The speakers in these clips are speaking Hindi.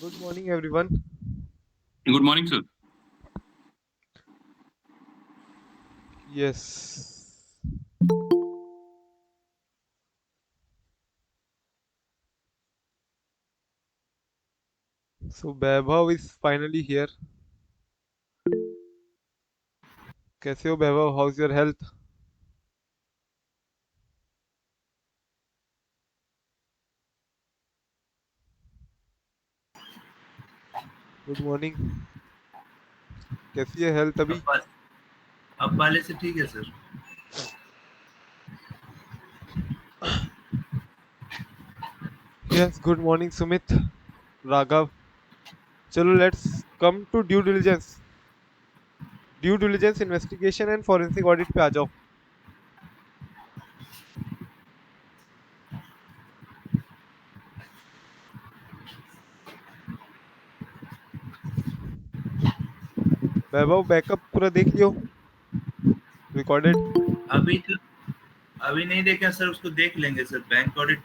Good morning, everyone. Good morning, sir. Yes. So Vaibhav is finally here. कैसे हो वैभव? How's your health? Good morning. कैसी है हेल्थ अभी? अब पा- अब वाले से ठीक है sir. Yes. Good morning, Sumit. Raghav. चलो let's come to due diligence. Due diligence investigation and forensic audit पे आ जाओ. वैभव बैकअप पूरा देख लियो. Recorded. अभी तो अभी नहीं देखा सर, उसको देख लेंगे सर। बैंक ऑडिट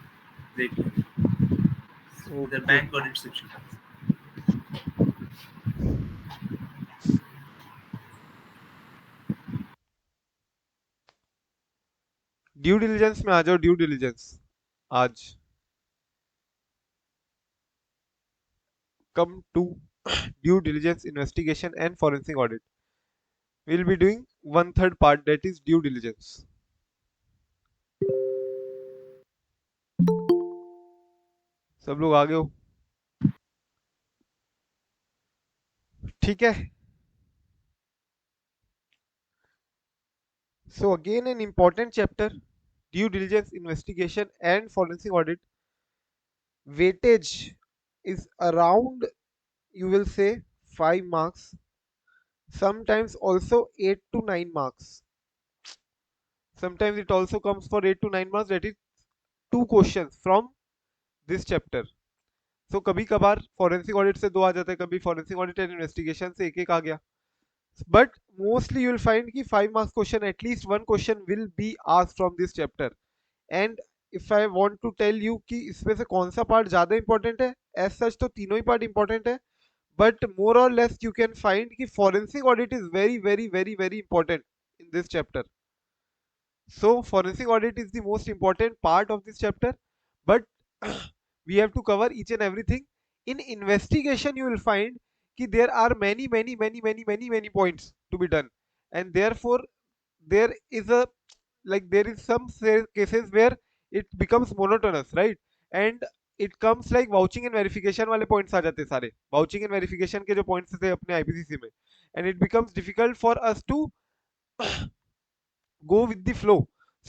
देख लेंगे। इधर Okay. Bank audit section. Due diligence में आ जाओ. ड्यू डिलिजेंस आज. Come to due diligence investigation and forensic audit. We'll be doing one third part, that is due diligence. सब लोग आगे हो? ठीक है. So again an important chapter, due diligence investigation and forensic audit. Weightage is around, you will say, 5 marks, sometimes also 8 to 9 marks. Sometimes it also comes for 8 to 9 marks, that is two questions from this chapter. So कभी कभार forensic audit से दो आ जाता है, कभी forensic audit and investigation से एक एक आ गया. But mostly you will find कि 5 marks question, at least one question will be asked from this chapter. And if I want to tell you कि इसमें से कौन सा पार्ट ज़्यादा इंपॉर्टेंट है, as such तो तीनों ही पार्ट इंपॉर्टेंट है. But more or less you can find कि forensic audit is very very very very important in this chapter. So forensic audit is the most important part of this chapter, but we have to cover each and everything. In investigation you will find कि there are many points to be done, and therefore there is a, like there is some cases where it becomes monotonous, right? And it comes like vouching and verification वाले points आ जाते हैं सारे, vouching and verification के जो points थे अपने IPCC में, and it becomes difficult for us to go with the flow.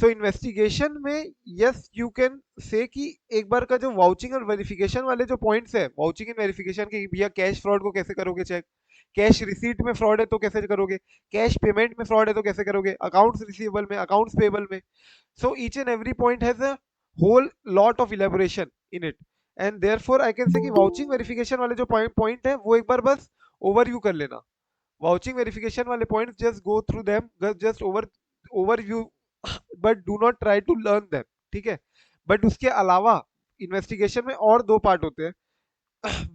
So investigation में यस यू कैन से कि एक बार का जो वाउचिंग और वेरिफिकेशन वाले जो पॉइंट्स है, वाउचिंग एंड वेरिफिकेशन के, भैया कैश फ्रॉड को कैसे करोगे चेक, कैश रिसीट में फ्रॉड है तो कैसे करोगे, कैश पेमेंट में फ्रॉड है तो कैसे करोगे, अकाउंट्स रिसीवेबल में, अकाउंट्स पेबल में. So each and every point has a whole lot of elaboration in it. And therefore I can say कि वाउचिंग वेरिफिकेशन वाले जो पॉइंट है वो एक बार बस ओवरव्यू कर लेना. वाउचिंग वेरिफिकेशन वाले points just go through them, just overview, but do not try to learn them. ठीक है. बट उसके अलावा इन्वेस्टिगेशन में और दो पार्ट होते हैं.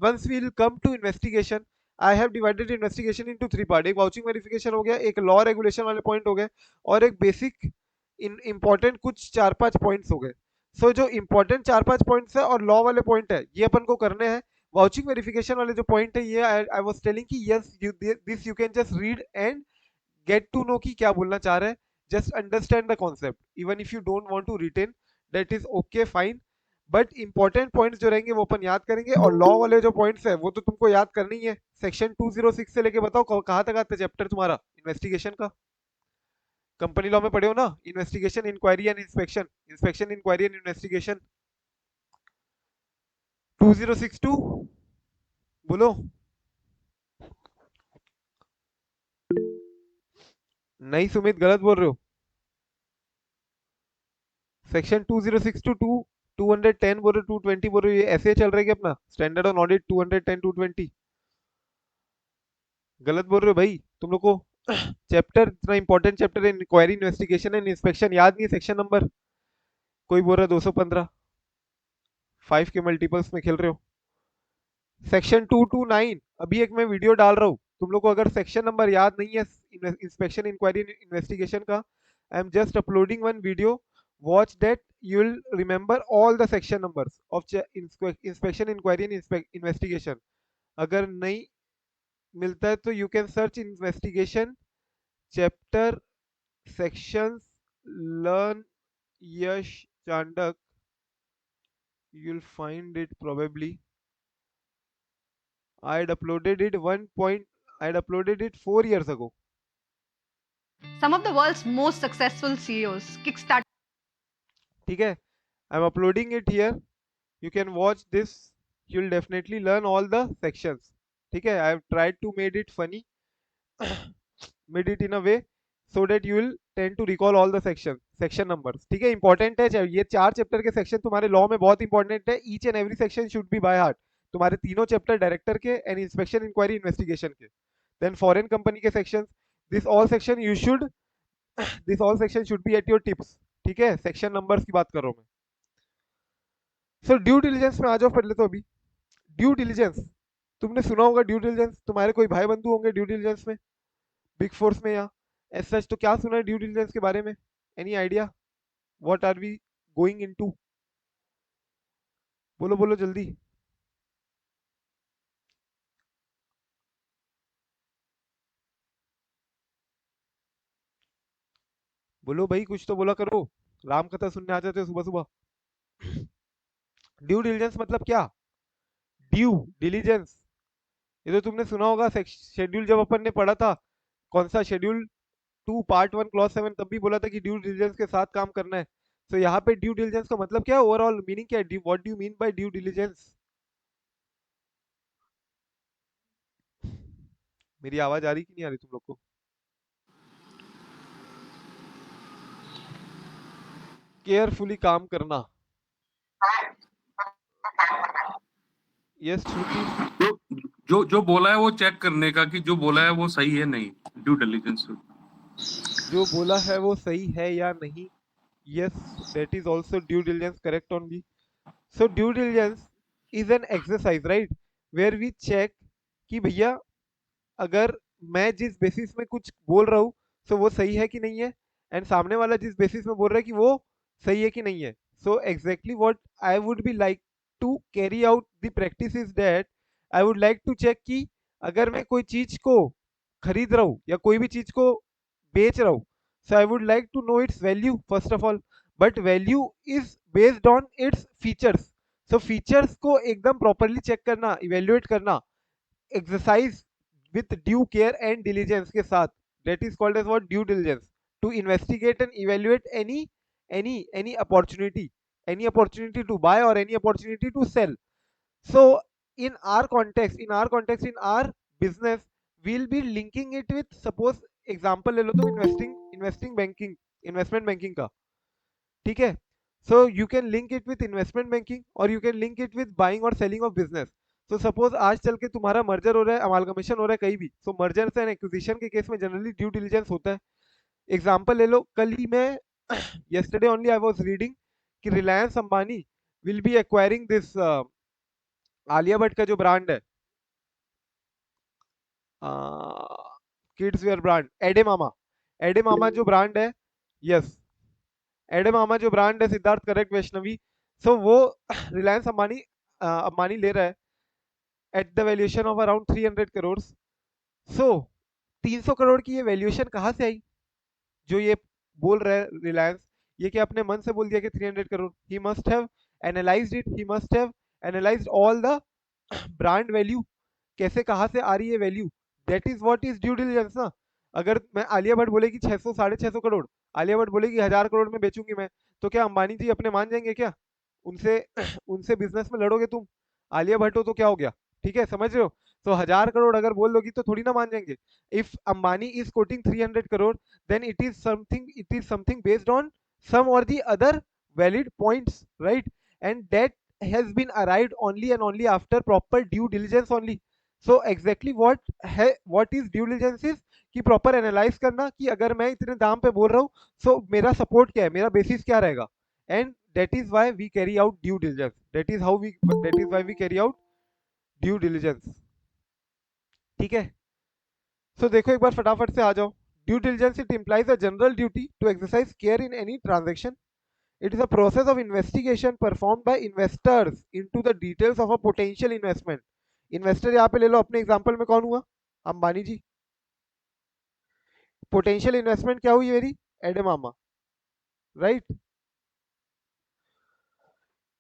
Once we'll come to investigation, I have divided investigation into three part. एक वाउचिंग वेरिफिकेशन हो गया, एक लॉ रेगुलेशन वाले पॉइंट हो गए, और एक बेसिक इंपॉर्टेंट कुछ चार पांच पॉइंट्स हो गए. सो जो इंपॉर्टेंट चार पांच पॉइंट्स है और लॉ वाले पॉइंट है ये अपन को करने हैं. वाउचिंग वेरिफिकेशन वाले जो पॉइंट है ये आई वाज टेलिंग कि yes you this you can just read and get to know कि क्या बोलना चाह रहे हैं. Just understand the concept even if you don't want to retain, that is okay fine. But important points जो रहेंगे वो अपन याद करेंगे, और लॉ वाले जो पॉइंट्स है वो तो तुमको याद करनी ही है. सेक्शन 206 से लेके बताओ कहाँ तक आता है चैप्टर तुम्हारा इन्वेस्टिगेशन का. कंपनी लॉ में पढ़े हो ना, investigation inquiry and inspection, inspection inquiry and investigation. 2062 बोलो. नहीं सुमित, गलत बोल रहे हो. सेक्शन 206 टू 210 बोल रहे हो, 220 बोल रहे हो, ये ऐसे चल रहा है कि अपना स्टैंडर्ड ऑन ऑडिट 210 220. गलत बोल रहे हो भाई तुम लोग को. चैप्टर इतना इंपॉर्टेंट चैप्टर है, इंक्वायरी इन्वेस्टिगेशन एंड इंस्पेक्शन, याद नहीं सेक्शन नंबर. कोई बोल रहा है 215. 5 के मल्टीपल्स में खेल रहे हो. सेक्शन 229, अभी एक मैं वीडियो डाल रहा हूँ, तुम लोग को अगर सेक्शन नंबर याद नहीं है इंस्पेक्शन इंक्वायरी इन्वेस्टिगेशन का, I am just uploading one video, watch that, you will remember all the section numbers of inspection inquiry investigation. अगर नहीं मिलता है तो you can search investigation chapter sections, learn Yash Chandak, you'll find it probably. I'd uploaded it I'd uploaded it 4 years ago. Some of the world's most successful CEOs kickstart. ठीक है, I'm uploading it here. You can watch this. You'll definitely learn all the sections. ठीक है, I've tried to made it funny, made it in a way so that you will tend to recall all the section numbers. ठीक है, इंपॉर्टेंट है, ये 4 चैप्टर के सेक्शन तुम्हारे लॉ में बहुत इंपॉर्टेंट है, each and every section should be by heart. तुम्हारे तीनों चैप्टर डायरेक्टर के एंड इंस्पेक्शन इंक्वायरी इन्वेस्टिगेशन के, देन फॉरेन कंपनी के section, this all section you should this all section should be at your tips. ठीक है, सेक्शन नंबर्स की बात कर रहा हूँ मैं। सर ड्यू डिलिजेंस में आ जाओ पहले तो। अभी ड्यू डिलिजेंस तुमने सुना होगा, ड्यू डिलिजेंस तुम्हारे कोई भाई बंधु होंगे ड्यू डिलिजेंस में, बिग फोर्स में या एज सच, तो क्या सुना है ड्यू डिलिजेंस के बारे में? Any idea what are we going into? बोलो बोलो जल्दी। बोलो भाई, कुछ तो बोला करो, राम कथा सुनने आ जाते हो सुबह सुबह। ड्यू डिलिजेंस मतलब क्या? ड्यू डिलिजेंस, ये तो तुमने सुना होगा, शेड्यूल जब अपन ने पढ़ा था, कौन सा शेड्यूल 2 पार्ट 1 क्लॉज 7, तब भी बोला था कि ड्यू डिलिजेंस के साथ काम करना है। तो यहाँ पे ड्यू डिलिजेंस का मतलब क्या है, ओवरऑल मीनिंग क्या है, what do you mean by due diligence? मेरी आवाज आ रही कि नहीं आ रही तुम लोग को? केयरफुली काम करना। यस श्रुति। जो जो बोला है वो चेक करने का कि जो बोला है वो सही है नहीं, ड्यू डिलिजेंस। जो बोला है वो सही है या नहीं, yes, that is also due diligence, correct only. So due diligence is an exercise, right, where we check कि भैया अगर मैं जिस बेसिस में कुछ बोल रहा हूँ तो वो सही है कि नहीं है, एंड सामने वाला जिस बेसिस में बोल रहा है कि वो सही है कि नहीं है। So exactly what I would be like to carry out the practice is that I would like to check कि अगर मैं कोई चीज को खरीद रहा हूँ या कोई भी चीज को बेच रहा हूँ, so I would like to know its value first of all, but value is based on its features. So features को एकदम प्रॉपरली चेक करना, इवेल्युएट करना, exercise with due care and diligence के साथ, that is called as what, due diligence, to investigate and evaluate any opportunity to buy or any opportunity to sell. So in our business, we'll be linking it with, suppose example ले लो तुम, investing banking, investment banking का, ठीक है। So you can link it with investment banking और you can link it with buying और सेलिंग ऑफ बिजनेस। तो सपोज आज चल के तुम्हारा मर्जर हो रहा है, अमालगमेशन हो रहा है कहीं भी, सो मर्जर एंड एक्विजिशन के केस में जनरली ड्यू डिलिजेंस होता है। एग्जांपल ले लो, कल ही मैं yesterday only I was reading कि Reliance Ambani will be acquiring this Alia Bhatt का जो ब्रांड है, किड्स वेयर ब्रांड, एडे मामा, एडे मामा जो ब्रांड है, यस, एडे मामा जो ब्रांड है, सिद्धार्थ करेक्ट वैष्णवी, सो वो रिलायंस अंबानी अंबानी ले रहा है at the valuation of around 300 crore. So 300 crore की ये वैल्यूएशन कहाँ से आई? जो ये बोल रहा है रिलायंस, ये क्या अपने मन से बोल दिया कि 300 crore? He must have analysed it, he must have analysed all the brand value, कैसे कहाँ से आ रही है value, that is what is due diligence ना। अगर मैं आलिया भट्ट बोलेगी 600 650 करोड़, आलिया भट्ट बोलेगी 1000 करोड़ में बेचूंगी मैं, तो क्या अंबानी जी अपने मान जाएंगे क्या? उनसे उनसे बिजनेस में लड़ोगे तुम, आलिया भट्ट हो तो क्या हो गया, ठीक है, समझ रहे हो? तो 1000 करोड़ अगर बोल दोगी तो थोड़ी ना मान जाएंगे। If Ambani is coating 300 crore, then it is something based on some or the other valid points, right? And that has been arrived only and only after proper due diligence only. So exactly what is due diligence is कि proper analyze करना कि अगर मैं इतने दाम पे बोल रहा हूँ, so मेरा support क्या है, मेरा basis क्या रहेगा, and that is why we carry out due diligence, that is why we carry out due diligence, ठीक है। सो देखो एक बार फटाफट से आ जाओ। Due diligence it implies a general duty to exercise care in any transaction. It is a process of investigation perform by investors into the details of a potential investment. Investor यहाँ पे ले लो, अपने एग्जांपल में कौन हुआ? अंबानी जी। पोटेंशियल इन्वेस्टमेंट क्या हुई मेरी? एडेमामा, right.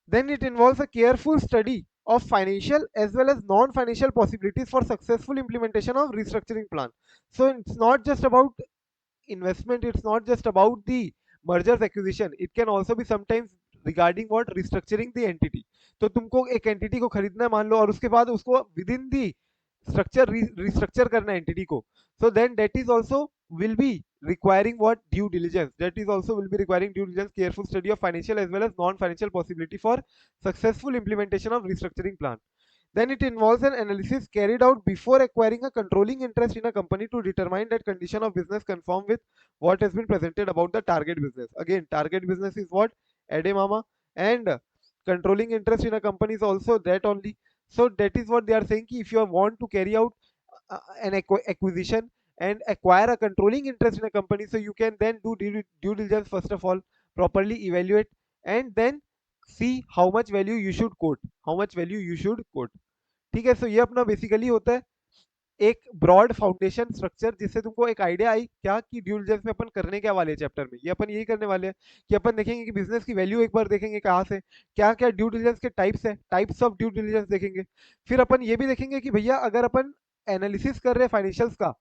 Then it involves a careful study of financial as well as non-financial possibilities for successful implementation of restructuring plan. So it's not just about investment, it's not just about the mergers acquisition, it can also be sometimes regarding what restructuring the entity. तो तुमको एक एंटिटी को खरीदना है मान लो, और उसके बाद उसको with in the structure restructure करना है एंटिटी को, so then that is also will be requiring what? Due diligence. That is also will be requiring due diligence, careful study of financial as well as non-financial possibility for successful implementation of restructuring plan. Then it involves an analysis carried out before acquiring a controlling interest in a company to determine that condition of business conform with what has been presented about the target business. Again, target business is what? Edemama. And controlling interest in a company is also that only. So that is what they are saying, if you want to carry out an acquisition and acquire a controlling interest in a company, so you can then do due diligence first of all, properly evaluate, and then see how much value you should quote, how much value you should quote, ठीक है। सो ये अपना बेसिकली होता है एक ब्रॉड फाउंडेशन स्ट्रक्चर, जिससे तुमको एक आइडिया आई क्या कि ड्यू डिलिजेंस में अपन करने क्या वाले चैप्टर में, ये अपन यही करने वाले हैं कि अपन देखेंगे कि बिजनेस की वैल्यू एक बार देखेंगे कहाँ से, क्या क्या ड्यू डिलिजेंस के टाइप्स है, टाइप्स ऑफ ड्यू डिलिजेंस देखेंगे। फिर अपन ये भी देखेंगे कि भैया अगर अपन एनालिसिस कर रहे हैं फाइनेंशियल्स का,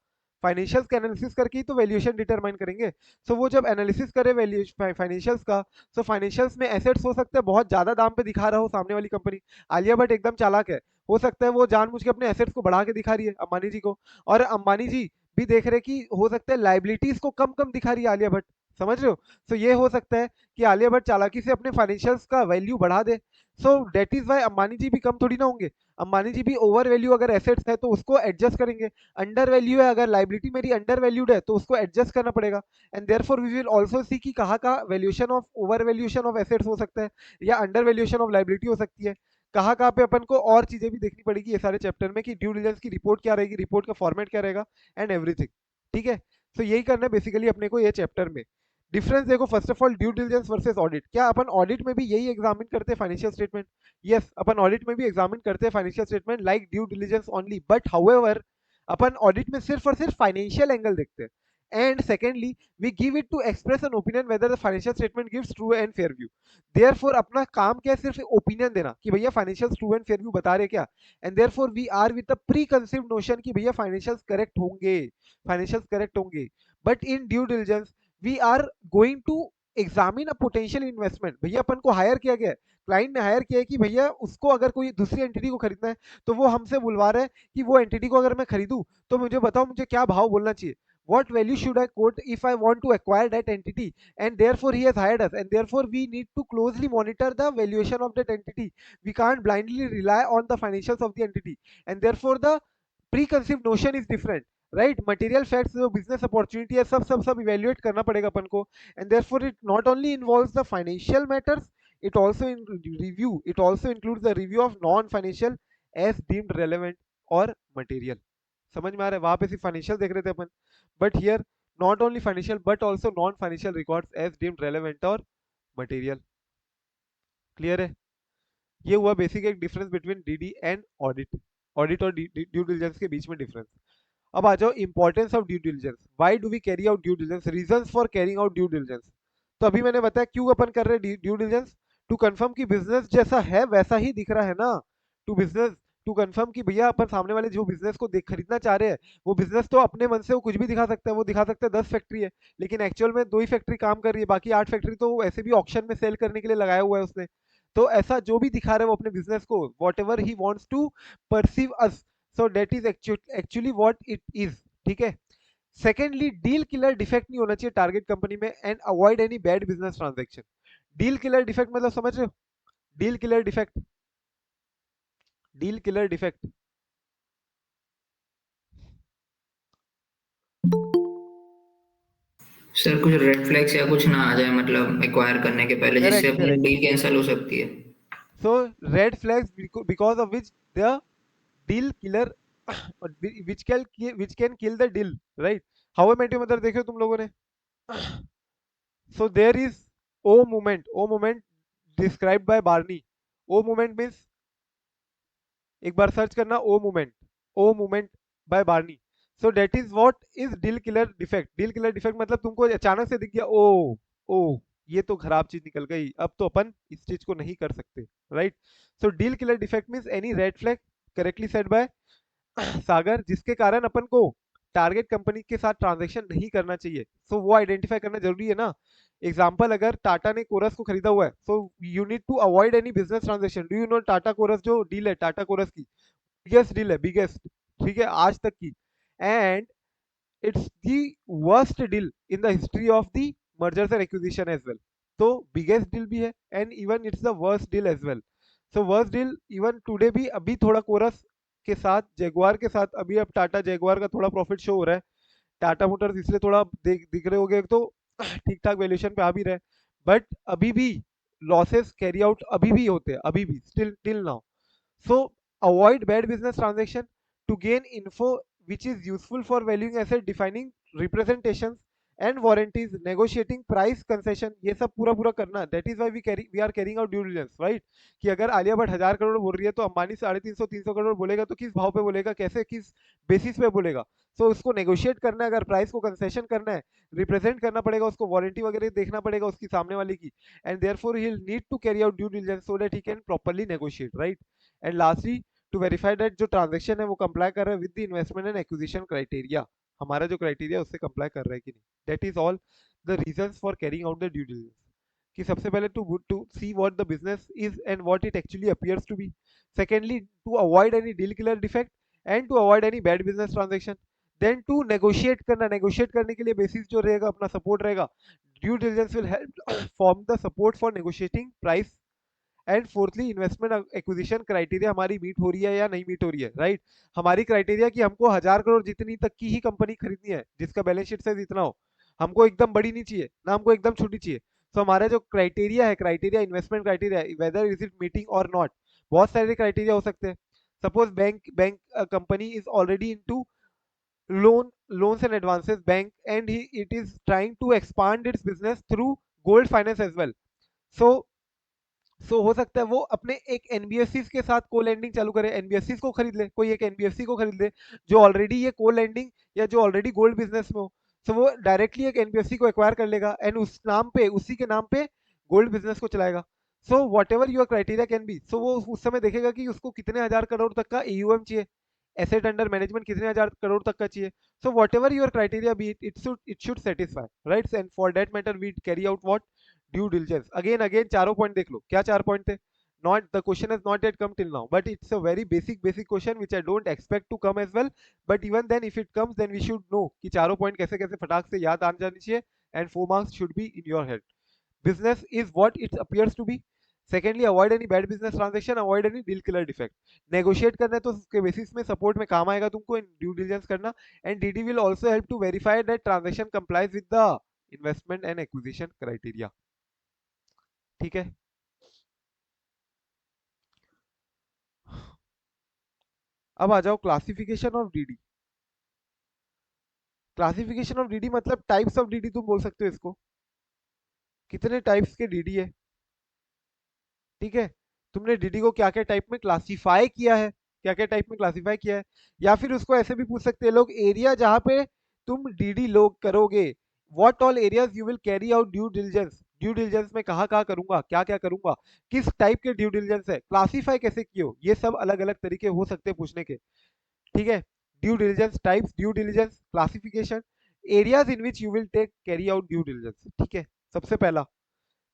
फाइनेंशियल्स का एनालिसिस करके ही तो वैल्यूएशन डिटरमाइन करेंगे। सो वो जब एनालिसिस करे वैल्यू फाइनेंशियल्स का, सो फाइनेंशियल्स में एसेट्स हो सकते हैं बहुत ज्यादा दाम पे दिखा रहा हो सामने वाली कंपनी। आलिया भट्ट एकदम चालाक है, हो सकता है वो जानबूझ के अपने एसेट्स को बढ़ा के दिखा रही है अंबानी जी को, और अंबानी जी भी देख रहे कि हो सकता है लाइबिलिटीज को कम कम दिखा रही है आलिया भट्ट, समझ रहे हो। सो ये हो सकता है कि आलिया भट्ट चालाकी से अपने फाइनेंशियल्स का वैल्यू बढ़ा दे। So that is why Ambani ji भी कम थोड़ी ना होंगे, अंबानी जी भी ओवर वैल्यू अगर एसेट्स है तो उसको एडजस्ट करेंगे, अंडर वैल्यू है अगर लाइबिलिटी मेरी अंडर वैल्यूड है तो उसको एडजस्ट करना पड़ेगा। And therefore we will also see कि कहाँ का valuation of over valuation of assets हो सकता है या अंडर वैल्यूएशन ऑफ लाइबिलिटी हो सकती है, कहाँ कहाँ पे अपन को और चीजें भी देखनी पड़ेगी ये सारे चैप्टर में कि ड्यू डिलिजेंस की रिपोर्ट क्या रहेगी, रिपोर्ट का फॉर्मेट क्या रहेगा एंड एवरीथिंग, ठीक है। तो यही करना है बेसिकली अपने को ये चैप्टर में। डिफरेंस देखो first of all due diligence versus audit, क्या अपन ऑडिट में भी यही एग्जामिन करते हैं फाइनेंशियल स्टेटमेंट? यस, अपन ऑडिट में भी एग्जामिन करते हैं financial statement like due diligence only, but however अपन ऑडिट में सिर्फ और सिर्फ फाइनेंशियल एंगल देखते हैं। And secondly we give it to express an opinion whether the financial statement gives true and fair view. Therefore अपना काम क्या है, सिर्फ ओपिनियन देना कि भैया financial true and fair view बता रहे क्या, and therefore we are with the preconceived notion कि भैया फाइनेंशियल्स करेक्ट होंगे, फाइनेंशियल्स करेक्ट होंगे। But in due diligence we are going to examine a potential investment, भैया अपन को हायर किया गया है, क्लाइंट ने हायर किया है कि भैया उसको अगर कोई दूसरी एंटिटी को खरीदना है तो वो हमसे बुलवा रहा है कि वो एंटिटी को अगर मैं खरीदूं तो मुझे बताओ मुझे क्या भाव बोलना चाहिए, what value should I quote if I want to acquire that entity, and therefore he has hired us, and therefore we need to closely monitor the valuation of that entity. We can't blindly rely on the financials of the entity, and therefore the preconceived notion is different, right? Material facts जो business opportunity है सब evaluate करना पड़ेगा अपन को, and therefore it not only involves the financial matters, it also it also includes the review of non financial as deemed relevant or material। समझ में आ रहा है, वहां पे सिर्फ फाइनेंशियल देख रहे थे अपन, but here not only financial but also non financial records as deemed relevant और मटेरियल। क्लियर है? ये हुआ बेसिक एक difference between DD and audit, audit और ड्यू डिलिजेंस के बीच में डिफरेंस। अब आ जाओ importance of due diligence, why do we carry out due diligence, reasons for carrying out due diligence. तो अभी मैंने बताया क्यों अपन कर रहे हैं ड्यू डिलिजेंस, टू कंफर्म कि बिजनेस जैसा है वैसा ही दिख रहा है ना, टू बिजनेस टू कंफर्म कि भैया अपन सामने वाले जो बिजनेस को खरीदना चाह रहे हैं वो बिजनेस तो अपने मन से वो कुछ भी दिखा सकता है, वो दिखा सकता है 10 फैक्ट्री है लेकिन एक्चुअल में 2 ही फैक्ट्री काम कर रही है, बाकी 8 फैक्ट्री तो ऐसे भी ऑक्शन में सेल करने के लिए लगाया हुआ है उसने। तो ऐसा जो भी दिखा रहा है वो अपने बिजनेस को whatever he wants to perceive us, so that is actually what it is, ठीक है। सेकेंडली डील किलर डिफेक्ट नहीं होना चाहिए टारगेट कंपनी में, and avoid any bad business transaction. Deal killer defect मतलब समझ रहे हो? Deal killer defect, deal killer defect sir कुछ रेड फ्लैग्स या कुछ ना आ जाए मतलब एक्वायर करने के पहले, जिससे करेक्ट अपनी करेक्ट। डील कैंसिल हो सकती है। So red flags because of which the deal killer which can kill the deal, right? How I met your mother देखे हो तुम लोगों ने? So there is O moment described by Barney. O moment means, एक बार सर्च करना O moment by Barney. So that is what is deal killer defect. Deal killer defect मतलब तुमको अचानक से दिख गया ओ ये तो खराब चीज निकल गई, अब तो अपन इस चीज को नहीं कर सकते, right? So deal killer defect means any red flag, correctly said by Sagar, जिसके कारण अपन को टारगेट कंपनी के साथ ट्रांजेक्शन नहीं करना चाहिए। सो वो आइडेंटिफाई करना जरूरी है ना। एग्जाम्पल, अगर टाटा ने कोरस को खरीदा हुआ है, so you need to avoid any business transaction. Do you know Tata Corus जो डील है, टाटा कोरस की बिगेस्ट डील है, बिगेस्ट, ठीक है, आज तक की, and it's the worst deal in the history of the mergers and acquisition as well. तो बिगेस्ट डील भी है and even it's the worst deal as well. So worst deal even today भी, अभी थोड़ा कोरस के साथ, जगुआर के साथ, अभी अब टाटा जगुआर का थोड़ा प्रॉफिट शो हो रहा है, टाटा मोटर्स इसलिए थोड़ा दिख रहे होंगे, तो ठीक ठाक वैल्यूएशन पे आ भी रहे, बट अभी भी लॉसेस कैरी आउट अभी भी होते हैं, अभी भी still till now. So avoid bad business transaction to gain info which is useful for valuing asset, defining representations and warranties, negotiating price concession, ये सब पूरा पूरा करना। That is why we are carrying out due diligence, right? कि अगर आलिया भट्ट 1000 करोड़ बोल रही है तो अंबानी 350 करोड़ बोलेगा, तो किस भाव पे बोलेगा, कैसे, किस बेसिस पे बोलेगा? तो उसको नेगोशिएट करना है, अगर प्राइस को कंसेशन करना है, रिप्रेजेंट करना पड़ेगा उसको, वारंटी वगैरह देखना पड़ेगा उसकी सामने वाले की, and therefore he will need to carry out due diligence so that he can properly negotiate, right? And lastly, to verify that जो ट्रांजेक्शन है वो कंप्लाई कर रहा है with the investment and acquisition criteria, हमारा जो क्राइटेरिया उससे कंप्लाई कर रहा है कि नहीं। That is all the reasons for carrying out the due diligence. कि सबसे पहले to see what the business is and what it actually appears to be, secondly to avoid any deal killer defect and to avoid any bad business transaction, then to negotiate करना, नेगोशिएट करने के लिए बेसिस जो रहेगा अपना सपोर्ट रहेगा, due diligence will help form the support for negotiating price, and fourthly investment acquisition criteria हमारी मीट हो रही है या नहीं मीट हो रही है, राइट? हमारी क्राइटेरिया कि हमको 1000 करोड़ जितनी तक की ही कंपनी खरीदनी है जिसका बैलेंस शीट साइज इतना हो, हमको एकदम बड़ी नहीं चाहिए ना, हमको एकदम छोटी चाहिए। तो हमारा जो क्राइटेरिया है, criteria investment criteria, whether is it meeting और नॉट, बहुत सारे क्राइटेरिया हो सकते हैं। Suppose bank company is already into loans and advances bank, and it is trying to expand its business through gold finance as well. So हो सकता है वो अपने एक एनबीएफसी के साथ को लैंडिंग चालू करे, एनबीएफसी को खरीद ले, कोई एक एनबीएफसी को खरीद ले जो ऑलरेडी ये को लैंडिंग या जो ऑलरेडी गोल्ड बिजनेस में हो। सो वो डायरेक्टली एक एनबीएफसी को एक्वायर कर लेगा एंड उस नाम पे, उसी के नाम पे गोल्ड बिजनेस को चलाएगा। So whatever your criteria can be, so वो उस समय देखेगा कि उसको कितने 1000 करोड़ तक का एयूएम चाहिए, एसेट अंडर मैनेजमेंट कितने 1000 करोड़ तक का चाहिए। So whatever your criteria be, it should satisfy, right? And for that matter we carry out what due diligence. Again चारों पॉइंट देख लो, क्या 4 पॉइंट थे? Not the question has not yet come till now, but it's a very basic question which I don't expect to come as well, but even then if it comes then we should know कि चारों पॉइंट कैसे कैसे फटाक से याद आ जानी चाहिए, and 4 marks should be in your head. Business is what it appears to be. Secondly, avoid any bad business transaction, avoid any deal killer defect. Negotiate करना है तो उसके बेसिस में सपोर्ट में काम आएगा तुमको, ड्यू डिलिजेंस करना, and DD will also help to verify that transaction complies with the investment and acquisition criteria. ठीक है? अब आ जाओ classification of DD. Classification of DD मतलब टाइप्स ऑफ डीडी, तुम बोल सकते हो इसको, कितने टाइप्स के डीडी है, ठीक है? तुमने डीडी को क्या क्या टाइप में क्लासिफाई किया है, क्या क्या टाइप में क्लासिफाई किया है, या फिर उसको ऐसे भी पूछ सकते हैं लोग, एरिया जहां पे तुम डीडी लोग करोगे, what all areas you will carry out due diligence, due diligence में कहाँ कहाँ करूंगा, क्या क्या करूंगा, किस टाइप के ड्यू डिलिजेंस है, क्लासिफाई कैसे किए हो, ये सब अलग अलग तरीके हो सकते हैं पूछने के, ठीक है? Due diligence types, due diligence classification, areas in which you will take carry out due diligence, ठीक है? सबसे पहला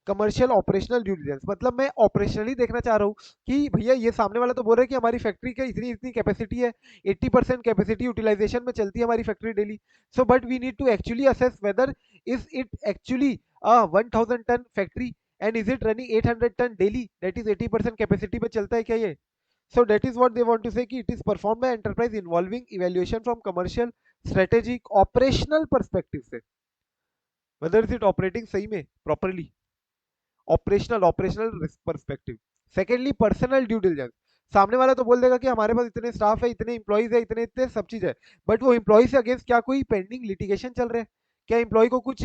कमर्शियल ऑपरेशनल ड्यू डिलिजेंस, मतलब मैं ऑपरेशनली देखना चाह रहा हूँ कि भैया ये सामने वाला तो बोल रहा है कि हमारी फैक्ट्री का इतनी इतनी कैपेसिटी है, 80% कैपेसिटी यूटिलाइजेशन में चलती है हमारी factory daily, so but we need to actually assess whether is it actually 1000 ton factory and is it running 800 ton daily, that is 80% capacity पे चलता है क्या ये? So that is what they want to say कि it is performed by enterprise involving evaluation from commercial, strategic, operational perspective से, whether is it operating सही में properly, operational risk perspective. Secondly, personal due diligence. सामने वाला तो बोल देगा कि हमारे पास इतने स्टाफ है, इतने इंप्लॉइज है, इतने इतने सब चीज है, बट वो इंप्लॉय से अगेंस्ट क्या कोई पेंडिंग लिटिगेशन चल रहा है, क्या इंप्लॉय को कुछ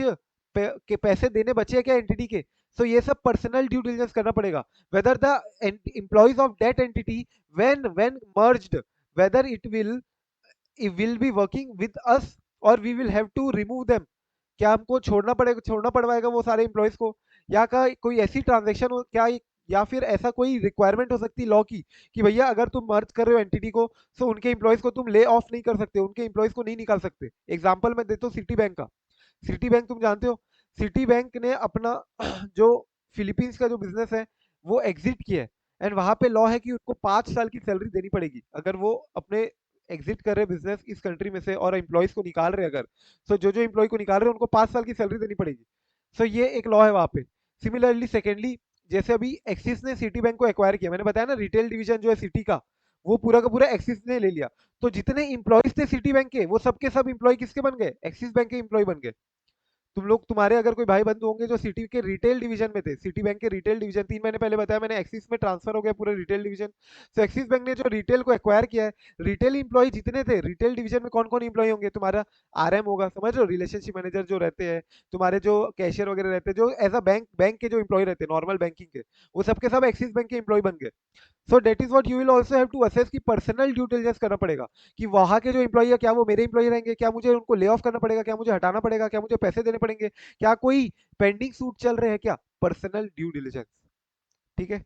के पैसे देने बचे हैं क्या एंटिटी के? सो ये सब पर्सनल ड्यू डिलिजेंस करना पड़ेगा, whether the employees of that entity when merged, whether it will be working with us or we will have to remove them, क्या हमको छोड़ना पड़वाएगा वो सारे एम्प्लॉयज को, या का कोई ऐसी ट्रांजेक्शन हो क्या, या फिर ऐसा कोई रिक्वायरमेंट हो सकती है लॉ की कि भैया अगर तुम मर्ज कर रहे हो एंटिटी को, तो उनके एम्प्लॉयज को तुम ले ऑफ नहीं कर सकते, उनके एम्प्लॉयज को नहीं निकाल सकते। एग्जाम्पल मैं देता हूँ सिटी बैंक का। सिटी बैंक तुम जानते हो, सिटी बैंक ने अपना जो फिलीपींस का जो बिजनेस है वो एग्जिट किया है, एंड वहां पे लॉ है कि उनको 5 साल की सैलरी देनी पड़ेगी अगर वो अपने एग्जिट कर रहे बिजनेस इस कंट्री में से और एम्प्लॉयज को निकाल रहे अगर, सो जो जो एम्प्लॉय को निकाल रहे हैं उनको 5 साल की सैलरी देनी पड़ेगी। सो ये एक लॉ है वहां पे। सिमिलरली सेकेंडली, जैसे अभी एक्सिस ने सिटी बैंक को एक्वायर किया, मैंने बताया ना रिटेल डिवीजन जो है सिटी का वो पूरा का पूरा एक्सिस ने ले लिया, तो जितने इंप्लॉयज थे सिटी बैंक के वो सबके सब इंप्लॉय किसके बन गए? एक्सिस बैंक के इंप्लॉय बन गए। तुम लोग तुम्हारे अगर कोई भाई बंधु होंगे जो सिटी के रिटेल डिवीजन में थे, सिटी बैंक के रिटेल डिवीजन 3 महीने पहले बताया मैंने, एक्सिस में ट्रांसफर हो गया पूरे रिटेल डिवीजन। तो एक्सिस बैंक ने जो रिटेल को एक्वायर किया है, रिटेल इंप्लॉय जितने थे रिटेल डिवीजन में कौन कौन इंप्लॉय होंगे? तुम्हारा आरएम होगा, समझ रहे हो, रिलेशनशिप मैनेजर जो रहते हैं, तुम्हारे जो कैशियर वगैरह रहते हैं, जो एज अ बैंक के जो इंप्लॉय रहते हैं नॉर्मल बैंकिंग के, वो सबके सब एक्सिस बैंक के इंप्लॉय बन गए। So that is what you will also have to assess कि पर्सनल ड्यू डिलिजेंस करना पड़ेगा कि वहां के जो इंप्लॉय है क्या वो मेरे इंप्लॉय रहेंगे, क्या मुझे उनको ले ऑफ करना पड़ेगा, क्या मुझे हटाना पड़ेगा, क्या मुझे पैसे देने पड़ेंगे, क्या कोई पेंडिंग सूट चल रहे हैं क्या? Personal due diligence. ठीक है।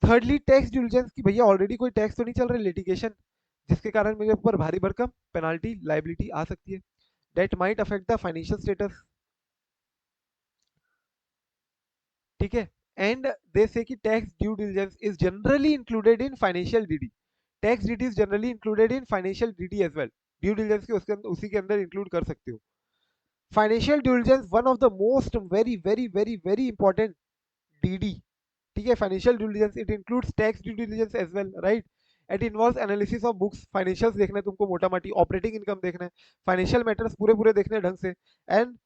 थर्डली टैक्स ड्यू डिलिजेंस की भैया ऑलरेडी कोई टैक्स तो नहीं चल रहा लिटिगेशन जिसके कारण मेरे ऊपर भारी भरकम पेनाल्टी लाइबिलिटी आ सकती है, that might affect the financial status. ठीक है। एंड दे से कि tax due diligence is generally included in financial DD, tax DD is generally included in financial DD as well, due diligence के उसके उसी के अंदर इंक्लूड कर सकते हो। Financial due diligence one of the most very very very very important DD. ठीक है। Financial due diligence it includes tax due diligence as well, right. It involves analysis of books, financials देखना है तुमको मोटा माटी, ऑपरेटिंग इनकम देखना है, फाइनेंशियल मैटर्स पूरे पूरे देखने हैं ढंग से, and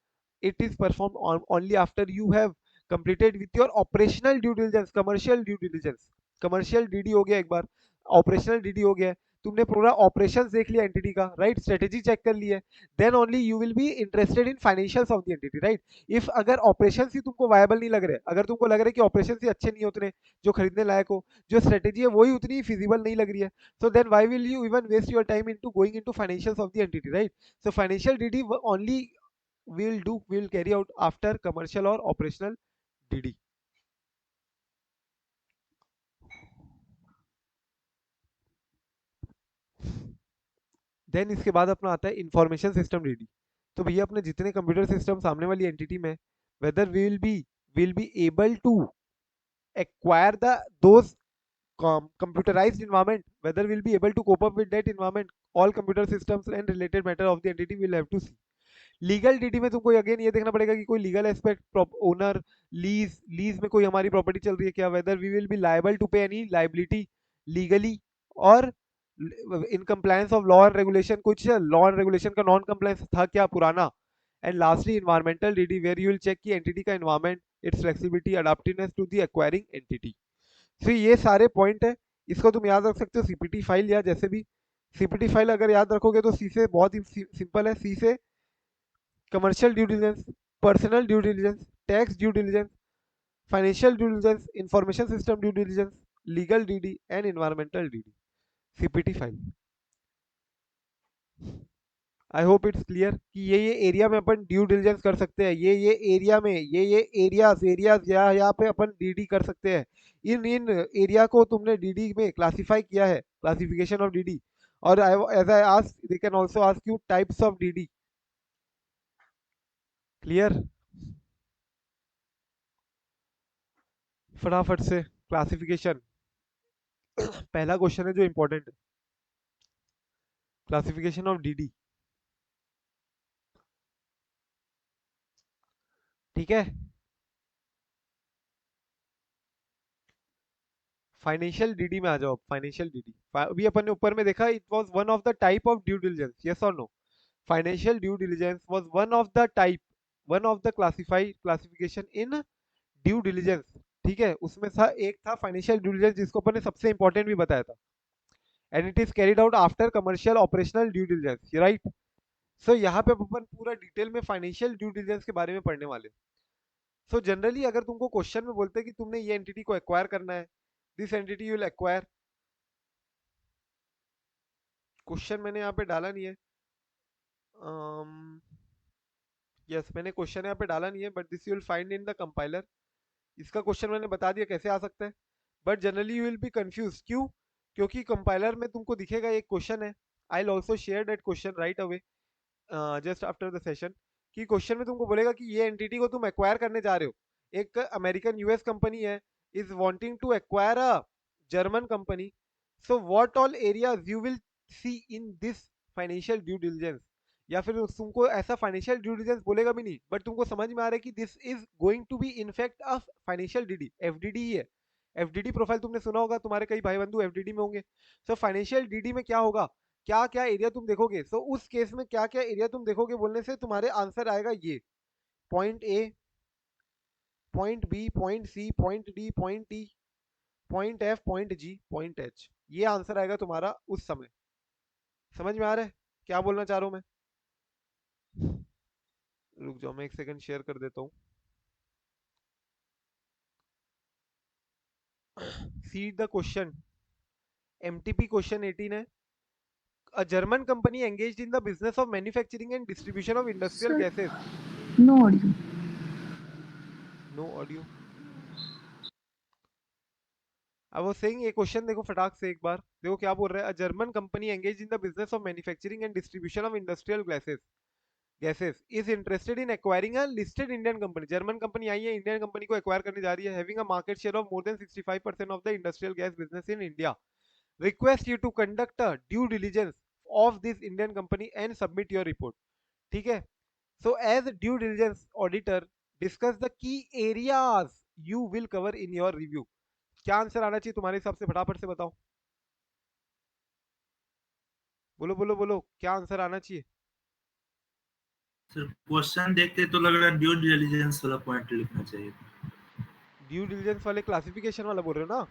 it is performed only after you have completed with your operational due diligence, commercial due diligence। commercial dd हो गया एक बार, operational dd हो गया, तुमने पूरा ऑपरेशंस देख लिया एंटिटी का, राइट, स्ट्रेटेजी चेक कर लिया, then only you will be interested in financials of the entity, right. If अगर ऑपरेशंस ही तुमको वायबल नहीं लग रहे, अगर तुमको लग रहा है कि ऑपरेशंस ही अच्छे नहीं उतने जो खरीदने लायक हो, जो स्ट्रेटेजी है वही उतनी फिजिबल नहीं लग रही है, so then why will you even waste your time into going into financials of the entity, right. So financial DD only will carry out after commercial or operational DD। देन इसके बाद अपना आता है इंफॉर्मेशन सिस्टम डीडी। तो भैया अपने जितने कंप्यूटर सिस्टम सामने वाली एंटिटी में, whether will be able to acquire the those computerized environment, whether we'll be able to cope up with that environment, all computer systems and related matter of the entity will have to see। Legal DD में तुमको अगेन ये देखना पड़ेगा कि कोई लीगल एस्पेक्ट, ओनर, लीज में कोई हमारी प्रॉपर्टी चल रही है क्या, whether we will be liable to pay any liability legally, और in compliance of law and regulation, कुछ लॉ एंड रेगुलेशन का नॉन कंप्लायंस था क्या पुराना। And lastly environmental DD where you will check की एंटिटी का environment, its flexibility, adaptiveness to the acquiring entity. तो ये सारे पॉइंट है, इसको तुम याद रख सकते हो सीपीटी फाइल, या जैसे भी सीपीटी फाइल अगर याद रखोगे तो सी से बहुत ही सिंपल है, सी से commercial due diligence, personal due diligence, tax due diligence, financial due diligence, information system due diligence, legal DD and environmental DD, CPT file. I hope it's clear कि ये एरिया में अपन ड्यू डिलिजेंस कर सकते हैं, ये एरिया में ये एरियाज यहाँ पे अपन डीडी कर सकते हैं। इन एरिया को तुमने डीडी में क्लासिफाई किया है, क्लासिफिकेशन ऑफ डीडी। और as I ask they can also ask you types of DD. Clear? फटाफट से क्लासिफिकेशन पहला क्वेश्चन है जो इंपॉर्टेंट है, क्लासिफिकेशन ऑफ डीडी। ठीक है। फाइनेंशियल डीडी में आ जाओ, फाइनेंशियल डीडी अभी अपन ने ऊपर में देखा, it was one of the type of due diligence, yes और no. Financial due diligence was one of the type, one of the classification in due diligence. ठीक है, उसमें था एक था फाइनेंशियल ड्यू डिलिजेंस जिसको अपन ने सबसे इंपॉर्टेंट भी बताया था, and it is carried out after commercial operational due diligence, right. So यहाँ पे अपन पूरा डिटेल में फाइनेंशियल ड्यू डिलिजेंस के बारे में पढ़ने वाले। सो जनरली अगर तुमको क्वेश्चन में बोलते हैं कि तुमने ये एंटिटी को एक्वायर करना है, this entity you will acquire, question मैंने यहाँ पे डाला नहीं है, यस मैंने क्वेश्चन यहाँ पे डाला नहीं है, but this you will find in the compiler. इसका क्वेश्चन मैंने बता दिया कैसे आ सकता है, but generally you will be confuse, क्यों? क्योंकि कंपाइलर में तुमको दिखेगा एक क्वेश्चन है, I will also share that question right away just after the session, कि क्वेश्चन में तुमको बोलेगा कि ये एंटिटी को तुम एक्वायर करने जा रहे हो, एक अमेरिकन यूएस कंपनी है is wanting to acquire a German company, so what all areas you will see in this financial due diligence, या फिर तुमको ऐसा फाइनेंशियल ड्यू डिलिजेंस बोलेगा भी नहीं, बट तुमको समझ में आ रहा है कि this is going to be in fact a financial DD, FDD ही है। एफडीडी प्रोफाइल तुमने सुना होगा, तुम्हारे कई भाई बंधु एफडीडी में होंगे। सो फाइनेंशियल डीडी में क्या होगा, क्या क्या एरिया तुम देखोगे, सो उस केस में क्या क्या एरिया तुम देखोगे बोलने से तुम्हारे आंसर आएगा ये, point A, point B, point C, point D, point T, point F, point G, point H, ये आंसर आएगा तुम्हारा उस समय। समझ में आ रहा है क्या बोलना चाह रहा हूं मैं? रुक जाओ मैं एक सेकंड शेयर कर देता हूँ। See the question, MTP question 18 है, a German company engaged in the business of manufacturing and distribution of industrial Sir, gases. no audio. No audio. I was saying ये क्वेश्चन देखो फटाक से एक बार देखो क्या बोल रहा है, a German company engaged in the business of manufacturing and distribution of industrial gases is interested in acquiring a listed Indian company. German company आई है, इंडियन कंपनी को एक्वायर करने जा रही है, having a market share of more than 65% of the industrial gas business in India. Request you to conduct a due diligence of this Indian company and submit your report. ठीक है, so as a due diligence auditor, discuss the key areas you will cover in your review. क्या आंसर आना चाहिए तुम्हारे हिसाब से, फटाफट से बताओ, बोलो बोलो बोलो, क्या आंसर आना चाहिए? सर क्वेश्चन देखते तो लग रहा है ड्यू डिलिजेंस वाला पॉइंट लिखना चाहिए। ड्यू डिलिजेंस वाले क्लासिफिकेशन वाला बोल रहे हो ना,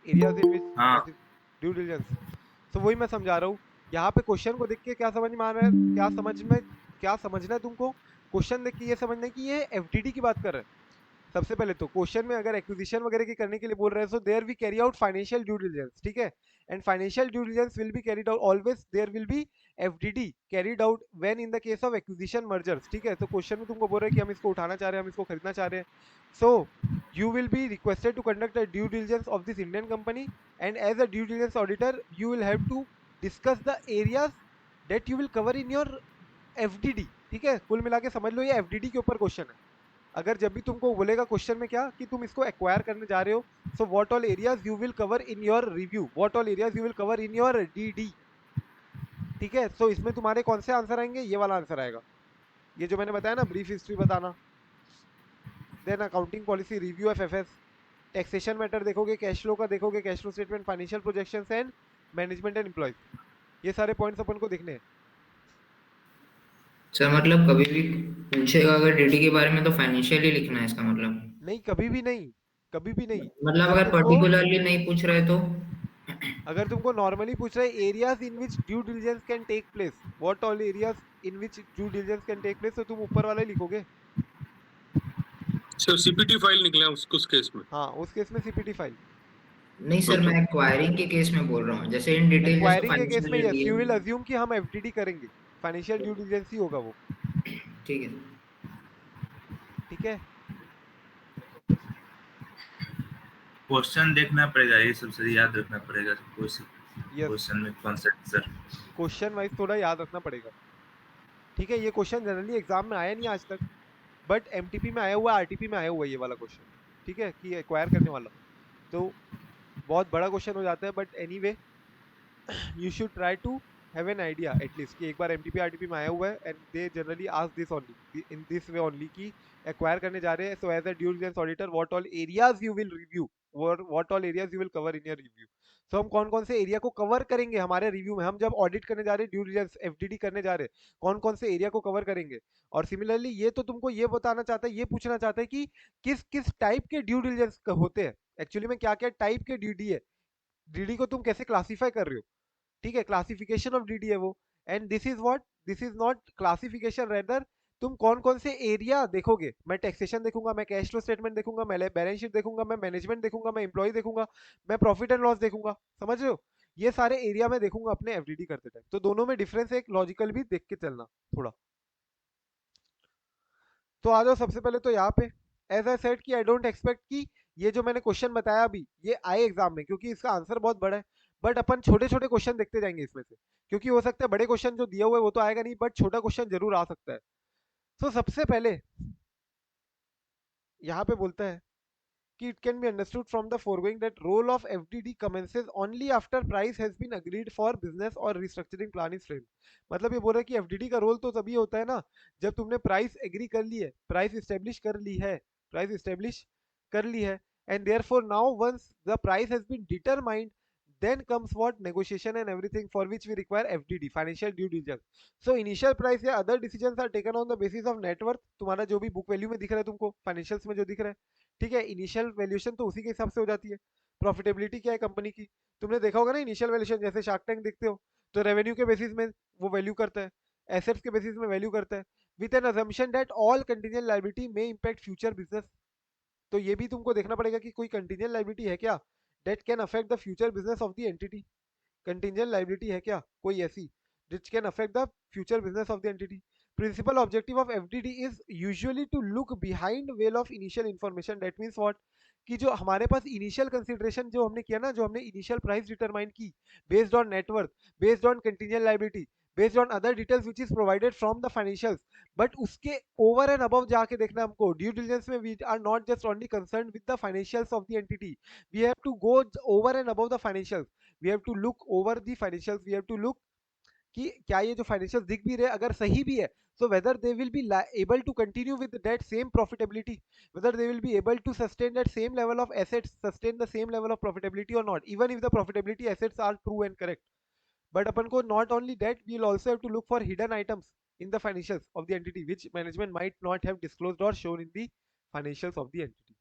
एरियाज इन विच हाँ ड्यू डिलिजेंस, तो वही मैं समझा रहा हूँ। यहाँ पे क्वेश्चन को देख के क्या समझ में आ रहा है, क्या समझना है तुमको, क्वेश्चन देख के ये समझना है कि ये एफडीडी की बात कर रहा है। सबसे पहले तो क्वेश्चन में अगर एक्विजिशन वगैरह की करने के लिए बोल रहे हैं, so there we carry out financial due diligence, ठीक है, and financial due diligence will be carried out always, there will be FDD carried out when in the case of acquisition mergers, ठीक है। तो क्वेश्चन में तुमको बोल रहे हैं कि हम इसको उठाना चाह रहे हैं, हम इसको खरीदना चाह रहे हैं, सो you will be requested to conduct a due diligence of this Indian company, and as a due diligence auditor you will have to discuss the areas that you will cover in your FDD, ठीक है। कुल मिला के समझ लो ये FDD के ऊपर क्वेश्चन है। अगर जब भी तुमको बोलेगा क्वेश्चन में क्या कि तुम इसको एक्वायर करने जा रहे हो, सो what all areas you will cover in your review, what all areas you will cover in your DD, ठीक है। सो इसमें तुम्हारे कौन से आंसर आएंगे, ये वाला आंसर आएगा, ये जो मैंने बताया ना, ब्रीफ हिस्ट्री बताना, then accounting policy review of FS, taxation matter देखोगे, कैश फ्लो का देखोगे, cash flow statement, financial projections and management and employees, ये सारे पॉइंट्स अपन को देखने हैं। सर मतलब कभी भी पूछेगा अगर डीडी के बारे में तो फाइनेंशियल ही लिखना है इसका मतलब? नहीं कभी भी नहीं, कभी भी नहीं। मतलब अगर अगर तुमको पर्टिकुलरली नहीं पूछ रहे तो? अगर तुमको नॉर्मली पूछ रहे areas in which due diligence can take place, what all areas in which due diligence can take place, तो तुम ऊपर वाला ही लिखोगे। सर सीपीटी फाइल निकला उस केस में? हाँ उस केस में सीपीटी फाइल। नहीं सर, मैं एक्वायरिंग के केस में बोल रहा हूँ, जैसे इन डिटेल जैसे एक्वायरिंग के केस में financial yes, you will deal. Assume कि हम एफडीडी करेंगे, फाइनेंशियल ड्यू डिलिजेंस ही होगा वो, ठीक है। ठीक है। क्वेश्चन देखना पड़ेगा, ये सबसे याद रखना पड़ेगा यस, क्वेश्चन में कौन सा सर। क्वेश्चन वाइज थोड़ा याद रखना पड़ेगा, ठीक है। ये क्वेश्चन जनरली एग्जाम में आया नहीं आज तक, बट एमटीपी में आया हुआ है, आरटीपी में आया हुआ है ये वाला क्वेश्चन, ठीक है, कि एक्वायर करने वाला, तो बहुत बड़ा क्वेश्चन हो जाता है, but anyway you should try to have an idea at least कि एक बार एमटीपी आरटीपी में आया हुआ है, and they generally ask this only in this way only कि एक्वायर करने जा रहे हैं, so as a due diligence auditor what all areas you will review, what all areas you will cover in your review. तो हम कौन कौन से एरिया को कवर करेंगे हमारे रिव्यू में, हम जब ऑडिट करने जा रहे हैं, ड्यू डिलिजेंस एफडीडी करने जा रहे हैं, कौन कौन से एरिया को कवर करेंगे। और सिमिलरली ये तो तुमको ये बताना चाहता है, ये पूछना चाहता है कि किस किस टाइप के ड्यू डिलिजेंस होते हैं, एक्चुअली में क्या क्या टाइप के डीडी है, डीडी को तुम कैसे क्लासीफाई कर रहे हो। ठीक है, क्लासिफिकेशन ऑफ डीडी है वो। And this is what, this is not classification, rather तुम कौन कौन से एरिया देखोगे। मैं टैक्सेशन देखूंगा, मैं कैश फ्लो स्टेटमेंट देखूंगा, मैं बैलेंस शीट देखूंगा, मैं मैनेजमेंट देखूंगा, मैं एम्प्लॉय देखूंगा, मैं प्रॉफिट एंड लॉस देखूंगा, समझ रहे हो। ये सारे एरिया में देखूंगा अपने एफडीडी करते टाइम। तो दोनों में डिफरेंस है, एक लॉजिकल भी देख के चलना थोड़ा। तो आ जाओ सबसे पहले तो यहाँ पे, एज आई सेड कि आई डोंट एक्सपेक्ट कि ये जो मैंने क्वेश्चन बताया अभी ये आए एग्जाम में, क्योंकि इसका आंसर बहुत बड़ा है। बट अपन छोटे छोटे क्वेश्चन देखते जाएंगे इसमें से, क्योंकि हो सकता है बड़े क्वेश्चन जो दिया हुआ है वो तो आएगा नहीं, बट छोटा क्वेश्चन जरूर आ सकता है। तो सबसे पहले यहाँ पे बोलता है कि it can be understood from the foregoing that role of FDD commences only after price has been agreed for business or restructuring plan is framed। मतलब ये बोल रहा है कि FDD का रोल तो तभी होता है ना जब तुमने प्राइस एग्री कर ली है, प्राइस इस्टेब्लिश कर ली है, प्राइस इस्टेब्लिश कर ली है। And therefore now once the price has been determined, then comes what, negotiation and everything for which we require FDD, financial due diligence। so initial price या other decisions are taken on the basis of net worth, तुम्हारा जो भी बुक वैल्यू में दिख रहा है तुमको, फाइनेंशियल्स में जो दिख रहा है, ठीक है। इनिशियल वैल्यूएशन तो उसी के हिसाब से हो जाती है। प्रॉफिटेबिलिटी क्या है कंपनी की, तुमने देखा होगा ना इनिशियल वैल्यूएशन, जैसे शार्क टैंक देखते हो, तो रेवेन्यू के बेसिस में वो वैल्यू करता है, एसेट्स के बेसिस में वैल्यू करता है, with N assumption that all contingent liability में इंपैक्ट फ्यूचर बिजनेस। तो ये भी तुमको देखना पड़ेगा कि कोई कंटीजेंट लायबिलिटी है क्या that can affect the future business of the entity. Contingent liability है क्या कोई ऐसी which can affect the future business of the entity। Principal objective of FDD is usually to look behind veil of initial information। That means what, कि जो हमारे पास इनिशियल कंसिडरेशन जो हमने किया ना, जो हमने इनिशियल प्राइस डिटरमाइन की based on net worth, based on contingent liability, based on other details which is provided from the financials, but उसके ओवर एंड अबव जाके देखना हमको। ड्यू डिलिजेंस में we are not just only concern with the financials of the entity, we have to go over and above the financials, we have to look over the financials, we have to look कि क्या ये जो फाइनेंशियल दिख भी रहे अगर सही भी है, so whether they will be able to continue with that same profitability, whether they will be able to sustain that same level of assets, sustain the same level of profitability or not, even if the profitability assets are true and correct। but अपन को not only that, we will also have to look for hidden items in the financials of the entity which management might not have disclosed or shown in the financials of the entity।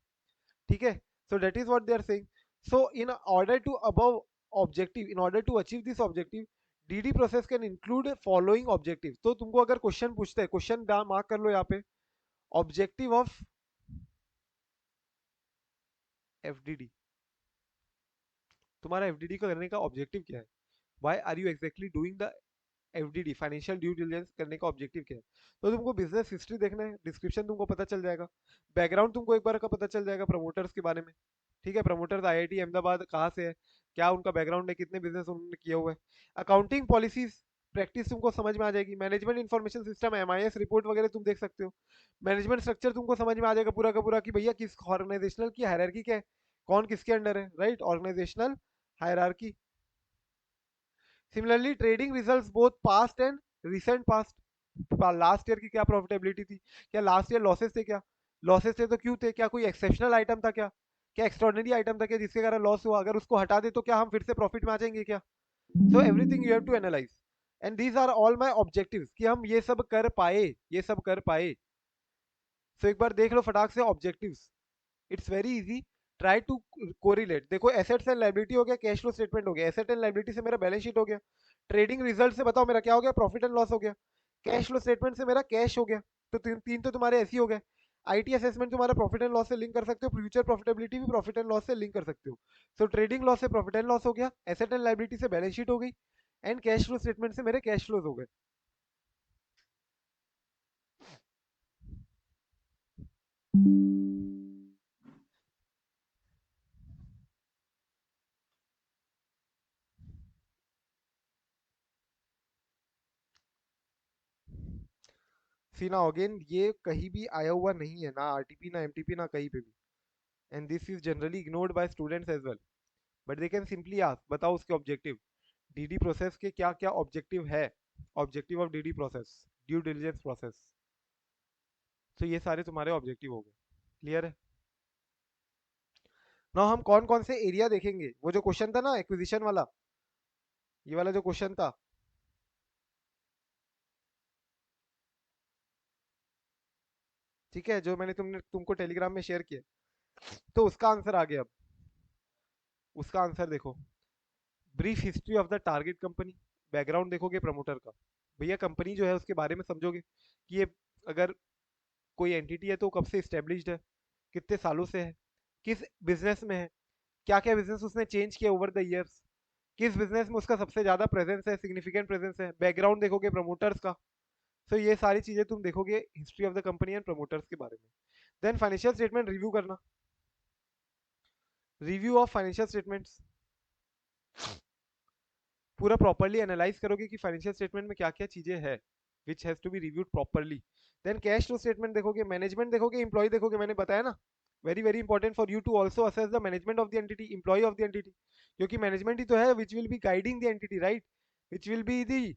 ठीक है, so that is what they are saying। so in order to above objective, in order to achieve this objective, DD process can include following objective. तो तुमको अगर क्वेश्चन पूछते हैं, क्वेश्चन मार्क कर लो यहाँ पे, ऑब्जेक्टिव ऑफ एफडीडी, तुम्हारा एफडीडी को करने का ऑब्जेक्टिव क्या है, why are you exactly doing the FDD, financial due diligence करने का ऑब्जेक्टिव क्या है। तो तुमको बिजनेस हिस्ट्री देखना है, डिस्क्रिप्शन तुमको पता चल जाएगा, बैकग्राउंड तुमको एक बार का पता चल जाएगा प्रमोटर्स के बारे में। ठीक है, प्रमोटर्स आईआईटी अहमदाबाद कहाँ से है, क्या उनका बैकग्राउंड है, कितने बिजनेस उन्होंने किया हुआ है। अकाउंटिंग पॉलिसीज प्रैक्टिस तुमको समझ में आ जाएगी। Management information system, MIS report वगैरह तुम देख सकते हो। मैनेजमेंट स्ट्रक्चर तुमको समझ में आ जाएगा पूरा का पूरा कि भैया किस ऑर्गेनाइजेशनल की हायरार्की क्या है, कौन किसके अंडर है, right, organisational hierarchy. Similarly trading results both past and recent past, last year की क्या प्रॉफिटेबिलिटी थी, क्या लास्ट ईयर लॉसेस थे, क्या लॉसेस थे तो क्यों थे, क्या कोई एक्सेप्शनल आइटम था, क्या क्या एक्स्ट्रॉर्डिनरी आइटम था क्या जिसके कारण लॉस हुआ, अगर उसको हटा दे तो क्या हम फिर से प्रॉफिट में आ जाएंगे क्या। So everything you have to analyse and these are all my objectives कि हम ये सब कर पाए, ये सब कर पाए। सो एक बार देख लो फटाक से objectives, it's very easy, try to correlate. देखो एसेट्स एंड लायबिलिटी हो गया, कैश फ्लो स्टेटमेंट हो गया, एसेट एंड लायबिलिटी से मेरा बैलेंस शीट हो गया, ट्रेडिंग रिजल्ट से बताओ मेरा क्या हो गया, प्रॉफिट एंड लॉस हो गया, कैश फ्लो स्टेटमेंट से मेरा कैश हो गया। तो तीन तो तुम्हारे ऐसे ही हो गए। आईटी असेसमेंट तुम्हारा प्रॉफिट एंड लॉस से लिंक कर सकते हो, फ्यूचर प्रॉफिटेबिलिटी भी प्रॉफिट एंड लॉस से लिंक कर सकते हो। सो ट्रेडिंग लॉस से प्रॉफिट एंड लॉस हो गया, एसेट एंड लायबिलिटी से बैलेंस शीट हो गई, एंड कैश फ्लो स्टेटमेंट से मेरे कैश फ्लोज हो गए। सी ना अगेन ये कहीं भी आया हुआ नहीं है, ना आरटीपी ना एमटीपी ना कहीं पे भी, and this is generally ignored by students as well. But they can simply ask बताओ उसके ऑब्जेक्टिव, डीडी प्रोसेस के क्या क्या ऑब्जेक्टिव है, objective of DD process, due diligence process. तो ये सारे तुम्हारे ऑब्जेक्टिव हो गए, क्लियर है। ना हम कौन कौन से एरिया देखेंगे, वो जो क्वेश्चन था ना एक्विजिशन वाला, ये वाला जो क्वेश्चन था, ठीक है, जो मैंने तुमको टेलीग्राम में शेयर किया, तो उसका आंसर आ गया। अब उसका आंसर देखो, brief history of the target company, background देखोगे प्रमोटर का, भैया कंपनी जो है उसके बारे में समझोगे कि ये अगर कोई एंटिटी है तो कब से स्टेब्लिश्ड है, कितने सालों से है, किस बिजनेस में है, क्या क्या बिजनेस उसने चेंज किया ओवर द ईयर्स, किस बिजनेस में उसका सबसे ज्यादा प्रेजेंस है, सिग्निफिकेंट प्रेजेंस है, बैकग्राउंड देखोगे प्रमोटर्स का। तो ये सारी चीजें तुम देखोगे history of the company and promoters के बारे में। देन फाइनेंशियल स्टेटमेंट रिव्यू करना, रिव्यू ऑफ फाइनेंशियल स्टेटमेंट्स, पूरा प्रॉपर्ली एनालाइज करोगे कि फाइनेंशियल स्टेटमेंट में क्या क्या चीजें है which has to be reviewed properly. Then cash flow statement देखोगे, मैनेजमेंट देखोगे, एम्प्लॉय देखोगे, मैंने बताया ना, very very important for you to also assess the management of the entity, employ of the entity, क्योंकि मैनेजमेंट ही तो है which will be guiding the entity, right, which will be the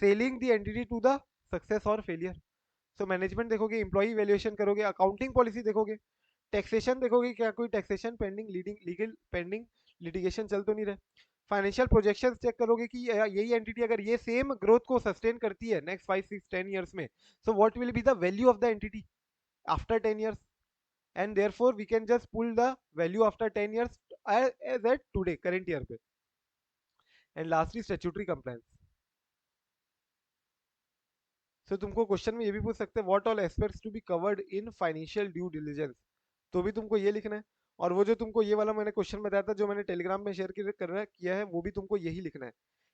selling the entity to the success और फेलियर। सो मैनेजमेंट देखोगे, एम्प्लॉय वैल्यूएशन करोगे, अकाउंटिंग पॉलिसी देखोगे, टैक्सेशन देखोगे, क्या कोई taxation pending legal pending litigation चल तो नहीं रहे, फाइनेंशियल प्रोजेक्शंस चेक करोगे कि यही एंटिटी अगर ये सेम ग्रोथ को सस्टेन करती है नेक्स्ट 5 6 10 ईयर्स में, so what will be the value of the entity after 10 years, and therefore we can just pull the value after 10 years as at today current year पे। And lastly statutory compliance. So तुमको क्वेश्चन में ये भी पूछ सकते हैं what all aspects to be covered in financial due diligence, तो भी तुमको ये लिखना है। और वो जो तुमको ये वाला मैंने क्वेश्चन बताया था जो मैंने टेलीग्राम में शेयर किया है, वो भी तुमको यही लिखना है।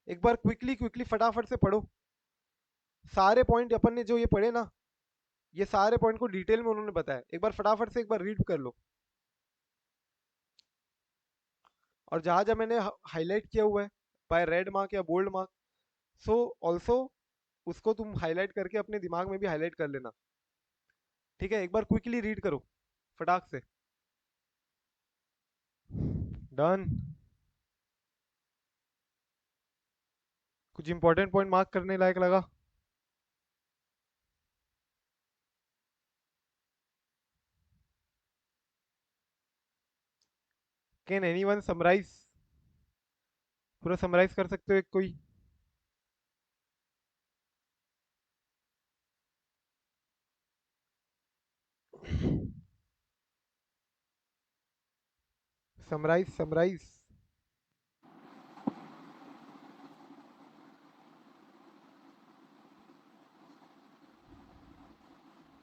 एक बार क्विकली क्विकली फटाफट से पढ़ो सारे पॉइंट, अपन ने जो ये पढ़े ना, ये सारे पॉइंट को डिटेल में उन्होंने बताया, एक बार फटाफट से एक बार रीड कर लो। और जहां जहां मैंने हाईलाइट किया हुआ है बाय रेड मार्क या बोल्ड मार्क, सो ऑल्सो उसको तुम हाईलाइट करके अपने दिमाग में भी हाईलाइट कर लेना, ठीक है। एक बार क्विकली रीड करो फटाक से। डन। कुछ इंपॉर्टेंट पॉइंट मार्क करने लायक लगा? Can anyone summarise? पूरा समराइज कर सकते हो एक कोई? Summarise summarise.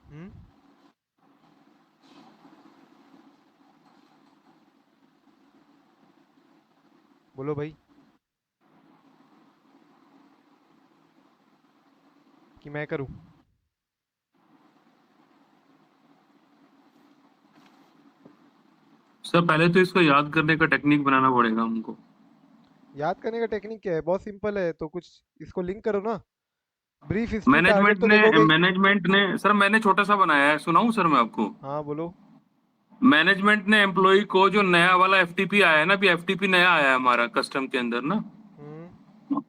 हम्म, बोलो भाई कि मैं करूं? सर पहले तो इसको याद करने का टेक्निक बनाना पड़ेगा हमको। याद करने का टेक्निक क्या है? बहुत सिंपल है, तो कुछ इसको लिंक करो ना। ब्रीफ हिस्ट्री टारगेट मैनेजमेंट तो ने देखोगे। मैनेजमेंट ने सर, मैंने छोटा सा बनाया है, सुनाऊं सर मैं आपको? हाँ बोलो। मैनेजमेंट ने एम्प्लॉय को, जो नया वाला एफटीपी आया है ना, अभी एफटीपी नया आया है हमारा कस्टम के अंदर ना, हम्म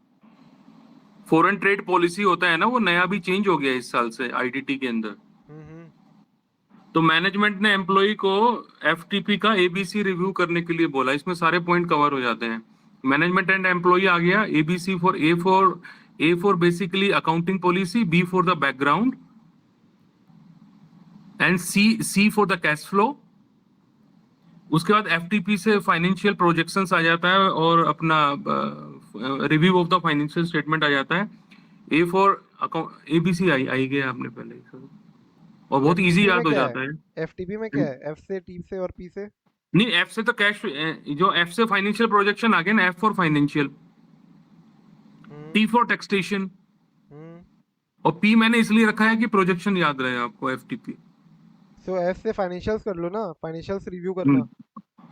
फॉरेन ट्रेड पॉलिसी होता है ना, वो नया भी चेंज हो गया इस साल से आईटीटी के अंदर। हम्म। तो मैनेजमेंट ने एम्प्लॉय को एफटीपी का एबीसी रिव्यू करने के लिए बोला, इसमें सारे पॉइंट कवर हो जाते हैं। मैनेजमेंट एंड एम्प्लॉय आ गया, ABC for basically accounting policy, B for the background, and C for the cash flow. उसके बाद एफटीपी से फाइनेंशियल प्रोजेक्शंस आ जाता है और अपना review of the financial statement आ जाता है। ए फॉर अकाउंट, एबीसी आई गया आपने पहले ही सर, और बहुत इजी एफटीपी में याद हो क्या है? जाता है। एफटीपी में क्या है? एफ से, टी से और पी से? नहीं, एफ से तो कैश, जो एफ से फाइनेंशियल प्रोजेक्शन आ गया ना, F for financial, hmm T for taxation, hmm. और पी मैंने इसलिए रखा है कि प्रोजेक्शन याद रहे आपको, एफटीपी। सो एफ से फाइनेंशियल्स कर लो ना, फाइनेंशियल्स रिव्यू करना।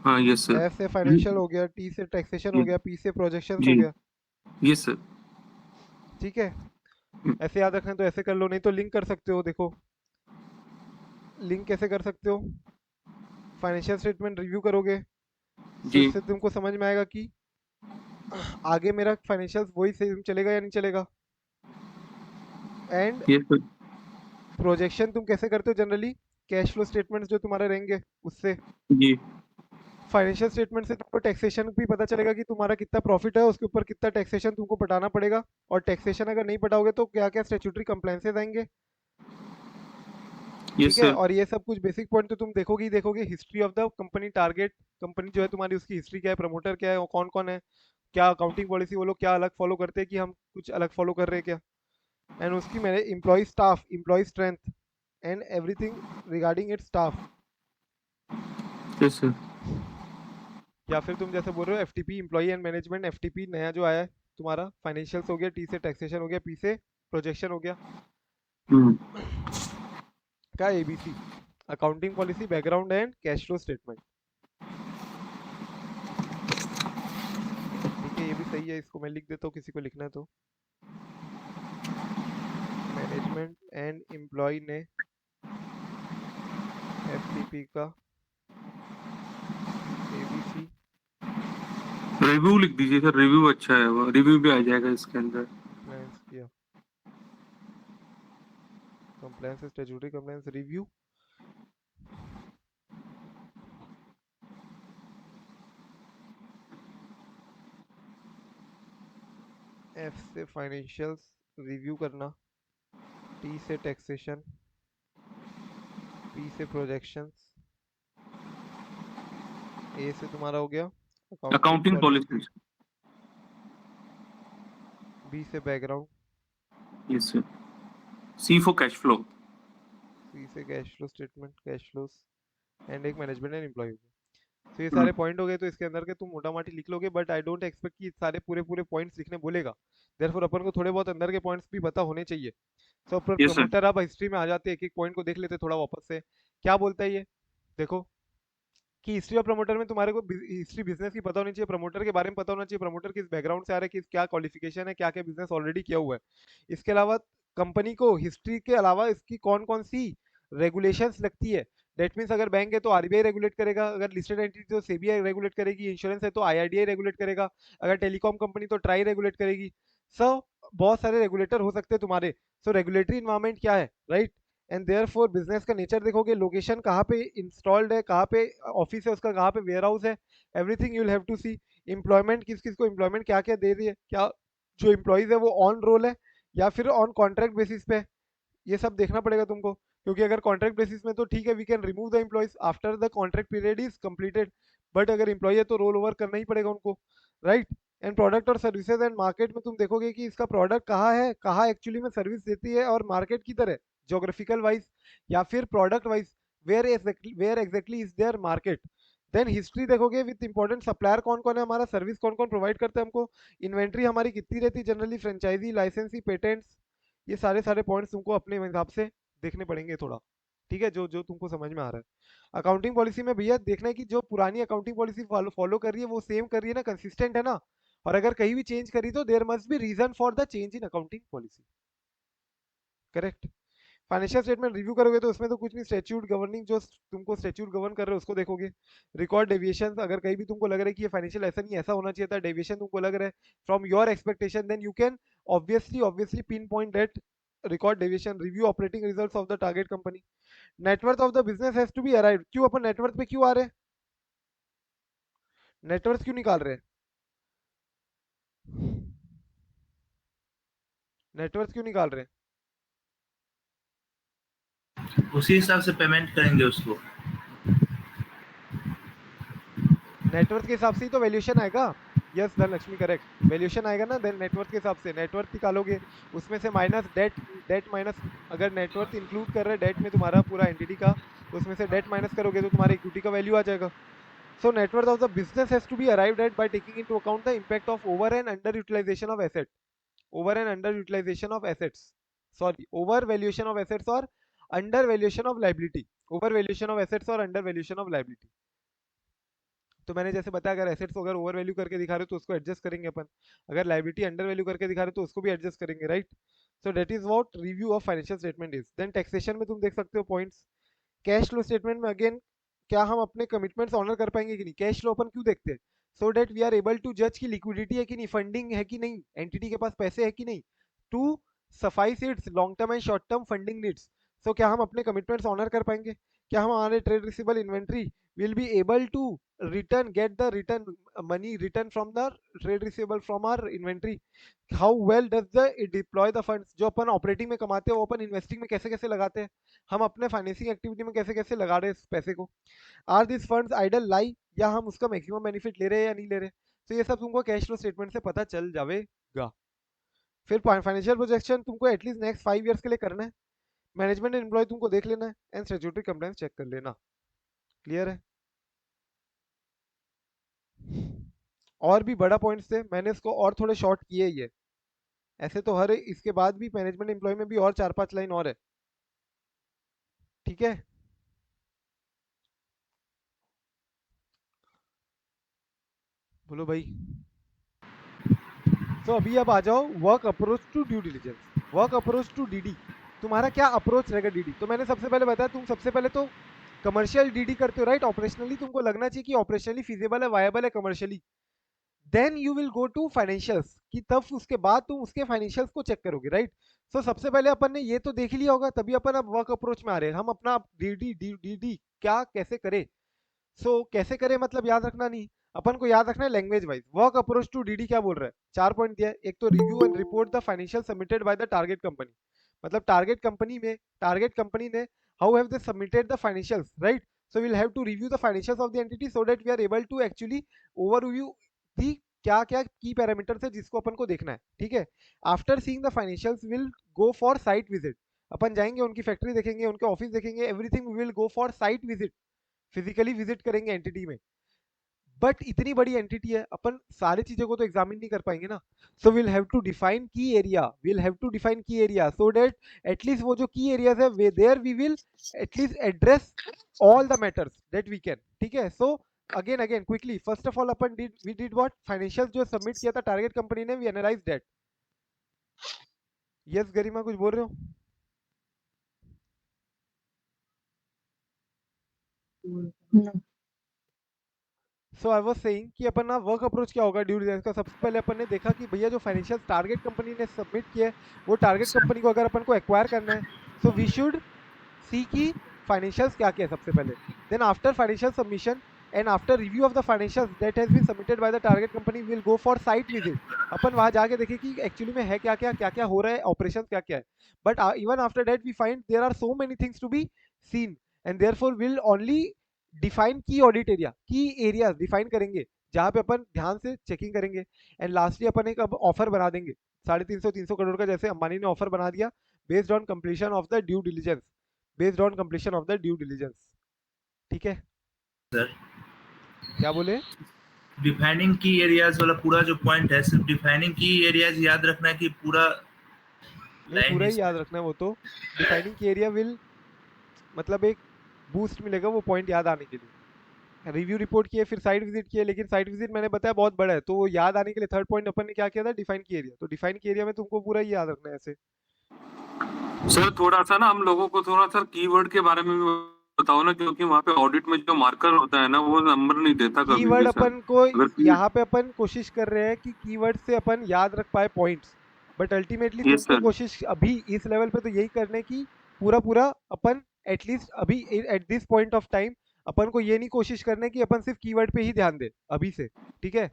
हाँ यस सर। एफ से फाइनेंशियल हो गया, टी से टैक्सेशन हो जी गया, पी से प्रोजेक्शंस जी हो गया, यस सर। ठीक है। ऐसे याद रखना तो ऐसे कर लो, नहीं तो लिंक कर सकते हो। देखो लिंक कैसे कर सकते हो, फाइनेंशियल स्टेटमेंट रिव्यू करोगे तो जी इससे तुमको समझ में आएगा कि आगे मेरा फाइनेंशियल वही सेम चलेगा या नहीं चलेगा। And yes sir. प्रोजेक्शन तुम कैसे करते हो जनरली? कैश फ्लो स्टेटमेंट्स जो तुम्हारे रहेंगे उससे। जी फाइनेंशियल स्टेटमेंट से तुमको टैक्सेशन भी पता चलेगा कि तुम्हारा कितना प्रॉफिट है, उसके ऊपर कितना टैक्सेशन तुमको पटाना पड़ेगा, और टैक्सेशन अगर नहीं पटाओगे तो क्या क्या स्टैट्यूटरी कंप्लायंसेस आएंगे। यस ठीक है, सर। और ये सब कुछ बेसिक पॉइंट तो तुम देखोगे ही देखोगे। History of the company, target company जो है तुम्हारी, उसकी हिस्ट्री क्या है, प्रमोटर क्या है, कौन कौन है, क्या अकाउंटिंग पॉलिसी वो लोग क्या अलग फॉलो करते हैं कि हम कुछ अलग फॉलो कर रहे हैं क्या, एंड उसकी मैंने employ staff, employ strength and everything regarding its staff. Yes sir. या फिर तुम जैसे बोल रहे हो FTP, employ and management, FTP नया जो आया है तुम्हारा, फाइनेंशियल्स हो गया, टी से टैक्सेशन हो गया, पी से प्रोजेक्शन हो गया, का ABC accounting policy, background and cash flow statement. ठीक है, ये भी सही है, इसको मैं लिख देता हूँ किसी को लिखना है तो। मैनेजमेंट एंड एम्प्लॉय ने एफटीपी का एबीसी रिव्यू लिख दीजिए सर, रिव्यू अच्छा है, वो रिव्यू भी आ जाएगा इसके अंदर। कंप्लायंस किया, compliance statutory compliance review, F से फाइनेंशियल्स रिव्यू करना, टी से टैक्सेशन, पी से प्रोजेक्शंस, ए से तुम्हारा हो गया अकाउंटिंग पॉलिसी। बी से background, yes sir. C for cash flow. C से cash flow statement, cash flows, and एक मैनेजमेंट एंड एम्प्लॉय हो गया। तो ये सारे पॉइंट हो गए, तो इसके अंदर के तुम मोटा माटी लिख लोगे, बट आई डोंट एक्सपेक्ट कि सारे पूरे पूरे पॉइंट्स लिखने बोलेगा, देयरफॉर अपन को थोड़े बहुत अंदर के पॉइंट्स भी पता होने चाहिए। So yes sir. प्रमोटर, आप हिस्ट्री में आ जाते हैं, एक एक पॉइंट को देख लेते थोड़ा वापस से, क्या बोलता है ये देखो, कि हिस्ट्री ऑफ प्रमोटर में तुम्हारे को हिस्ट्री बिजनेस की पता होनी चाहिए, प्रमोटर के बारे में पता होना चाहिए, प्रमोटर किस बैकग्राउंड से आ रहा है, किस क्या क्वालिफिकेशन है, क्या क्या बिजनेस ऑलरेडी किया हुआ है। इसके अलावा कंपनी को हिस्ट्री के अलावा इसकी कौन कौन सी रेगुलेशंस लगती है। डेट मीन्स अगर बैंक है तो आरबीआई रेगुलेट करेगा, अगर लिस्टेड एंटिटी तो सेबीआई रेगुलेट करेगी, इंश्योरेंस है तो आईआरडीआई रेगुलेट करेगा, अगर टेलीकॉम कंपनी तो ट्राई रेगुलेट करेगी। सो बहुत सारे रेगुलेटर हो सकते हैं तुम्हारे। सो रेगुलेटरी इन्वायरमेंट क्या है, राइट, एंड देयरफॉर बिजनेस का नेचर देखोगे, लोकेशन कहाँ पे इंस्टॉल्ड है, कहाँ पे ऑफिस है उसका, कहाँ पे वेयर हाउस है, everything you will have to see. Employment किस किस को एम्प्लॉयमेंट क्या क्या दे रही है, क्या जो एम्प्लॉयज है वो ऑन रोल है या फिर ऑन कॉन्ट्रैक्ट बेसिस पे, ये सब देखना पड़ेगा तुमको। क्योंकि अगर कॉन्ट्रैक्ट बेसिस में तो ठीक है, we can remove the employees after the contract period is completed, but अगर एम्प्लॉय है तो रोल ओवर करना ही पड़ेगा उनको, राइट। एंड प्रोडक्ट और सर्विसेज एंड मार्केट में तुम देखोगे कि इसका प्रोडक्ट कहाँ है, कहाँ एक्चुअली में सर्विस देती है, और मार्केट किधर है, जोग्राफिकल वाइज या फिर product wise, where exactly is there market. Then history देखोगे विथ इंपॉर्टेंट सप्लायर कौन कौन है हमारा, सर्विस कौन कौन प्रोवाइड करता है हमको, इन्वेंट्री हमारी कितनी रहती है जनरली, फ्रेंचाइजी, लाइसेंसी, पेटेंट्स, ये सारे सारे पॉइंट्स तुमको अपने हिसाब से देखने पड़ेंगे थोड़ा। ठीक है, जो जो तुमको समझ में आ रहा है। अकाउंटिंग पॉलिसी में भैया देखना है कि जो पुरानी अकाउंटिंग पॉलिसी फॉलो कर रही है वो सेम कर रही है ना, कंसिस्टेंट है ना, और अगर कहीं भी चेंज करी तो there must be reason for the change in accounting policy, correct. Financial statement review करोगे तो उसमें तो कुछ नहीं, स्टैट्यूट गवर्निंग जो तुमको स्टैट्यूट गवर्न कर रहे हो उसको देखोगे, रिकॉर्ड डेविएशन, अगर कहीं भी तुमको लग रहा है कि ये फाइनेंशियल ऐसा नहीं ऐसा होना चाहिए था, डेविएशन तुमको लग रहा है from your expectation, then you can obviously pinpoint that record deviation, review operating results of the target company, net worth of the business has to be arrived. क्यों अपन नेटवर्थ पे क्यों आ रहे हैं, नेटवर्थ क्यों निकाल रहे हैं, नेटवर्थ क्यों निकाल रहे हैं, उसी हिसाब से पेमेंट करेंगे उसको। नेटवर्थ के हिसाब से ही तो वैल्यूएशन आएगा। यस धनलक्ष्मी, करेक्ट, वैल्यूएशन आएगा ना, देन नेटवर्थ के हिसाब से नेटवर्थ निकालोगे, उसमें से माइनस डेट, डेट माइनस, अगर नेटवर्थ इंक्लूड कर रहे हैं डेट में तुम्हारा पूरा एंटिटी का, तो उसमें से डेट माइनस करोगे तो तुम्हारा इक्विटी का वैल्यू आ जाएगा। So net worth of the business has to be arrived at by taking into account the impact of over and underutilization of asset, over and underutilization of assets, sorry, overvaluation of assets or undervaluation of liability, overvaluation of assets or undervaluation of liability। तो मैंने जैसे बताया, अगर एसेट्स अगर ओवर वैल्यू करके दिखा रहे हो तो उसको एडजस्ट करेंगे अपन, अगर लाइबिलिटी अंडर वैल्यू करके दिखा रहे हो तो उसको भी एडजस्ट करेंगे, right. So that is what review of financial statement is. Then taxation में तुम देख सकते हो पॉइंट्स, कैश फ्लो स्टेटमेंट में अगेन क्या हम अपने कमिटमेंट्स ऑनर कर पाएंगे कि नहीं, कैश फ्लो अपन क्यों देखते हैं, so that we are able to जज की लिक्विडिटी है कि नहीं, फंडिंग है कि नहीं, एंटिटी के पास पैसे है कि नहीं, to suffice it's long term and short term funding needs. So क्या हम अपने कमिटमेंट्स ऑनर कर पाएंगे, क्या हम हमारे trade receivable inventory will be able to return get the return money return from the trade receivable from our inventory? How well does the it deploy the funds? जो अपन ऑपरेटिंग में कमाते हैं वो अपन इन्वेस्टिंग में कैसे कैसे लगाते हैं, हम अपने फाइनेंसिंग एक्टिविटी में कैसे कैसे लगा रहे हैं इस पैसे को? आर दिस फंड्स आइडल लाई, या हम उसका मैक्सिमम बेनिफिट ले रहे हैं या नहीं ले रहे? तो ये सब तुमको कैश फ्लो स्टेटमेंट से पता चल जाएगा। फिर फाइनेंशियल प्रोजेक्शन तुमको एटलीस्ट नेक्स्ट 5 ईयर्स के लिए करना है। मैनेजमेंट एंड एम्प्लॉय तुमको देख लेना है एंड स्टैट्यूटरी कंप्लायंस चेक कर लेना। क्लियर है? और भी बड़ा पॉइंट्स थे, मैंने इसको और थोड़े शॉर्ट किए ही है। ऐसे तो हर इसके बाद भी मैनेजमेंट एम्प्लॉय में भी और 4-5 लाइन और है। ठीक है, बोलो भाई। तो अभी अब आ जाओ work approach to due diligence. Work approach to DD, तुम्हारा क्या अप्रोच रहेगा डीडी? तो मैंने सबसे पहले बताया, तुम सबसे पहले तो कमर्शियल डीडी करते हो राइट। ऑपरेशनली तुमको लगना चाहिए कि ऑपरेशनली फिजिबल है, वायबल है commercially. Then you will go to financials, कि तब उसके बाद तुम उसके फाइनेंशियल्स को चेक करोगे राइट। सो सबसे पहले अपन ने ये तो देख लिया होगा, तभी अपन अब वर्क अप्रोच में आ रहे हैं। हम अपना डीडी डीडी क्या कैसे करें? कैसे करें मतलब याद रखना नहीं, अपन को याद रखना है language wise. Work approach to DD क्या बोल रहा है? 4 पॉइंट दिया है। एक तो review and report the financial submitted by the target company, मतलब टारगेट कंपनी ने how have they submitted the financials right. So will have to review the financials of the entity so that we are able to actually overview the क्या क्या की पैरामीटर्स है जिसको अपन को देखना है। ठीक है, after seeing the financials will go for site visit. अपन जाएंगे, उनकी फैक्ट्री देखेंगे, उनके ऑफिस देखेंगे, everything will go for site visit, physically visit करेंगे एंटिटी में। बट इतनी बड़ी एंटिटी है, अपन सारी चीजों को तो एग्जामिन नहीं कर पाएंगे ना। So will have to define key area, so that at least वो जो की एरियाज है वे there we will at least address all the matters that we can. ठीक है, so again quickly, first of all अपन वी डिड व्हाट, फाइनेंशियल जो सबमिट किया था टारगेट कंपनी ने, we analyse that. Yes Garima कुछ बोल रहे हो? सो आई वाज सेइंग कि अपन ना वर्क अप्रोच क्या होगा ड्यू डिलिजेंस का। सबसे पहले अपन ने देखा कि भैया जो फाइनेंशियल टारगेट कंपनी ने सबमिट किया है, वो टारगेट कंपनी को अगर अपन को एक्वायर करना है, सो वी शुड सी की फाइनेंशियल्स क्या क्या है सबसे पहले। Then after financial submission and after review of the financials that has been submitted by the target company, will go for site visit. अपन वहां जाके देखें कि एक्चुअली में है क्या क्या हो रहा है, ऑपरेशन क्या क्या है। But even after that we find there are so many things to be seen and therefore will only define key audit area, key areas define करेंगे जहां पे अपन ध्यान से चेकिंग करेंगे। एंड लास्टली अपन एक अब ऑफर बना देंगे 350-300 करोड़ का, जैसे अंबानी ने ऑफर बना दिया, based on completion of the due diligence. ठीक है सर, क्या बोले? डिफाइनिंग की एरियाज वाला पूरा जो पॉइंट है, सिर्फ डिफाइनिंग की एरियाज याद रखना है कि पूरा नहीं, पूरा ही याद रखना है वो तो। डिफाइनिंग की एरिया विल मतलब एक बूस्ट मिलेगा वो पॉइंट याद आने के लिए। रिव्यू रिपोर्ट किए, फिर साइट विजिट किए, लेकिन साइट विजिट मैंने बताया बहुत बड़ा है, तो वो याद आने के लिए थर्ड पॉइंट अपन ने क्या किया था, डिफाइन की एरिया। तो डिफाइन की एरिया में तुमको पूरा ही याद रखना है ऐसे। सर थोड़ा सा ना हम लोगों को थोड़ा सा कीवर्ड के बारे में भी बताओ ना, क्योंकि वहाँ पे ऑडिट में जो मार्कर होता है ना वो नंबर नहीं देता कभी कीवर्ड भी सर। अपन को अगर यहाँ पे अपन कोशिश कर रहे हैं कि कीवर्ड से अपन याद रख पाए पॉइंट्स, बट अल्टीमेटली यस तुमको सर, कोशिश अभी इस लेवल पे तो यही करने की पूरा अपन एटलीस्ट अभी at this point of time अपन को ये नहीं कोशिश करने की अपन सिर्फ कीवर्ड पे ही ध्यान दे अभी से। ठीक है,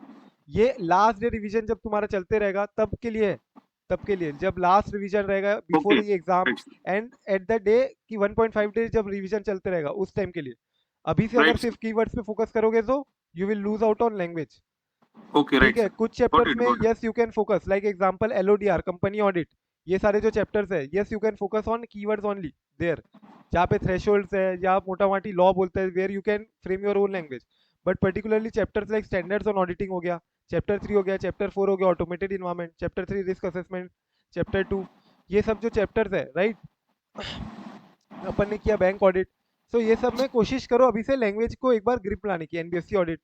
ये लास्ट डे रिवीजन जब तुम्हारा चलते रहेगा तब के लिए है, तब के लिए जब लास्ट रिवीजन रहेगा बिफोर ओके ये exam and at the day कि 1.5 डेज जब रिवीजन चलते रहेगा उस टाइम के लिए। अभी से अगर राइट सिर्फ कीवर्ड्स पे फोकस करोगे तो you will lose out on language. Okay ठीक राइट है, सर, कुछ गॉट चैप्टर्स इट में got yes you can focus, like example LODR, company audit, ये सारे जो चैप्टर्स है yes you can focus on keywords only there, जहाँ पे थ्रेशोल्ड्स है या मोटा माटी लॉ बोलते हैं, where you can frame your own language. But particularly chapters like standards on auditing हो गया, चैप्टर 3 हो गया, चैप्टर 4 हो गया automated environment, chapter 3 risk assessment, chapter 2, ये सब जो चैप्टर्स है राइट, अपन ने किया बैंक ऑडिट। सो ये सब में कोशिश करो अभी से लैंग्वेज को एक बार ग्रिप लाने की। एनबीएफसी ऑडिट,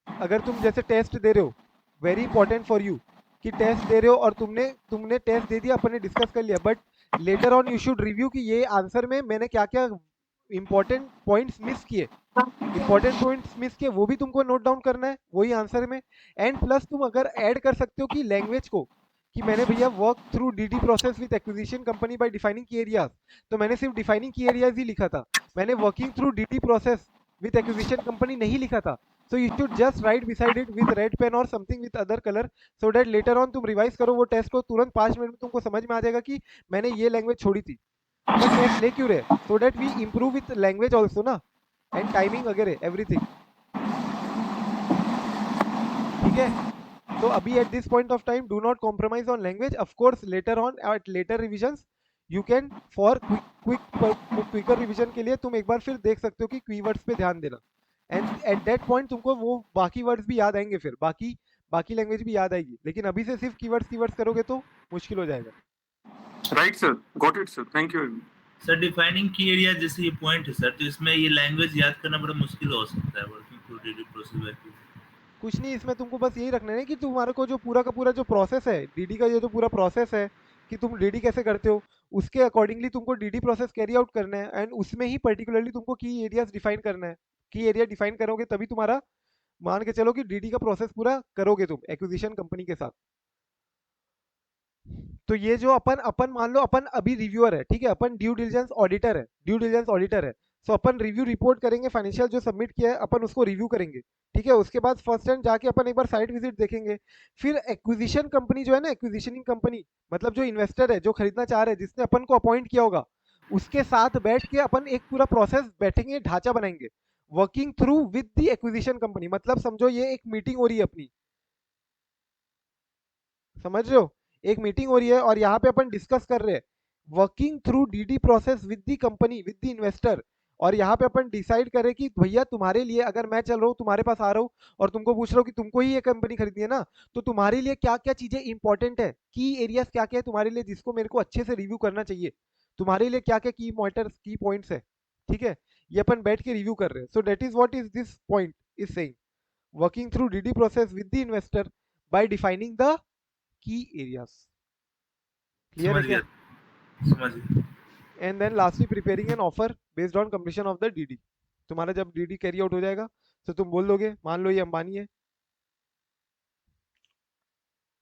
अगर तुम जैसे टेस्ट दे रहे हो, वेरी इंपॉर्टेंट फॉर यू कि टेस्ट दे रहे हो और तुमने टेस्ट दे दिया, अपन ने डिस्कस कर लिया, but later on you should review कि ये आंसर में मैंने क्या क्या इंपॉर्टेंट पॉइंट्स मिस किए, वो भी तुमको नोट डाउन करना है वही आंसर में। एंड प्लस तुम अगर ऐड कर सकते हो कि लैंग्वेज को कि मैंने भैया work through DD process with acquisition company by defining की एरियाज, तो मैंने सिर्फ डिफाइनिंग की एरियाज ही लिखा था, मैंने working through DD process with acquisition company नहीं लिखा था. So you should just write beside it with red pen और something with other colour, so that later on तुम रिवाइज करो वो टेस्ट को, तुरंत 5 मिनट में तुमको समझ में आ जाएगा कि मैंने ये लैंग्वेज छोड़ी थी. अपन टेस्ट ले क्यों रहे? So that we improve with language also ना, एंड टाइमिंग वगैरह एवरीथिंग. ठीक है. So abhi at this point of time, do not compromise on language. Of course, later on at later revisions, you can for quicker revision के लिए तुम एक बार फिर देख सकते हो कि keywords पे ध्यान देना. And at that point तुमको वो बाकी words भी याद आएंगे, फिर बाकी बाकी language भी याद आएगी. लेकिन अभी से सिर्फ keywords करोगे तो मुश्किल हो जाएगा. Right, sir. Got it, sir. Thank you. Sir defining की एरिया जैसे ये पॉइंट है सर, तो इसमें ये लैंग्वेज याद करना बड़ा मुश्किल हो सकता है, वर्किंग थ्रू डीडी प्रोसेस. कुछ नहीं, इसमें तुमको बस यही रखना है कि तुम्हारे को जो पूरा का पूरा जो प्रोसेस है डीडी का, ये जो पूरा प्रोसेस है कि तुम डीडी कैसे करते हो, उसके अकॉर्डिंगली तुमको डीडी प्रोसेस कैरी आउट करना है, एंड उसमें ही पर्टिकुलरली तुमको की एरियाज डिफाइन करना है. की एरिया डिफाइन करोगे तभी तुम्हारा, मान के चलो कि डीडी का प्रोसेस पूरा करोगे तुम एक्विजिशन कंपनी के साथ. तो ये जो अपन अपन मान लो अपन अभी रिव्यूअर है, ठीक है, अपन ड्यू डिलिजेंस ऑडिटर है, ड्यू डिलिजेंस ऑडिटर है. सो अपन रिव्यू रिपोर्ट करेंगे, फाइनेंशियल जो सबमिट किया है अपन उसको रिव्यू करेंगे. ठीक है, उसके बाद फर्स्ट हैंड जाके अपन एक बार साइट विजिट देखेंगे. फिर एक्विजिशन कंपनी जो है ना, एक्विजिशनिंग कंपनी मतलब जो इन्वेस्टर है, जो खरीदना चाह रहे हैं, जिसने अपन को अपॉइंट किया होगा, उसके साथ बैठ के अपन एक पूरा प्रोसेस बैठेंगे, ढांचा बनाएंगे working through with the acquisition company. मतलब समझो ये एक मीटिंग हो रही है अपनी, समझ रहे हो, एक मीटिंग हो रही है और यहाँ पे अपन डिस्कस कर रहे हैं working through DD process with the company with the investor. और यहाँ पे अपन डिसाइड करें कि भैया तुम्हारे लिए, अगर मैं चल रहा हूँ तुम्हारे पास आ रहा हूँ और तुमको पूछ रहा हूँ कि तुमको ही ये कंपनी खरीदनी है ना, तो तुम्हारे लिए क्या क्या चीजें इंपॉर्टेंट है, की एरियाज क्या क्या है तुम्हारे लिए जिसको मेरे को अच्छे से रिव्यू करना चाहिए, तुम्हारे लिए क्या क्या की मैटर्स की पॉइंट्स है. ठीक है, ये अपन बैठ के रिव्यू कर रहे हैं. So that is what is this point is saying, working through DD process with the investor by defining the key areas. Clear है समझ क्या? गया, समझ गया. And then lastly preparing an offer based on completion of the DD. तुम्हारा जब डीडी कैरी आउट हो जाएगा तो तुम बोल दोगे, मान लो ये अंबानी है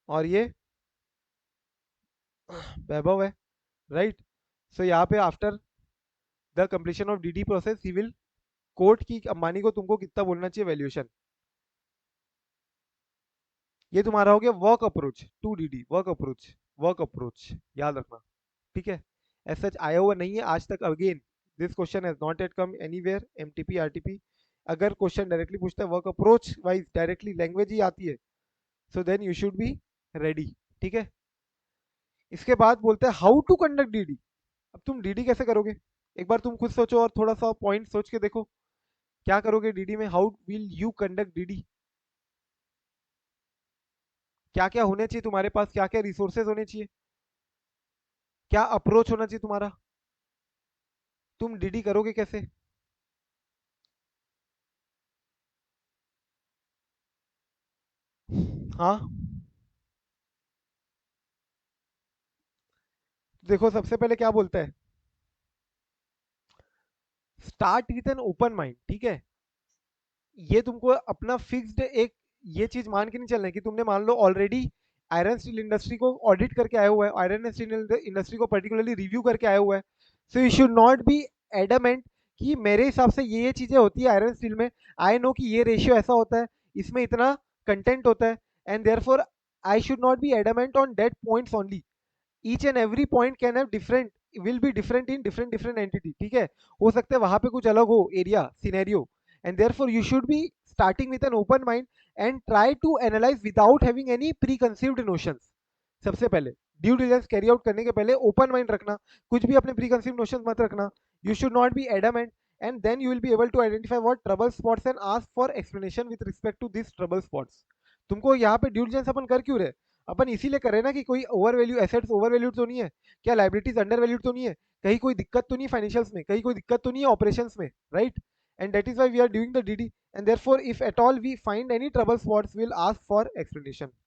और ये वैभव है, राइट. सो यहाँ पे after the completion of DD process he will quote की अंबानी को तुमको कितना बोलना चाहिए वैल्यूएशन. ये तुम्हारा हो गया work approach to DD, work approach, work approach याद रखना. ठीक है, एज सच आया हुआ नहीं है आज तक. Again this question has not yet come anywhere MTP RTP. अगर क्वेश्चन डायरेक्टली पूछता है work approach wise, directly language ही आती है, so then you should be ready. ठीक है, इसके बाद बोलते हैं हाउ टू कंडक्ट डीडी. अब तुम डीडी कैसे करोगे, एक बार तुम खुद सोचो और थोड़ा सा पॉइंट सोच के देखो क्या करोगे डीडी में. How will you conduct DD, क्या क्या होने चाहिए तुम्हारे पास, क्या क्या रिसोर्सेज होने चाहिए, क्या अप्रोच होना चाहिए तुम्हारा, तुम डीडी करोगे कैसे. हाँ, देखो सबसे पहले क्या बोलता है, start with an open mind. ठीक है, ये तुमको अपना फिक्स्ड एक ये चीज मान के नहीं चलना है कि तुमने मान लो ऑलरेडी आयरन स्टील इंडस्ट्री को ऑडिट करके आया हुआ है, आयरन स्टील इंडस्ट्री को पर्टिकुलरली रिव्यू करके आया हुआ है. So you should not be adamant कि मेरे हिसाब से ये चीजें होती है आयरन स्टील में, आई नो कि ये रेशियो ऐसा होता है, इसमें इतना कंटेंट होता है, and therefore I should not be adamant on that points only. Each and every point can have different, will be different in different different entity. ठीक है, हो सकता है वहां पे कुछ अलग हो area scenario, and therefore you should B starting with an open mind and try to analyze without having any preconceived notions. सबसे पहले ड्यू डिलिजेंस कैरी आउट करने के पहले ओपन माइंड रखना, कुछ भी अपने प्रीकंसीव नोशंस मत रखना. You should not be adamant, and then you will be able to identify what trouble spots and ask for explanation with respect to these trouble spots. तुमको यहाँ पे ड्यू डिलिजेंस अपन कर क्यों रहे, अपन इसीलिए करें ना कि कोई over value assets over valued तो नहीं है, क्या लाइबिलिटीज अंडर वैल्यूड तो नहीं है, कहीं कोई दिक्कत तो नहीं है फाइनेंशियल्स में, कहीं कोई दिक्कत तो नहीं है ऑपरेशंस में, right. And that is why we are doing the DD, and therefore if at all we find any trouble spots, we'll ask for explanation.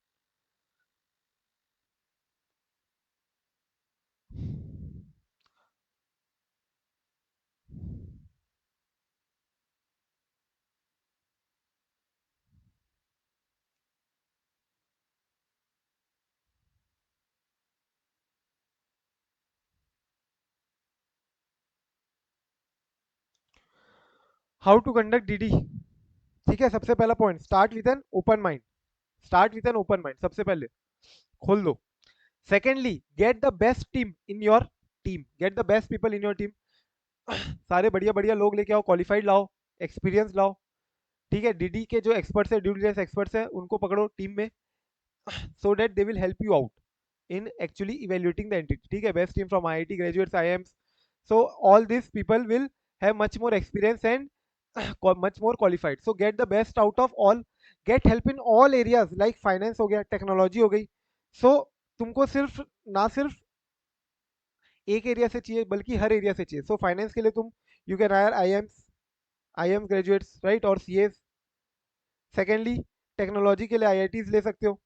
How to conduct DD, ठीक है। सबसे पहला point, start with an open mind, start with an open mind, सबसे पहले खोल दो। Secondly, get the best team in your team, get the best people in your team, सारे बढ़िया बढ़िया लोग लेके आओ, क्वालिफाइड लाओ, एक्सपीरियंस लाओ, ठीक है। डीडी के जो एक्सपर्ट्स है, ड्यू डिलिजेंस एक्सपर्ट्स है, उनको पकड़ो टीम में, so that they will help you out in actually evaluating the entity, ठीक है। best team from IIT graduates, IIMs, so all these people will have much more experience and much more qualified, so get the best out of all, get help in all areas like finance हो गया, टेक्नोलॉजी हो गई। so तुमको सिर्फ ना सिर्फ एक एरिया से चाहिए बल्कि हर एरिया से चाहिए। सो फाइनेंस के लिए तुम you can hire I am graduates, right, और सीएस। सेकेंडली, टेक्नोलॉजी के लिए आईआईटीज ले सकते हो।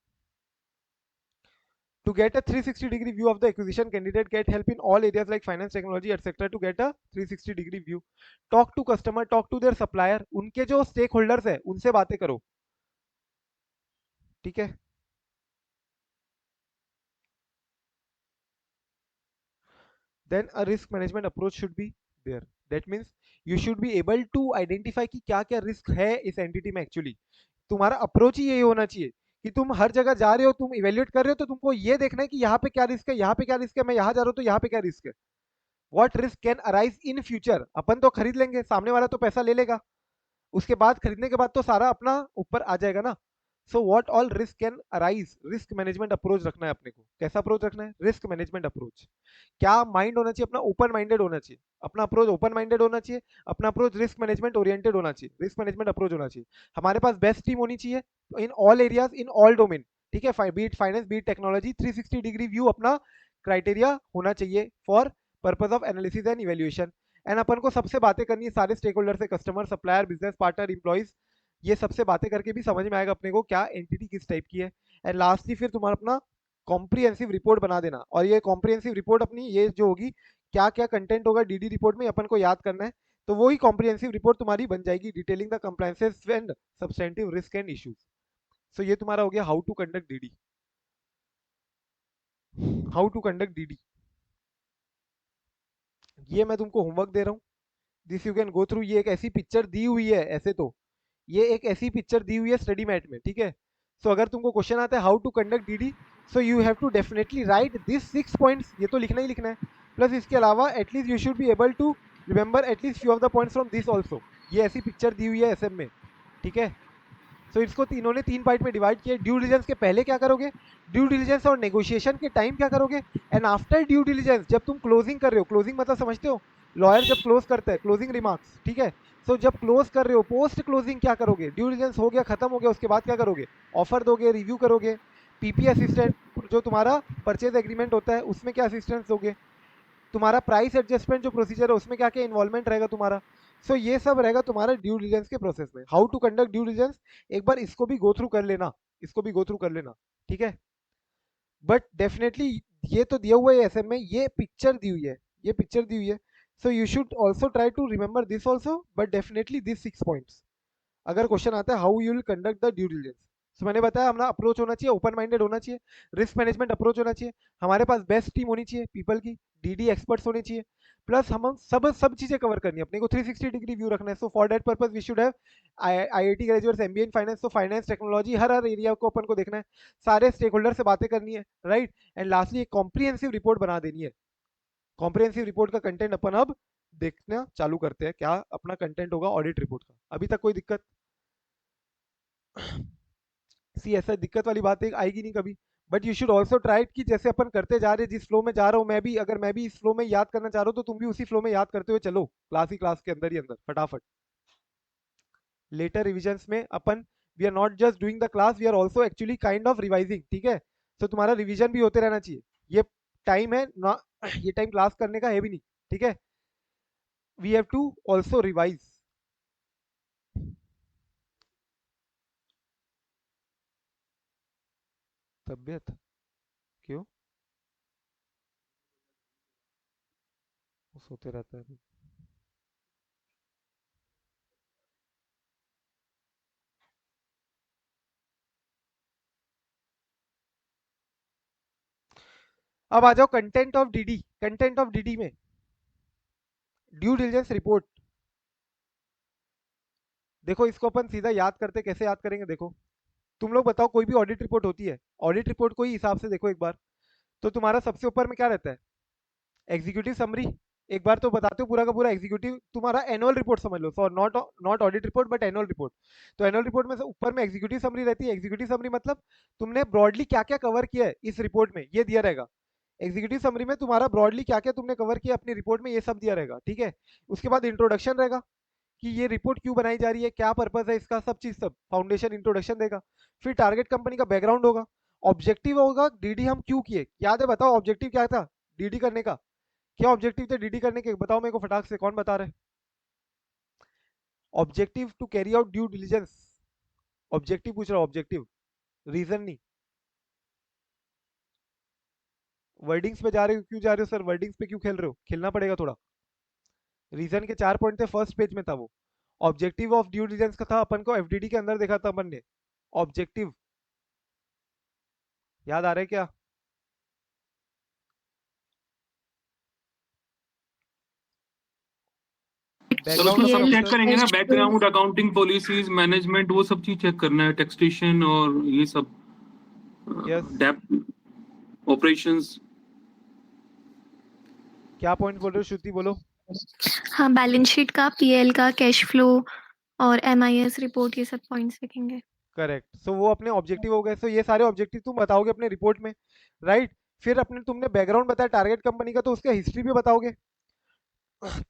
To get a 360-degree view of the acquisition, candidate get help in all areas like finance, technology, etc. To get a 360-degree view, talk to customer, talk to their supplier, उनके जो स्टेक होल्डर्स है उनसे बातें करो, ठीक है। Then a risk management approach should be there. That means you should be able to identify कि क्या क्या रिस्क है इस एंटिटी में। एक्चुअली तुम्हारा अप्रोच ही यही होना चाहिए कि तुम हर जगह जा रहे हो, तुम इवेल्युएट कर रहे हो, तो तुमको ये देखना है कि यहाँ पे क्या रिस्क है, यहाँ पे क्या रिस्क है, मैं यहाँ जा रहा हूँ तो यहाँ पे क्या रिस्क है। What risk can arise in future, अपन तो खरीद लेंगे, सामने वाला तो पैसा ले लेगा, उसके बाद खरीदने के बाद तो सारा अपना ऊपर आ जाएगा ना। सो what all risk can arise, risk management approach रखना है अपने को। कैसा अप्रोच रखना है, रिस्क मैनेजमेंट अप्रोच। क्या माइंड होना चाहिए अपना, ओपन माइंडेड होना चाहिए अपना अप्रोच, ओपन माइंडेड होना चाहिए अपना अप्रोच, रिस्क मैनेजमेंट ओरिएंटेड होना चाहिए, रिस्क मैनेजमेंट अप्रोच होना चाहिए। हमारे पास बेस्ट टीम होनी चाहिए in all areas, in all domain, ठीक है। Be it finance, be it technology, 360 degree view अपना क्राइटेरिया होना चाहिए for purpose of analysis and evaluation. And अपन को सबसे बातें करनी है सारे स्टेक होल्डर से, customer, supplier, business partner, employees, ये सबसे बातें करके भी समझ में आएगा अपने को क्या एंटिटी किस टाइप की है। एंड लास्टली फिर तुम्हारा अपना कॉम्प्रिहेंसिव रिपोर्ट बना देना, और ये कॉम्प्रिहेंसिव रिपोर्ट अपनी ये जो होगी, क्या क्या कंटेंट होगा डीडी रिपोर्ट में अपन को याद करना है, तो वही कॉम्प्रिहेंसिव रिपोर्ट तुम्हारी बन जाएगी, detailing the compliances and substantive risk and issues. So ये तुम्हारा हो गया how to conduct DD, how to conduct DD. ये मैं तुमको होमवर्क दे रहा हूँ, this you can go through. ये एक ऐसी पिक्चर दी हुई है, ऐसे तो ये एक ऐसी पिक्चर दी हुई है स्टडी मैट में, ठीक है। सो अगर तुमको क्वेश्चन आता है how to conduct DD, so you have to definitely write this 6 points, ये तो लिखना ही लिखना है। प्लस इसके अलावा at least you should be able to remember at least few of the points from this also. ये ऐसी पिक्चर दी हुई है एसएम में, ठीक है। सो इसको इन्होंने 3 पार्ट में डिवाइड किया। ड्यू डिलिजेंस के पहले क्या करोगे, ड्यू डिलिजेंस और नेगोशिएशन के टाइम क्या करोगे, एंड आफ्टर ड्यू डिलिजेंस जब तुम क्लोजिंग कर रहे हो, क्लोजिंग मतलब समझते हो, लॉयर जब क्लोज करता है, क्लोजिंग रिमार्क्स, ठीक है। सो जब क्लोज कर रहे हो, पोस्ट क्लोजिंग क्या करोगे, ड्यू डिलिजेंस हो गया, खत्म हो गया, उसके बाद क्या करोगे, ऑफर दोगे, रिव्यू करोगे, पीपी असिस्टेंट जो तुम्हारा परचेज एग्रीमेंट होता है उसमें क्या असिस्टेंस दोगे, तुम्हारा प्राइस एडजस्टमेंट जो प्रोसीजर है उसमें क्या क्या इन्वॉल्वमेंट रहेगा तुम्हारा। सो ये सब रहेगा तुम्हारा ड्यू डिलिजेंस के प्रोसेस में। How to conduct due diligence, एक बार इसको भी गो थ्रू कर लेना, इसको भी गो थ्रू कर लेना, ठीक है। बट डेफिनेटली ये तो दिया हुआ है एसएम में, ये पिक्चर दी हुई है, ये पिक्चर दी हुई है। So you should also try to remember this also, but definitely this 6 points अगर क्वेश्चन आता है how you will conduct the due diligence. तो मैंने बताया हमारा अप्रोच होना चाहिए, ओपन माइंडेड होना चाहिए, रिस्क मैनेजमेंट अप्रोच होना चाहिए, हमारे पास बेस्ट टीम होनी चाहिए पीपल की, डीडी एक्सपर्ट्स होने चाहिए, प्लस हम सब सब चीजें कवर करनी है अपने को, 360 डिग्री व्यू रखना है। So for that purpose we should have IIT graduates, MBA in finance, तो फाइनेंस, टेक्नोलॉजी, हर हर एरिया को अपन को देखना है, सारे स्टेक होल्डर से बातें करनी है, राइट। एंड लास्टली एक कॉम्प्रिहेंसिव रिपोर्ट बना देनी है। कॉम्प्रिहेंसिव रिपोर्ट का कंटेंट अपन अब देखना चालू करते हैं, क्या अपना कंटेंट होगा ऑडिट रिपोर्ट का। अभी तक कोई दिक्कत, सी ऐसा दिक्कत वाली बात आएगी नहीं कभी। But you should also try कि जैसे अपन करते जा रहे हैं, जिस फ्लो में जा रहा हूँ मैं भी, अगर मैं भी इस फ्लो में याद करना चाह रहा हूँ तो तुम भी उसी फ्लो में याद करते हुए चलो, क्लास ही क्लास के अंदर ही अंदर फटाफट। लेटर रिविजन्स में अपन we are not just doing the class, we are also actually kind of revising, ठीक है। तो तुम्हारा रिविजन भी होते रहना चाहिए, ये टाइम है ना, ये टाइम क्लास करने का है भी नहीं, ठीक है। We have to also revise. तबियत क्यों, वो सोते रहता है। अब आ जाओ content of DD, content of DD में ड्यू डिलिजेंस रिपोर्ट, देखो इसको अपन सीधा याद करते, कैसे याद करेंगे देखो, तुम लोग बताओ कोई भी ऑडिट रिपोर्ट होती है, ऑडिट रिपोर्ट को ही हिसाब से देखो एक बार, तो तुम्हारा सबसे ऊपर में क्या रहता है, एग्जीक्यूटिव समरी। एक बार तो बताते हो पूरा का पूरा एग्जीक्यूटिव, तुम्हारा एनुअल रिपोर्ट समझ लो, for not not audit report but annual report. तो एनुअल रिपोर्ट में से ऊपर में एग्जीक्यूटिव समरी रहती है। एग्जीक्यूटिव समरी मतलब तुमने ब्रॉडली क्या क्या कवर किया है इस रिपोर्ट में, ये दिया रहेगा। एग्जीक्यूटिव समरी में तुम्हारा ब्रॉडली क्या क्या तुमने कवर किया अपनी रिपोर्ट में, ये सब दिया रहेगा, ठीक है। उसके बाद इंट्रोडक्शन रहेगा कि ये रिपोर्ट क्यों बनाई जा रही है, क्या पर्पस है इसका, सब चीज, सब फाउंडेशन इंट्रोडक्शन देगा। फिर टारगेट कंपनी का बैकग्राउंड होगा, ऑब्जेक्टिव होगा, डीडी हम क्यों किए, याद है, बताओ ऑब्जेक्टिव क्या था डीडी करने का, क्या ऑब्जेक्टिव थे डीडी करने के, बताओ मेरे को फटाक से, कौन बता रहे। Objective to carry out due diligence, objective पूछ रहा हूं, ऑब्जेक्टिव, रीजन नहीं। वर्डिंग्स पे जा रहे हो, क्यों जा रहे हो सर, वर्डिंग्स पे क्यों खेल रहे हो, खेलना पड़ेगा थोड़ा। रीजन के 4 पॉइंट थे, फर्स्ट पेज में था वो। ऑब्जेक्टिव ऑफ ड्यू डिलीजेंस का था, अपन को एफडीडी के अंदर देखा था अपन ने ऑब्जेक्टिव, याद आ रहा है क्या। सर उसमें सब बैकग्राउंड चेक करेंगे ना, Cash flow. Background, accounting policies, management, वो सब चीज चेक करना है, टैक्सेशन और ये सब, यस, डेप्ट, ऑपरेशंस। क्या पॉइंट बोल रहे हो श्रुति, बोलो। हाँ, बैलेंस शीट का, पीएल का, कैश फ्लो और एमआईएस रिपोर्ट, ये सब पॉइंट्स देखेंगे। करेक्ट, सो वो अपने ऑब्जेक्टिव हो गए। सो ये सारे ऑब्जेक्टिव तुम बताओगे अपने रिपोर्ट में, राइट। फिर अपने तुमने बैकग्राउंड बताया टारगेट कंपनी का, तो उसका हिस्ट्री भी बताओगे।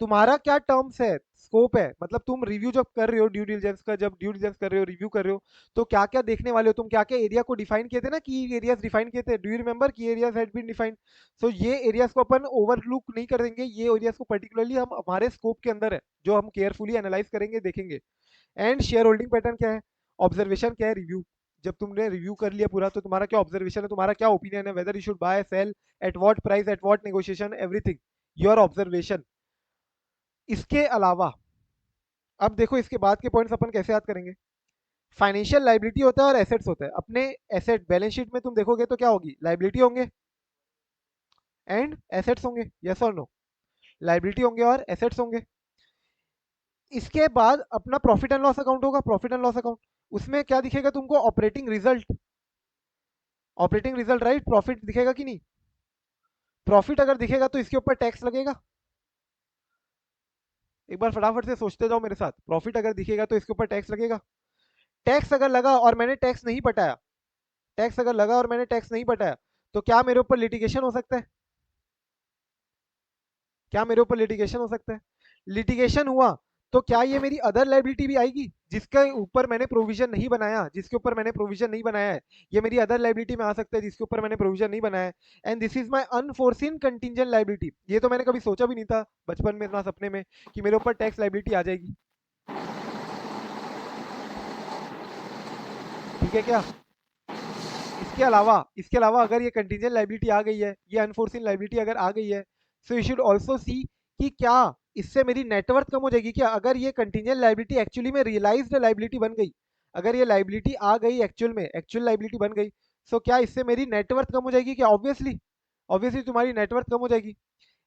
तुम्हारा क्या टर्म्स है, स्कोप है, मतलब तुम रिव्यू जब कर रहे हो ड्यू डिलिजेंस का, जब ड्यू डिलिजेंस कर रहे हो, रिव्यू कर रहे हो, तो क्या क्या देखने वाले हो तुम, क्या क्या एरिया को डिफाइन किए थे ना, की एरियाज डिफाइन किए थे, डू यू रिमेंबर, की एरियाज हैड बीन डिफाइंड। सो ये एरियाज को अपन ओवरलुक नहीं कर देंगे, ये एरियाज को पर्टिकुलरली हम हमारे स्कोप के अंदर है, जो हम केयरफुली एनालाइज करेंगे, देखेंगे। एंड शेयर होल्डिंग पैटर्न क्या है, ऑब्जर्वेशन क्या है, रिव्यू। जब तुमने रिव्यू कर लिया पूरा, तो तुम्हारा क्या ऑब्जर्वेशन है, तुम्हारा क्या ओपिनियन है, whether you should buy sell, at what price, at what negotiation, everything your observation. इसके अलावा अब देखो इसके बाद के पॉइंट्स अपन कैसे याद करेंगे। फाइनेंशियल लाइबिलिटी होता है और एसेट्स होता है। अपने एसेट बैलेंस शीट में तुम देखोगे तो क्या होगी, लाइबिलिटी होंगे एंड एसेट्स होंगे, यस और नो, लाइबिलिटी होंगे और एसेट्स होंगे। इसके बाद अपना प्रॉफिट एंड लॉस अकाउंट होगा, प्रॉफिट एंड लॉस अकाउंट, उसमें क्या दिखेगा तुमको, operating result, operating result, right. Profit दिखेगा कि नहीं, प्रॉफिट अगर दिखेगा तो इसके ऊपर टैक्स लगेगा। एक बार फटाफट से सोचते जाओ मेरे साथ, प्रॉफिट अगर दिखेगा तो इसके ऊपर टैक्स लगेगा। टैक्स अगर लगा और मैंने टैक्स नहीं पटाया, टैक्स अगर लगा और मैंने टैक्स नहीं पटाया, तो क्या मेरे ऊपर लिटिगेशन हो सकता है, क्या मेरे ऊपर लिटिगेशन हो सकता है। लिटिगेशन हुआ तो क्या ये मेरी अदर लाइबिलिटी भी आएगी, जिसके ऊपर मैंने प्रोविजन नहीं बनाया, जिसके ऊपर मैंने प्रोविजन नहीं बनाया है, ये मेरी अदर लाइबिलिटी में आ सकता है, जिसके ऊपर मैंने प्रोविजन नहीं बनाया है। And this is my unforeseen contingent liability, ये तो मैंने कभी सोचा भी नहीं था बचपन में, इतना सपने में, कि मेरे ऊपर टैक्स लाइबिलिटी आ जाएगी। ठीक है क्या। इसके अलावा अगर ये कंटिंजेंट लाइबिलिटी आ गई है, ये अनफोर्सिन लाइबिलिटी अगर आ गई है, so you should also see कि क्या इससे मेरी नेटवर्थ कम हो जाएगी क्या। अगर ये कंटिंजेंट लाइबिलिटी एक्चुअली में रियलाइज्ड लाइबिलिटी बन गई, अगर ये लाइबिलिटी आ गई एक्चुअल में, एक्चुअल लाइबिलिटी बन गई, सो क्या इससे मेरी नेटवर्थ कम हो जाएगी क्या, ऑब्वियसली, ऑब्वियसली तुम्हारी नेटवर्थ कम हो जाएगी।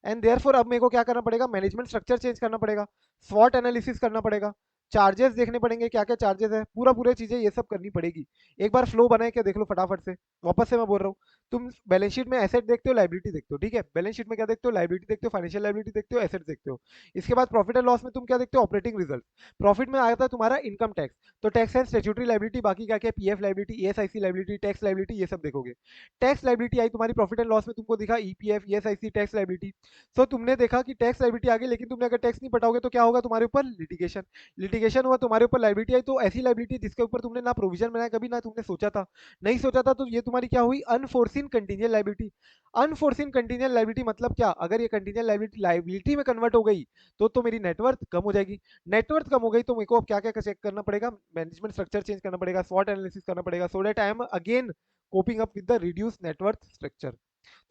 एंड देयरफॉर अब मेरे को क्या करना पड़ेगा, मैनेजमेंट स्ट्रक्चर चेंज करना पड़ेगा, स्वॉट एनालिसिस करना पड़ेगा, चार्जेस देखने पड़ेंगे, क्या क्या चार्जेस है, पूरा चीजें ये सब करनी पड़ेगी। एक बार फ्लो बनाए क्या देख लो फटाफट से, वापस से मैं बोल रहा हूँ। तुम बैलेंस शीट में एसेट देखते हो, लाइबिलिटी देखते हो, ठीक है, बैलेंस शीट में क्या देखते हो, लाइबिलिटी देखते हो, फाइनेंशियल लाइबिलिटी देखते हो, एसेट देखते हो। इसके बाद प्रॉफिट एंड लॉस में तुम क्या देखते हो, ऑपरेटिंग रिजल्ट। प्रॉफिट में आता है तुम्हारा इनकम टैक्स, तो टैक्स एंड स्टैट्यूटरी लाइबिलिटी, बाकी क्या क्या PF liability, ESIC liability, tax liability, ये सब देखोगे। टैक्स लाइबिलिटी आई तुम्हारी प्रॉफिट एंड लॉस में, तुमको दिखा ईपीएफ, ईएसआईसी, टैक्स लाइबिलिटी। सो तुमने देखा कि टैक्स लाइबिलिटी आ गई, लेकिन तुमने अगर टैक्स नहीं पटाओगे तो क्या होगा, तुम्हारे ऊपर लिटिगेशन, लिटिगेशन हुआ, तुम्हारे ऊपर लाइबिलिटी आई, तो ऐसी लाइबिलिटी जिसके ऊपर तुमने ना प्रोविजन बनाया कभी, ना तुमने सोचा था, नहीं सोचा था, तो ये तुम्हारी क्या हुई, unforeseen contingent liability. Unforeseen contingent liability मतलब क्या, अगर ये कंटीजेंट लाइबिलिटी लाइबिलिटी में कन्वर्ट हो गई तो मेरी नेटवर्थ कम हो जाएगी। नेटवर्थ कम हो गई तो मेरे को अब क्या क्या चेक करना पड़ेगा, मैनेजमेंट स्ट्रक्चर चेंज करना पड़ेगा, स्वॉट एनालिसिस करना पड़ेगा, so that I am again coping up with the reduce net worth structure.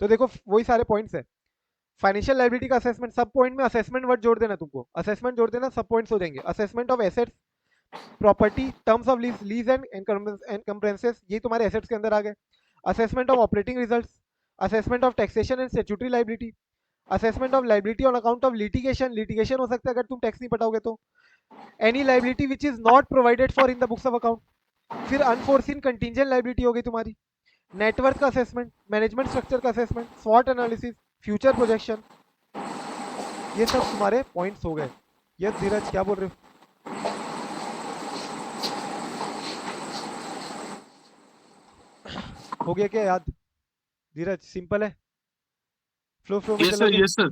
तो देखो वही सारे पॉइंट्स है। फाइनेंशियल लाइबिलिटी का असेसमेंट, सब पॉइंट में असेसमेंट वर्ड जोड़ देना, तुमको असेसमेंट जोड़ देना, सब पॉइंट्स हो जाएंगे। Assessment of assets, property, terms of lease, lease and encumbrances, ये तुम्हारे एसेट्स के अंदर आ गए। Assessment of operating results, assessment of taxation and statutory liability, assessment of liability on account of litigation, litigation हो सकता है अगर तुम टैक्स नहीं पटाओगे तो। Any liability which is not provided for in the books of account, फिर अनफोर्सिन कंटीजेंट लाइबिलिटी हो गई तुम्हारी, नेटवर्थ का असेसमेंट, मैनेजमेंट स्ट्रक्चर का असेसमेंट, स्वॉट एनालिसिस, फ्यूचर प्रोजेक्शन, ये सब तुम्हारे पॉइंट्स हो गए। यस धीरज क्या बोल रहे हो? हो गया क्या याद धीरज? सिंपल है, फ्लो में यस सर, चलोगे। Yes sir,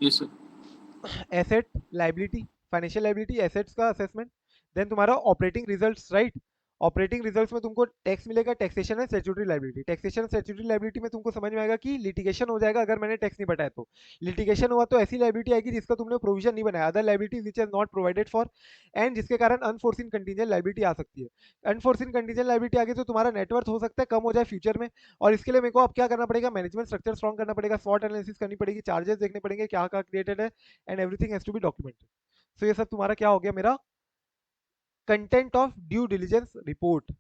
yes sir. Asset liability, financial liability, assets का असेसमेंट, देन तुम्हारा operating results, right. Operating results में तुमको टैक्स मिलेगा, टैक्सेशन है, statutory liability. Taxation statutory liability में तुमको समझ में आएगा कि लिटिगेशन हो जाएगा अगर मैंने टैक्स नहीं बताया तो। लिटिगेशन हुआ तो ऐसी लाइबिलिटी आएगी जिसका तुमने प्रोविजन नहीं बनाया, other liability which is not provided for, and जिसके कारण अनफोर्सिन कंटीजेंट लाइबिलिटी आ सकती है। अनफोर्सिन कंटीजेंट लाइबिलिटी आगे तो तुम्हारा नेटवर्थ हो सकता है कम हो जाए फ्यूचर में, और इसके लिए मेरे को अब क्या करना पड़ेगा, मैनेजमेंट स्ट्रक्चर स्ट्रॉन्ग करना पड़ेगा, स्वॉट एनालिसिस करनी पड़ेगी, चार्जेस देखने पड़ेंगे क्या क्या क्रिएटेड है, and everything has to be documented. So ये सब तुम्हारा क्या हो गया, मेरा content of due diligence report.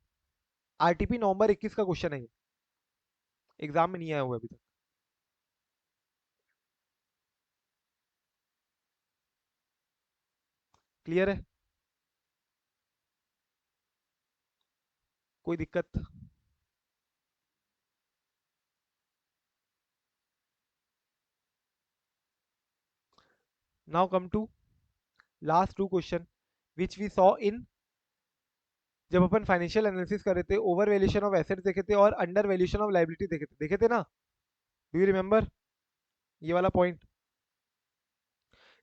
RTP November 21 का क्वेश्चन है ये, एग्जाम में नहीं आया हुआ अभी तक। क्लियर है? कोई दिक्कत? Now come to last two question which we saw in, जब अपन फाइनेंशियल एनालिसिस कर रहे थे, ओवर वैल्यूएशन ऑफ एसेट्स देखे थे और अंडर वैल्यूएशन ऑफ लायबिलिटी देखे थे ना? डू यू रिमेंबर ये वाला पॉइंट?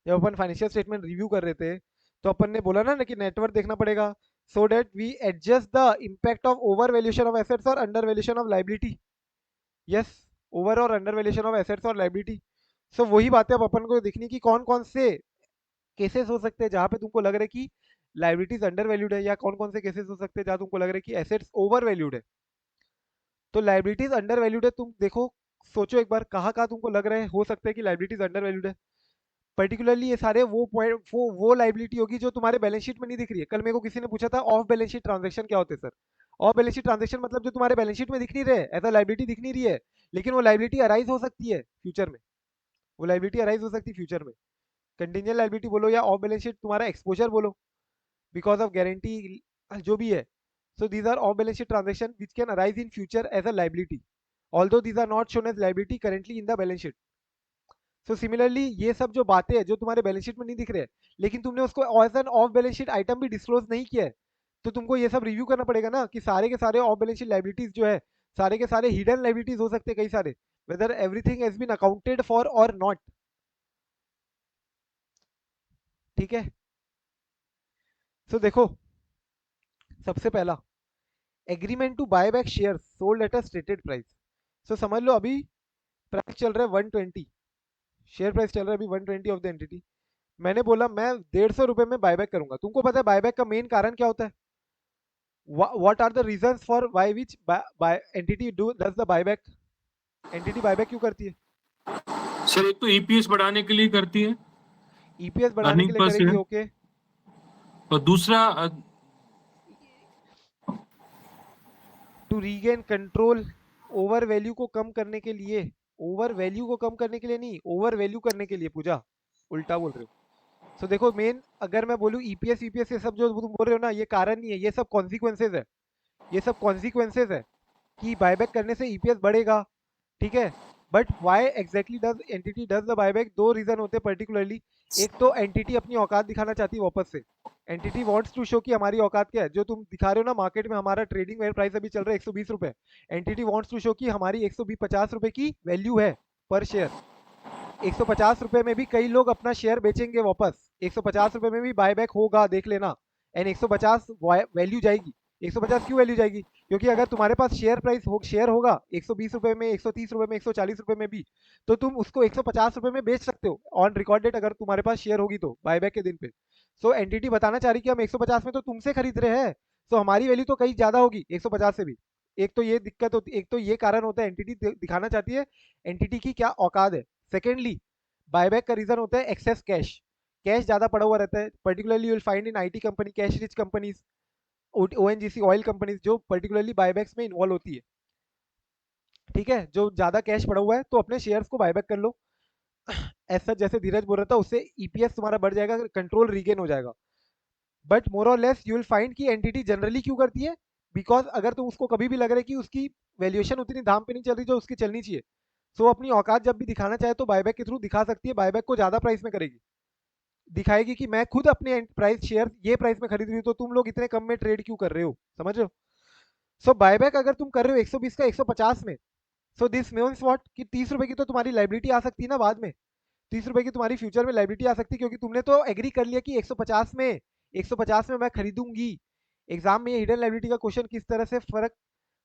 जब अपन फाइनेंशियल स्टेटमेंट रिव्यू कर रहे थे तो अपन ने बोला ना कि नेटवर्क देखना पड़ेगा, so that we adjust the impact of over valuation of assets और under valuation of liability. Yes, over और अंडर वैल्यूएशन ऑफ एसेट्स और लायबिलिटी। सो वही बातें अब अपन को देखनी कि कौन कौन से केसेस हो सकते हैं जहां पे तुमको लग रहा है कि लायबिलिटीज अंडर वैल्यूड है, या कौन कौन से केसेस हो सकते हैं जहां तुमको लग रहा है कि एसेट्स ओवर वैल्यूड है। तो लायबिलिटीज अंडर वैल्यूड है, तुम देखो सोचो एक बार कहाँ कहाँ तुमको लग रहा है हो सकता है कि लायबिलिटीज अंडर वैल्यूड है। पर्टिकुलरली ये सारे वो पॉइंट, वो लायबिलिटी होगी जो तुम्हारे बैलेंस शीट में नहीं दिख रही है। कल मेरे को किसी ने पूछा था ऑफ बैलेंस शीट ट्रांजेक्शन क्या होते हैं sir? Of balance sheet transaction मतलब जो तुम्हारे बैलेंस शीट में दिख नहीं रहे, ऐसा लायबिलिटी दिख नहीं रही है, लेकिन वो लायबिलिटी अराइज हो सकती है फ्यूचर में, वो लायबिलिटी अराइज हो सकती है फ्यूचर में। कंटिजेंट लायबिलिटी बोलो या ऑफ बैलेंस शीट तुम्हारा एक्सपोजर बोलो, बिकॉज ऑफ गारंटी जो भी है। So these are off balance sheet transaction which can arise in future as a liability, although these are not shown as liability currently in the balance sheet. So similarly ये सब जो बातें हैं जो तुम्हारे बैलेंस शीट में नहीं दिख रहे हैं, लेकिन तुमने उसको as an off balance sheet item भी डिस्क्लोज नहीं किया है, तो तुमको ये सब रिव्यू करना पड़ेगा ना कि सारे के सारे ऑफ बैलेंस शीट लाइबिलिटीज जो है, सारे के सारे हिडन लाइबिलिटीज हो सकते हैं कई सारे, whether everything has been accounted for और नॉट। ठीक है, सो देखो सबसे पहला agreement to buy back share sold at a stated price. So समझ लो अभी प्राइस चल रहा है 120, शेयर प्राइस चल रहा है अभी 120 ऑफ द एंटिटी। मैंने बोला मैं 150 रुपए में बायबैक करूंगा। तुमको पता है बायबैक का मेन कारण क्या होता है? What are the reasons for why which entity does the buyback? Entity buyback क्यों करती है? सर एक तो ईपीएस बढ़ाने के लिए करती है, ईपीएस बढ़ाने अर्निंग के लिए पर करेगी, शेयर, ओके। और दूसरा to regain control, over value को कम करने के लिए, ओवर वैल्यू को कम करने के लिए नहीं, ओवर वैल्यू करने के लिए। पूजा उल्टा बोल रहे हो। सो देखो मेन अगर मैं बोलूँ ईपीएस ईपीएस ये सब जो तुम बोल रहे हो ना, ये कारण नहीं है, ये सब कॉन्सिक्वेंसेज है, ये सब कॉन्सिक्वेंसेज है कि बायबैक करने से ईपीएस बढ़ेगा, ठीक है। But why exactly does entity does the buyback? दो रीजन होते हैं पर्टिकुलरली। एक तो एंटिटी अपनी औकात दिखाना चाहती है वापस से, एंटिटी वांट्स टू शो कि हमारी औकात क्या है। जो तुम दिखा रहे हो ना मार्केट में हमारा ट्रेडिंग प्राइस अभी चल रहा है 120 रुपए, एंटिटी वांट्स टू शो कि हमारी 150 रुपए की वैल्यू है पर शेयर। 150 रुपए में भी कई लोग अपना शेयर बेचेंगे वापस, 150 रुपए में भी बायबैक होगा, देख लेना। एंड 150 वैल्यू जाएगी। 150 क्यों वैल्यू जाएगी? क्योंकि अगर तुम्हारे पास शेयर प्राइस शेयर होगा 120 रुपए में, 130 रुपए में, 140 रुपए में भी, तो तुम उसको 150 रुपए में बेच सकते हो ऑन रिकॉर्ड डेट, अगर तुम्हारे पास शेयर होगी तो बायबैक के दिन पे। सो एंटिटी बताना चाह रही कि हम 150 में तो तुमसे खरीद रहे हैं, तो हमारी वैल्यू तो कहीं ज्यादा होगी 150 से भी। एक तो ये दिक्कत होती, एक तो ये कारण होता है, एंटिटी दिखाना चाहती है एंटिटी की क्या औकात है। सेकेंडली बायबैक का रीजन होता है एक्सेस कैश, कैश ज्यादा पड़ा हुआ रहता है। Particularly you will find in IT company, cash rich companies, ONGC oil companies जो पर्टिकुलरली बायबैक्स में इन्वॉल्व होती है, ठीक है। जो ज्यादा कैश पड़ा हुआ है तो अपने शेयर्स को बायबैक कर लो। ऐसा जैसे धीरज बोल रहा था, उससे ईपीएस तुम्हारा बढ़ जाएगा, कंट्रोल रीगेन हो जाएगा। बट मोर और लेस यू विल फाइंड कि एंटिटी जनरली क्यों करती है, बिकॉज अगर तुम उसको कभी भी लग रहा है कि उसकी वैल्यूएशन उतनी दाम पे नहीं चल रही जो उसकी चलनी चाहिए, सो अपनी औकात जब भी दिखाना चाहे तो बायबैक के थ्रू दिखा सकती है, बायबैक को ज्यादा प्राइस में करेगी, दिखाएगी कि मैं खुद अपने प्राइस शेयर ये प्राइस में खरीद रही हूँ तो तुम लोग इतने कम में ट्रेड क्यों कर रहे हो, समझ रहे हो। सो बायबैक अगर तुम कर रहे हो 120 का 150 में, सो दिस मीन्स व्हाट कि 30 रुपए की तो तुम्हारी लाइबिलिटी आ सकती है ना बाद में, 30 रुपए की तुम्हारी फ्यूचर में लाइबिलिटी आ सकती है, क्योंकि तुमने तो एग्री कर लिया कि 150 में मैं खरीदूंगी। एग्जाम में ये हिडन लाइबिलिटी का क्वेश्चन किस तरह से फर्क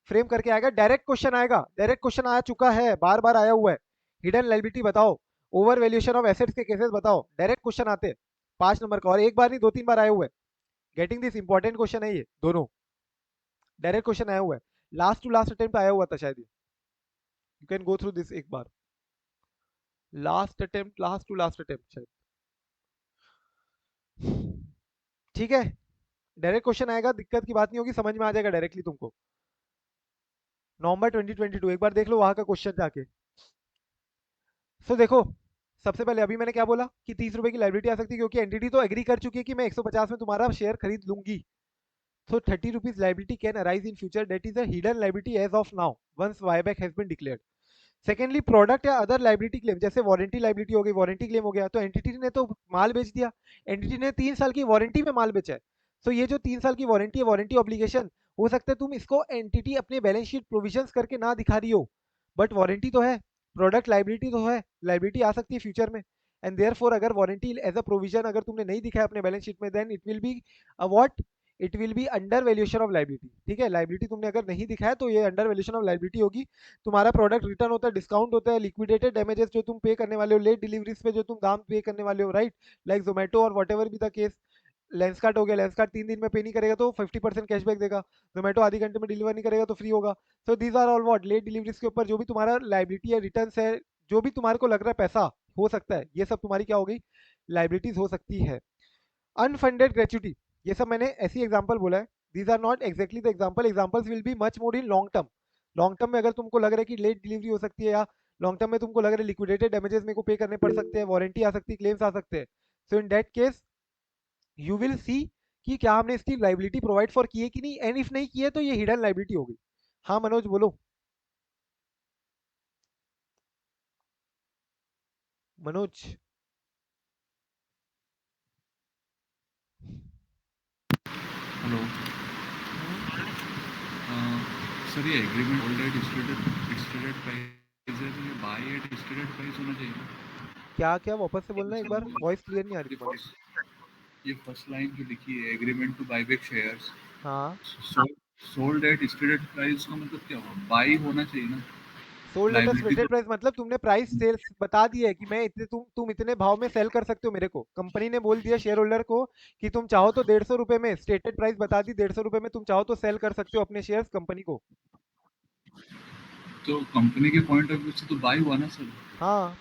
फ्रेम करके आएगा, डायरेक्ट क्वेश्चन आएगा, डायरेक्ट क्वेश्चन आ चुका है, बार बार आया हुआ है, हिडन लाइबिलिटी बताओ, ओवर वैल्यूएशन ऑफ एसेट्स के केसेस बताओ, डायरेक्ट क्वेश्चन आते हैं 5 नंबर का, और एक बार नहीं 2-3 बार आए हुए हैं। गेटिंग दिस इंपॉर्टेंट क्वेश्चन है, ये दोनों डायरेक्ट क्वेश्चन आया हुआ है, लास्ट टू लास्ट अटेम्प्ट आया हुआ था शायद, you can go through this एक बार, लास्ट टू लास्ट अटेम्प्ट शायद, ठीक है। डायरेक्ट क्वेश्चन आएगा, दिक्कत की बात नहीं होगी, समझ में आ जाएगा डायरेक्टली तुमको। नवंबर 2022 एक बार देख लो वहां का क्वेश्चन जाके। सो देखो, सबसे पहले अभी मैंने क्या बोला कि 30 रुपए की लाइबिलिटी आ सकती है, क्योंकि एंटिटी तो एग्री कर चुकी है कि मैं 150 में तुम्हारा शेयर खरीद लूंगी। So 30 rupees liability can arise in future. That is a hidden liability as of now once buyback has been declared. Secondly product या अदर लाइबिलिटी क्लेम, जैसे वारंटी लाइबिलिटी हो गई, वारंटी क्लेम हो गया, तो एंटिटी ने तो माल बेच दिया, एंटिटी ने 3 साल की वारंटी में माल बेचा है, तो ये जो 3 साल की वारंटी है, वारंटी ऑब्लिगेशन, हो सकता है तुम इसको एंटिटी अपने बैलेंस शीट प्रोविजंस करके ना दिखा रही हो, बट वारंटी तो है, प्रोडक्ट लाइबिलिटी तो है, लाइबिलिटी आ सकती है फ्यूचर में, एंड देयरफॉर अगर वारंटी एज अ प्रोविजन अगर तुमने नहीं दिखाया अपने बैलेंस शीट में, then it will be what, it will be under valuation of liability, ठीक है। लाइबिलिटी तुमने अगर नहीं दिखाया तो ये अंडर वैल्यूएशन ऑफ लाइबिलिटी होगी, तुम्हारा प्रोडक्ट रिटर्न होता है, डिस्काउंट होता है, लिक्विडेटेड डैमेजेस जो तुम पे करने वाले हो, लेट डिलीवरीज पे जो तुम दाम पे करने वाले हो, राइट, लाइक जोमेटो और what ever be the case. Lenskart हो गया, लेंसकार्ट 3 दिन में पे नहीं करेगा तो 50% कैशबैक देगा, जोमेटो आधी घंटे में डिलीवर नहीं करेगा तो फ्री होगा। So these are all what, late deliveries के ऊपर जो भी तुम्हारा लाइबिलिटी है, रिटर्न है, जो भी तुम्हारे को लग रहा है पैसा हो सकता है, ये सब तुम्हारी क्या हो गई, लाइबिलिटीज हो सकती है। अनफंडेड ग्रेच्युटी, ये सब मैंने ऐसी एग्जांपल बोला है, these are not exactly the example, examples will be much more in long term. Long term में अगर तुमको लग रहा है कि लेट डिलीवरी हो सकती है, या लॉन्ग टर्म में तुमको लग रहा है लिक्विडेटेड डैमेजेस मेरे को पे करने पड़ सकते हैं, वारंटी आ सकती है, क्लेम्स आ सकते हैं, so in that case you will see कि क्या हमने इसकी लाइबिलिटी प्रोवाइड फॉर की है कि नहीं, एंड इफ नहीं की है तो ये हिडन लाइबिलिटी हो गई। हाँ मनोज बोलो, मनोज। हेलो सर, ये agreement hold at stated price है, तो ये बाय एट स्टेटेड प्राइस होना चाहिए ना? क्या क्या वापस से बोलना एक बार, वॉइस क्लियर नहीं आ रही तुम्हारी। ये फर्स्ट लाइन जो लिखी है, agreement to buy back shares, हाँ, सोल्ड एट स्टेटेड प्राइस का मतलब क्या हुआ? बाई होना चाहिए ना? Sold at a liability stated तो प्राइस मतलब तुमने प्राइस सेल्स बता दिया है कि मैं इतने, तुम इतने भाव में सेल कर सकते हो मेरे को, कंपनी ने बोल दिया शेयर होल्डर को कि तुम चाहो तो 150 रुपए में, स्टेटेड प्राइस बता दी 150 रुपए में, तुम चाहो तो सेल कर सकते हो अपने शेयर्स कंपनी को। तो कंपनी के पॉइंट ऑफ व्यू से तो बाई हुआ ना सर? हाँ,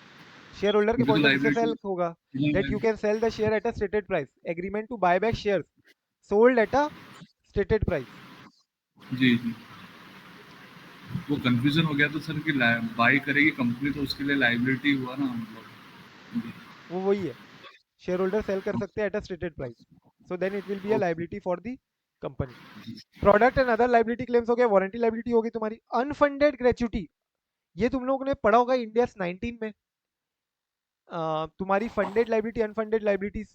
शेयर होल्डर के मुझे तो पॉइंट ऑफ व्यू से लाइबिलिटी सेल होगा, that you can sell the share at a stated price, agreement to buy back shares sold at a stated price. जी जी, वो कंफ्यूजन हो गया तो सर कि बाई करेगी कंपनी तो उसके लिए लाइबिलिटी हुआ ना, मतलब। वो वही है, शेयर होल्डर सेल कर सकते हैं at a stated price, so then it will be a liability for the company. Product and other liability claims हो गया, वारंटी लाइबिलिटी होगी तुम्हारी। अनफंडेड ग्रेच्युटी, ये तुम लोगों ने पढ़ा होगा इंडिया 19 में। तुम्हारी फंडेड लाइबिलिटी, अनफंडेड लाइबिलिटीज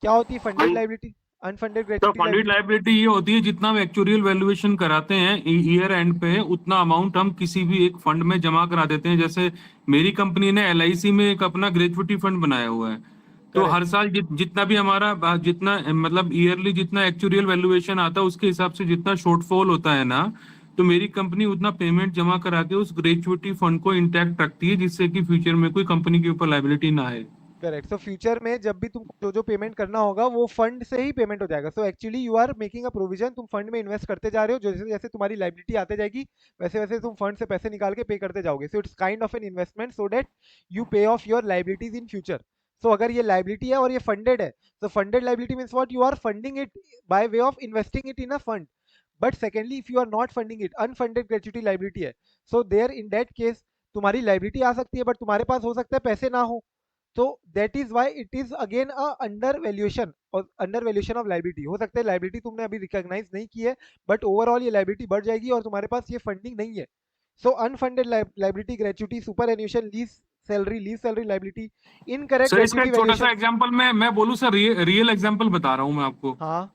क्या होती है, फंडेड लाइबिलिटी, अनफंडेड तो ग्रेच्युटी फंडेड लाइबिलिटी। लाइबिलिटी ये होती है जितना हम एक्चुअल वैल्यूएशन कराते हैं ईयर एंड पे, उतना अमाउंट हम किसी भी एक फंड में जमा करा देते हैं। जैसे मेरी कंपनी ने एलआईसी में एक अपना ग्रेचुइटी फंड बनाया हुआ है, तो हर करेक्ट, साल जितना भी हमारा जितना मतलब ईयरली जितना एक्चुअल वैल्यूएशन आता है उसके हिसाब से जितना शॉर्टफॉल होता है ना, तो मेरी कंपनी उतना पेमेंट जमा करा के उस ग्रेचुइटी फंड को इंटैक्ट रखती है, जिससे कि फ्यूचर में कोई कंपनी के ऊपर लाइबिलिटी ना आए। करेक्ट। सो फ्यूचर में जब भी तुम जो जो पेमेंट करना होगा वो फंड से ही पेमेंट हो जाएगा। So actually you are making a provision, तुम फंड में इन्वेस्ट करते जा रहे हो, जैसे जैसे तुम्हारी लाइबिलिटी आते जाएगी वैसे वैसे तुम फंड से पैसे निकाल के पे करते जाओगे। So it's kind of an investment so that you pay off your liabilities in future. So अगर ये लाइबिलिटी है और ये फंडेड है, तो funded liability means what, you are funding it by way of investing it in a fund. But secondly if you are not funding it, unfunded gratuity liability है, so there in that case तुम्हारी लाइबिलिटी आ सकती है बट तुम्हारे पास हो सकता है पैसे ना हो, तो that is why it is again a under valuation, और अंडर वैल्यूएशन ऑफ लाइबिलिटी। हो सकता है लाइबिलिटी तुमने अभी रिकॉग्नाइज नहीं की है, बट ओवरऑल ये लाइबिलिटी बढ़ जाएगी और तुम्हारे पास ये फंडिंग नहीं है। So unfunded liability, gratuity, superannuation, lease salary liability, incorrect sir इसका ग्रेचुटी एक छोटा सा वैल्यूएशन। एग्जांपल मैं बोलूं सर, रियल एग्जांपल बता रहा हूं मैं आपको। हाँ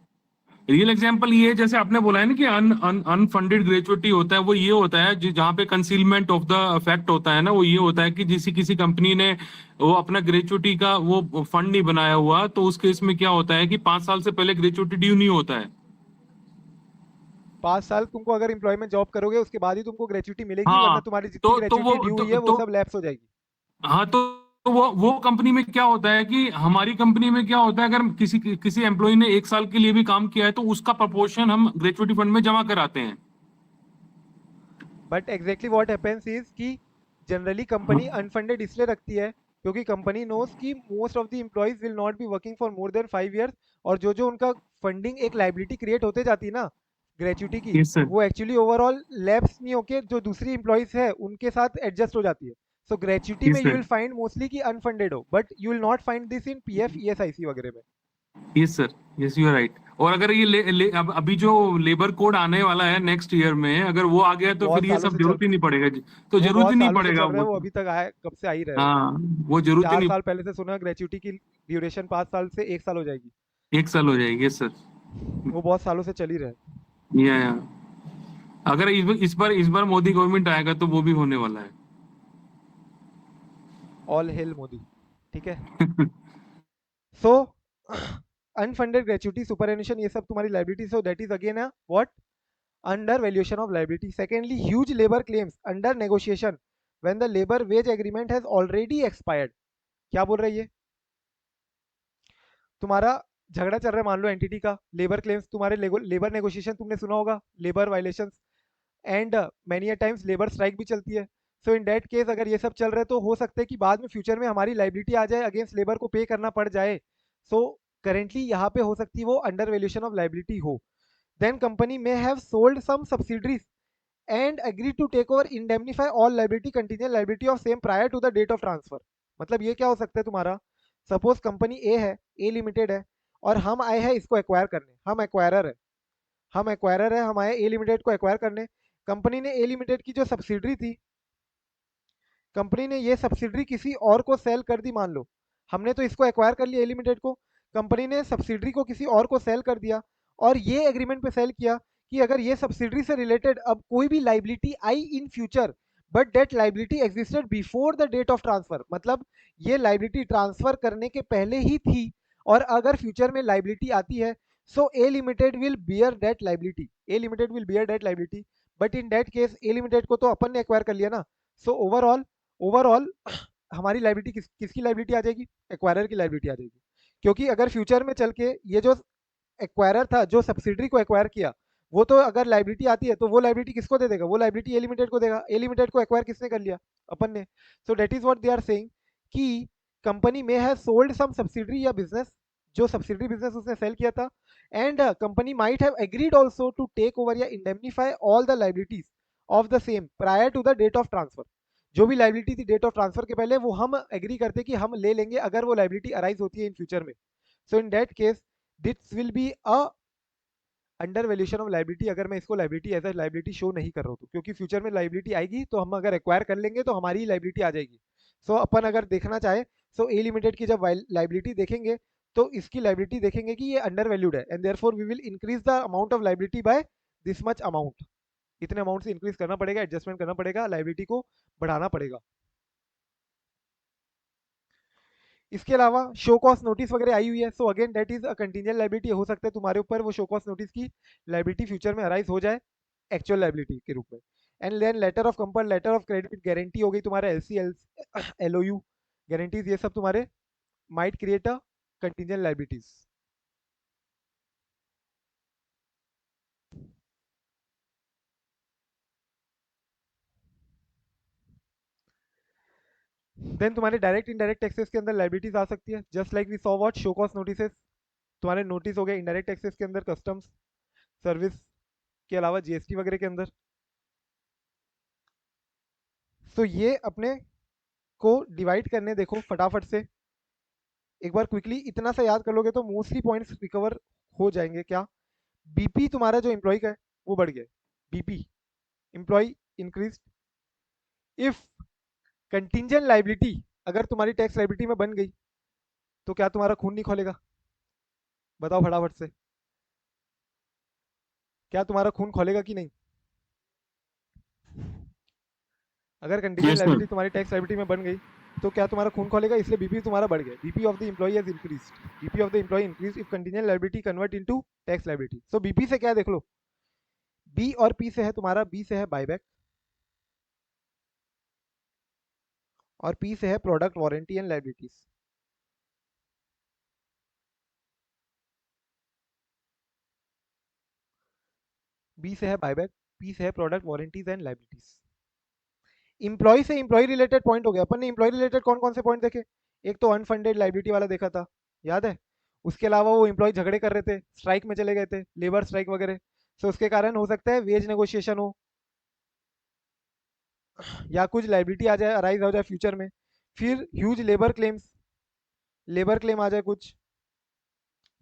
रियल एग्जांपल ये है, जैसे आपने बोला है ना कि अनफंडेड ग्रेचुइटी होता है, वो ये होता है जहाँ पे कंसीलमेंट ऑफ द फैक्ट होता है ना, वो ये होता है कि किसी कंपनी ने वो अपना ग्रेचुइटी का वो फंड नहीं बनाया हुआ, तो उस केस में क्या होता है कि 5 साल से पहले ग्रेचुइटी ड्यू नहीं होता है। 5 साल तुमको अगर एम्प्लॉयमेंट जॉब करोगे उसके बाद ही तुमको ग्रेचुटी मिलेगी, वरना हाँ तुम्हारी जितनी तो ग्रेचुटी ड्यू हुई है वो तो सब लैप्स हो जाएगी। हाँ तो वो कंपनी में क्या होता है कि हमारी कंपनी में क्या होता है, अगर किसी किसी एम्प्लॉय ने 1 साल के लिए भी काम किया है तो उसका प्रपोर्शन हम ग्रेचुइटी फंड में जमा कराते हैं। But exactly what happens is कि जनरली कंपनी अनफंडेड इसलिए रखती है क्योंकि कंपनी नोज कि most of the employees will not be working for more than 5 years, और जो उनका फंडिंग एक लाइबिलिटी क्रिएट होते जाती है ना ग्रेचुटी की, यस सर। वो एक्चुअली ओवरऑल लैप्स नहीं होके जो दूसरी एम्प्लॉयज है उनके साथ एडजस्ट हो जाती है। सो ग्रेचुटी में yes you sir. Will find mostly कि अनफंडेड हो, but you will not find this in PF ESIC वगैरह में। Yes sir. Yes you are right. और अगर ये अब अभी जो लेबर कोड आने वाला है नेक्स्ट ईयर में, अगर वो आ गया तो बहुत फिर ये सालों सब से चल जरूरत ही नहीं पड़ेगा जी। तो वो जरूरत ही बहुत नहीं सालों से पड़ेगा चल रहा वो है, वो तो। अभी तक आया कब से आ ही रहा है वो। हाँ वो जरूरत ही 4 साल नहीं। पहले से सुना ग्रेचुटी की ड्यूरेशन 5 साल से 1 साल हो जाएगी। 1 साल हो जाएगी। Yes sir. वो बहुत सालों से चल ही रहा है। या अगर इस बार मोदी गवर्नमेंट आएगा तो वो भी होने वाला है। All hail Modi. ठीक है। सो अनफंडेड ग्रेचुटी, सुपरएनुशन, ये सब तुम्हारी liability. So that is again what under valuation of liability. Secondly huge labour claims under negotiation when the labour wage agreement has already expired. क्या बोल रही है? तुम्हारा झगड़ा चल रहा है, मान लो एंटिटी का, लेबर क्लेम्स, तुम्हारे लेबर नेगोशिएशन तुमने सुना होगा, labour violations and many a times labour strike भी चलती है। सो इन दैट केस अगर ये सब चल रहा है तो हो सकता है कि बाद में फ्यूचर में हमारी लाइबिलिटी आ जाए, अगेंस्ट लेबर को पे करना पड़ जाए। सो करेंटली यहाँ पे हो सकती है वो अंडर वैल्यूएशन ऑफ लाइबिलिटी हो। Then company may have sold some subsidiaries and agree to take over indemnify all liability contingent liability of same prior to the date of transfer. मतलब ये क्या हो सकता है तुम्हारा, सपोज कंपनी ए है, ए लिमिटेड है, और हम आए हैं इसको एक्वायर करने, हम एक्वायरर है, हम आए ए लिमिटेड को एक्वायर करने। कंपनी ने ए लिमिटेड की जो सब्सिडरी थी, कंपनी ने ये सब्सिडरी किसी और को सेल कर दी। मान लो हमने तो इसको एक्वायर कर लिया ए लिमिटेड को, कंपनी ने सब्सिडरी को किसी और को सेल कर दिया, और ये एग्रीमेंट पे सेल किया कि अगर ये सब्सिडरी से रिलेटेड अब कोई भी लाइबिलिटी आई in future, but date liability existed before the date of transfer, मतलब ये लाइबिलिटी ट्रांसफर करने के पहले ही थी, और अगर फ्यूचर में लाइबिलिटी आती है, so A limited will bear that liability, A limited will bear that liability. But in that case A limited को तो अपन ने एक्वायर कर लिया ना। सो ओवरऑल हमारी लाइबिलिटी किसकी लाइबिलिटी आ जाएगी? एक्वायरर की लाइबिलिटी आ जाएगी। क्योंकि अगर फ्यूचर में चल के ये जो एक्वायरर था जो सब्सिडरी को एक्वायर किया, वो तो अगर लाइबिलिटी आती है तो वो लाइबिलिटी किसको दे देगा? वो लाइबिलिटी ए लिमिटेड को देगा। ए लिमिटेड को एक्वायर किसने कर लिया? अपन ने। So that is what they are saying कि कंपनी में हैव सोल्ड सम सब्सिडरी या बिजनेस, जो सब्सिडरी बिजनेस उसने सेल किया था, and company might have agreed also to take over या indemnify all the liabilities of the same prior to the date of transfer. जो भी लाइबिलिटी थी डेट ऑफ ट्रांसफर के पहले, वो हम एग्री करते कि हम ले लेंगे अगर वो लाइबिलिटी अराइज होती है इन फ्यूचर में। So in that case this will be a under valuation of liability, अगर मैं इसको liability as a liability show नहीं कर रहा हूँ तो, क्योंकि फ्यूचर में लाइबिलिटी आएगी तो हम अगर एक्वायर कर लेंगे तो हमारी लाइबिलिटी आ जाएगी। सो अपन अगर देखना चाहे, सो ए लिमिटेड की जब लाइबिलिटी देखेंगे तो इसकी लाइबिलिटी देखेंगे कि ये अंडर वैल्यूड है, and therefore we will increase the amount of liability by this much amount. इतने अमाउंट से इंक्रीज करना पड़ेगा, एडजस्टमेंट करना पड़ेगा, लाइबिलिटी को बढ़ाना पड़ेगा। इसके अलावा शो कॉस्ट नोटिस वगैरह आई हुई है। So again that is a contingent liability. हो सकता है तुम्हारे ऊपर वो शो कॉस्ट नोटिस की लाइबिलिटी फ्यूचर में अराइज हो जाए एक्चुअल लाइबिलिटी के रूप में। And then letter of company, letter of credit, guarantee हो गई तुम्हारा, एलसी, एलओयू, गारंटीज, ये सब तुम्हारे might create a contingent liabilities. Then तुम्हारे डायरेक्ट इनडायरेक्ट टैक्सेस के अंदर लाइबिलिटीज आ सकती है, just like we saw what show cost notices. तुम्हारे नोटिस हो गए इनडायरेक्ट टैक्सेस के अंदर, कस्टम्स सर्विस के अलावा जीएसटी वगैरह के अंदर। सो ये अपने को डिवाइड करने देखो फटाफट से। एक बार क्विकली इतना सा याद कर लोगे तो मोस्टली पॉइंट्स रिकवर हो जाएंगे। क्या? बीपी तुम्हारा जो एम्प्लॉय का है वो बढ़ गया, BP employ increase. If contingent liability अगर तुम्हारी टैक्स लाइबिलिटी में बन गई तो क्या तुम्हारा खून नहीं खोलेगा? बताओ फटाफट से, क्या तुम्हारा खून खोलेगा कि नहीं? अगर कंटिजेंट Yes, sir. लाइबिलिटी तुम्हारी टैक्स लाइबिलिटी में बन गई तो क्या तुम्हारा खून खोलेगा? इसलिए बीपी तुम्हारा बढ़ गया। BP of the employ has increased, BP of the employ increase if contingent liability convert into tax liability. So BP से क्या देख लो, बी और पी से है तुम्हारा, बी से है बायबैक और पी से है product warranty and liabilities. B से है बायबैक, पी से है product warranties and liabilities. Employ से इंप्लॉय रिलेटेड पॉइंट हो गया। अपन ने इंप्लॉय रिलेटेड कौन कौन से पॉइंट देखे? एक तो अनफंडेड लाइबिलिटी वाला देखा था, याद है? उसके अलावा वो इंप्लॉय झगड़े कर रहे थे, स्ट्राइक में चले गए थे, लेबर स्ट्राइक वगैरह, तो उसके कारण हो सकता है वेज नेगोशिएशन हो या कुछ लाइबिलिटी आ जाए, अराइज हो जाए फ्यूचर में। फिर huge labour claims, labour claim आ जाए, कुछ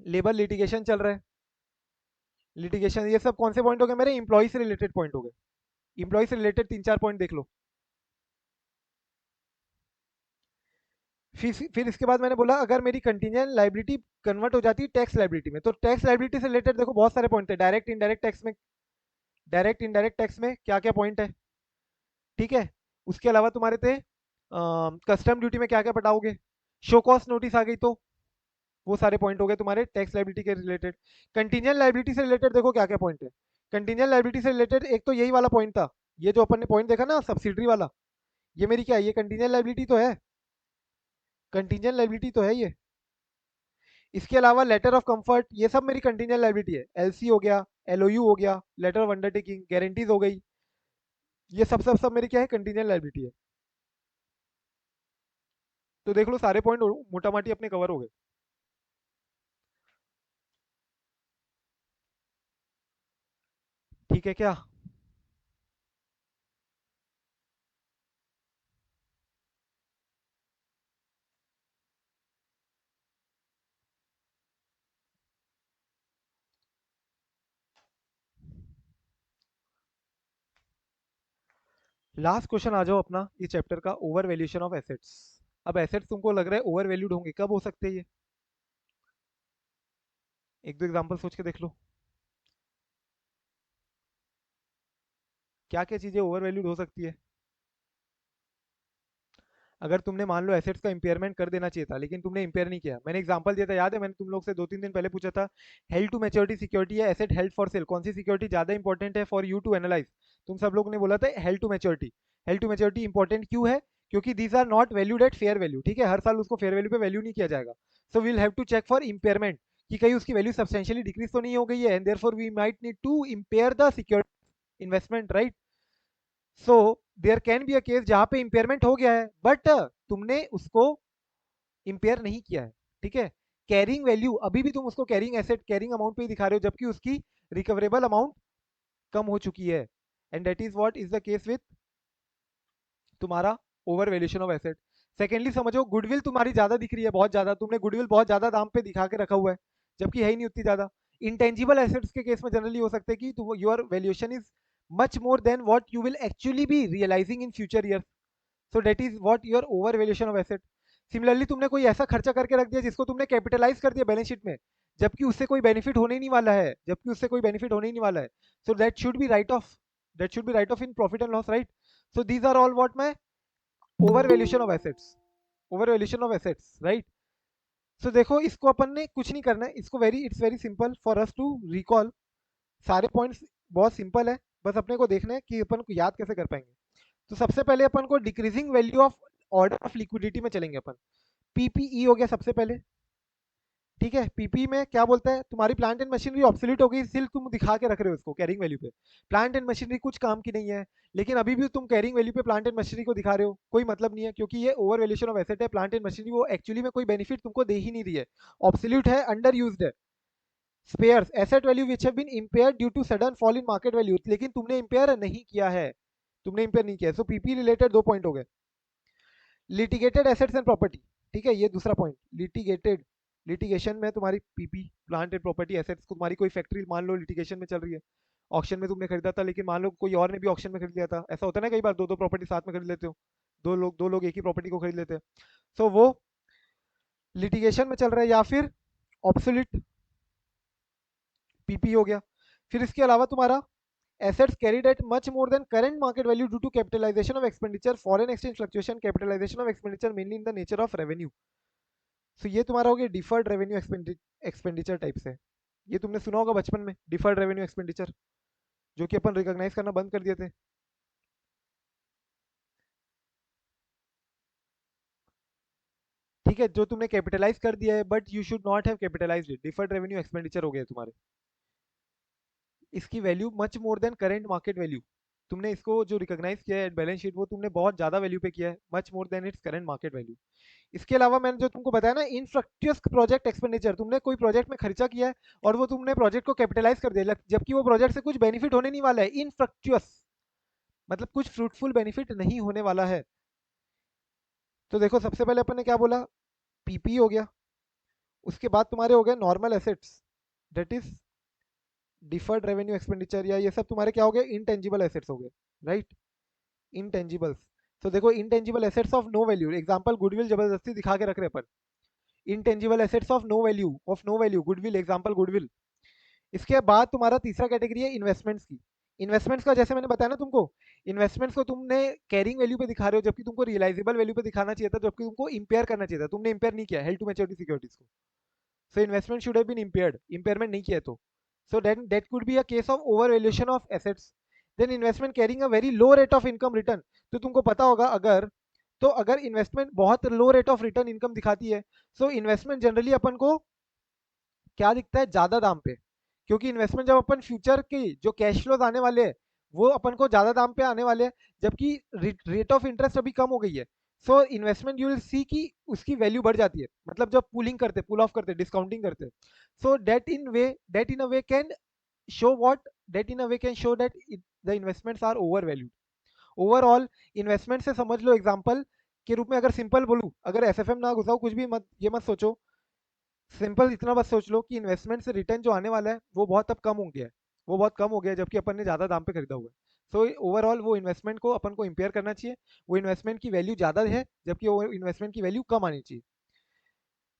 लेबर लिटिगेशन चल रहा है, लिटिगेशन। ये सब कौन से पॉइंट हो गए मेरे? इंप्लॉय से रिलेटेड पॉइंट हो गए। इंप्लॉय से रिलेटेड 3-4 पॉइंट देख लो। फिर इसके बाद मैंने बोला अगर मेरी कंटिजेंट लाइबिलिटी कन्वर्ट हो जाती है टैक्स लाइबिलिटी में, तो टैक्स लाइबिलिटी से रिलेटेड देखो बहुत सारे पॉइंट है। डायरेक्ट इनडायरेक्ट टैक्स में, डायरेक्ट इनडायरेक्ट टैक्स में क्या क्या पॉइंट है, ठीक है? उसके अलावा तुम्हारे थे कस्टम ड्यूटी में क्या क्या पटाओगे, शो कॉस्ट नोटिस आ गई तो वो सारे पॉइंट हो गए तुम्हारे टैक्स लाइबिलिटी के रिलेटेड। कंटिजेंट लाइबिलिटी से रिलेटेड देखो क्या क्या पॉइंट है। कंटिजेंट लाइबिलिटी से रिलेटेड एक तो यही वाला पॉइंट था, ये जो अपन ने पॉइंट देखा ना सब्सिडरी वाला, ये मेरी क्या है? ये कंटिजेंट लाइबिलिटी तो है, कंटिजेंट लाइबिलिटी तो है ये। इसके अलावा लेटर ऑफ कंफर्ट, ये सब मेरी कंटिजेंट लाइबिलिटी है। एलसी हो गया, एलओयू हो गया, लेटर ऑफ अंडरटेकिंग, गारंटीज हो गई, ये सब सब सब मेरी क्या है? कंटिजेंट लाइबिलिटी है। तो देख लो सारे पॉइंट मोटा माटी अपने कवर हो गए। ठीक है क्या? लास्ट क्वेश्चन आ जाओ अपना ये चैप्टर का, ओवर वैल्यूएशन ऑफ एसेट्स। अब एसेट्स तुमको लग रहा है ओवर वैल्यूड होंगे, कब हो सकते हैं ये? एक दो एग्जांपल सोच के देख लो, क्या क्या चीजें ओवर वैल्यूड हो सकती है? अगर तुमने मान लो एसेट्स का इंपेयरमेंट कर देना चाहिए था लेकिन तुमने इंपेयर नहीं किया, मैंने एग्जांपल दिया था, याद है? मैंने तुम लोग से 2-3 दिन पहले पूछा था, हेल्ड टू मैच्योरिटी सिक्योरिटी या एसेट हेल्ड फॉर सेल, कौन सी सिक्योरिटी ज्यादा इंपॉर्टेंट है फॉर यू टू एनालाइज? तुम सब लोग ने बोला था held to maturity. Held to maturity important क्यों है? क्योंकि these are not valued at fair value, ठीक है? हर साल उसको फेयर वैल्यू पे वैल्यू नहीं किया जाएगा। So we'll have to check for impairment कि कहीं उसकी वैल्यू सब्सटेंशियली डिक्रीज तो नहीं हो गई है, and therefore we might need to impair the security investment, right? So there can be a case जहां पे इंपेयरमेंट हो गया है बट तुमने उसको इंपेयर नहीं किया है, ठीक है? कैरिंग वैल्यू अभी भी तुम उसको कैरिंग एसेट, कैरिंग अमाउंट पे ही दिखा रहे हो, जबकि उसकी रिकवरेबल अमाउंट कम हो चुकी है। And that is what is the case with तुम्हारा over valuation of asset. Secondly समझो, गुडविल तुम्हारी ज्यादा दिख रही है, बहुत ज्यादा, तुमने गुडविल बहुत ज्यादा दाम पे दिखा के रखा हुआ है जबकि है ही नहीं उतनी ज्यादा। इंटेंजिबल एसेट्स के केस में जनरली हो सकता है कि your valuation is much more than what you will actually be realising in future year, so that is what your over valuation of asset. Similarly तुमने कोई ऐसा खर्चा करके रख दिया जिसको तुमने कैपिटलाइज कर दिया बैलेंस शीट में, जबकि उससे कोई बेनिफिट होने ही नहीं वाला है, जबकि उससे कोई बेनिफिट होने ही नहीं वाला है, so that should be write off, that should be write off in profit and loss, right? So these are all what my over valuation of assets, over valuation of assets, right? So देखो इसको अपन ने कुछ नहीं करना है, इसको it's very simple for us to recall. सारे पॉइंट्स बहुत सिंपल है, बस अपने को देखना है कि अपन को याद कैसे कर पाएंगे। तो सबसे पहले अपन को decreasing value of order of liquidity में चलेंगे अपन। पीपीई हो गया सबसे पहले, ठीक है? पीपी में क्या बोलता है? तुम्हारी प्लांट एंड मशीनरी ऑब्सोलीट हो गई, स्टिल तुम दिखा के रख रहे हो उसको कैरिंग वैल्यू पे। प्लांट एंड मशीनरी कुछ काम की नहीं है लेकिन अभी भी तुम कैरिंग वैल्यू पे प्लांट एंड मशीनरी को दिखा रहे हो, कोई मतलब नहीं है क्योंकि ये ओवर वैल्यूएशन ऑफ एसेट है। प्लांट एंड मशीनरी वो एक्चुअली में कोई बेनिफिट तुमको दे ही नहीं रही है, ऑब्सोल्यूट है, अंडर यूज्ड है। Spares asset value which have been impaired due to sudden fall in market value, लेकिन तुमने इंपेयर नहीं किया है, तुमने इंपेयर नहीं किया। सो पीपी रिलेटेड 2 पॉइंट हो गए। लिटिगेटेड एसेट्स एंड प्रॉपर्टी, ठीक है, ये दूसरा पॉइंट। लिटिगेटेड, लिटिगेशन में तुम्हारी PP plant and property assets, तुम्हारी कोई फैक्ट्री मान लो लिटिगेशन में चल रही है, ऑक्शन में तुमने खरीदा था, लेकिन मान लो कोई और ने भी ऑक्शन में खरीद लिया था, ऐसा होता है ना कई बार, दो दो प्रॉपर्टी साथ में खरीद लेते हो, दो लोग एक ही प्रॉपर्टी को खरीद लेते हैं, सो वो लिटिगेशन में चल रहा है, या फिर ऑब्सोलीट पीपी हो गया। फिर इसके अलावा तुम्हारा assets carried at much more than current market value due to capitalization of expenditure, foreign exchange fluctuation, capitalization of expenditure mainly in the nature of revenue। so ये तुम्हारा हो गया डिफर्ड रेवेन्यू एक्सपेंडिचर टाइप से। ये तुमने सुना होगा बचपन में, डिफर्ड रेवेन्यू एक्सपेंडिचर, जो कि अपन रिकॉग्नाइज करना बंद कर दिए थे। ठीक है, जो तुमने कैपिटलाइज कर दिया है but you should not have capitalised it, deferred revenue expenditure हो गया तुम्हारे। इसकी value much more then current market value, तुमने इसको जो रिकॉग्नाइज किया है बैलेंस शीट, वो तुमने बहुत ज्यादा वैल्यू पे किया है, much more then its current market value. इसके अलावा मैंने जो तुमको बताया ना, इनफ्रक्चुअस प्रोजेक्ट एक्सपेंडिचर, तुमने कोई प्रोजेक्ट में खर्चा किया है और वो तुमने प्रोजेक्ट को कैपिटलाइज कर दिया, जबकि वो प्रोजेक्ट से कुछ बेनिफिट होने नहीं वाला है। इनफ्रक्चुअस मतलब कुछ फ्रूटफुल बेनिफिट नहीं होने वाला है। तो देखो, सबसे पहले अपन ने क्या बोला, पीपी हो गया, उसके बाद तुम्हारे हो गए normal assets, that is deferred revenue expenditure, या ये सब तुम्हारे क्या हो गए, इनटेंजिबल एसेट्स हो गए, राइट, इनटेंजिबल्स। तो देखो, intangible assets of no value, example goodwill जबरदस्ती दिखा के रख रहे अपन, intangible assets of no value goodwill, example goodwill. इसके बाद तुम्हारा तीसरा कैटेगरी है इन्वेस्टमेंट्स की। इन्वेस्टमेंट्स का जैसे मैंने बताया ना तुमको, इन्वेस्टमेंट्स को तुमने कैरिंग वैल्यू पे दिखा रहे हो, जबकि तुमको रियलाइजेबल वैल्यू पे दिखाना चाहिए था, जबकि तुमको इंपेयर करना चाहिए था, तुमने इंपेयर नहीं किया हेल्ड टू मैच्योरिटी सिक्योरिटीज को। So investment should have been impaired, impairment नहीं किया तो, so then that could be a case of overvaluation of assets। then investment carrying a very low rate of income return, तो तुमको पता होगा अगर इन्वेस्टमेंट बहुत लो रेट ऑफ रिटर्न इनकम दिखाती है, सो इन्वेस्टमेंट जनरली अपन को क्या दिखता है, ज्यादा दाम पे, क्योंकि इन्वेस्टमेंट जब अपन फ्यूचर की जो कैश फ्लोज आने वाले हैं वो अपन को ज्यादा दाम पे आने वाले हैं, जबकि रेट ऑफ इंटरेस्ट अभी कम हो गई है। So investment you will see कि उसकी वैल्यू बढ़ जाती है, मतलब जब पुलिंग करते, पुल ऑफ करते, डिस्काउंटिंग करते, so that in a way can show what that in a way can show that the investments are overvalued। Overall investment से समझ लो एग्जांपल के रूप में, अगर सिंपल बोलूं, अगर एसएफएम ना घुसाओ, कुछ भी मत, ये मत सोचो, सिंपल इतना बस सोच लो कि इन्वेस्टमेंट से रिटर्न जो आने वाला है वो बहुत अब कम हो गया है, वो बहुत कम हो गया है, जबकि अपन ने ज्यादा दाम पे खरीदा हुआ है। सो ओवरऑल वो इन्वेस्टमेंट को अपन को इंपेयर करना चाहिए, वो इन्वेस्टमेंट की वैल्यू ज्यादा है जबकि वो इन्वेस्टमेंट की वैल्यू कम आनी चाहिए।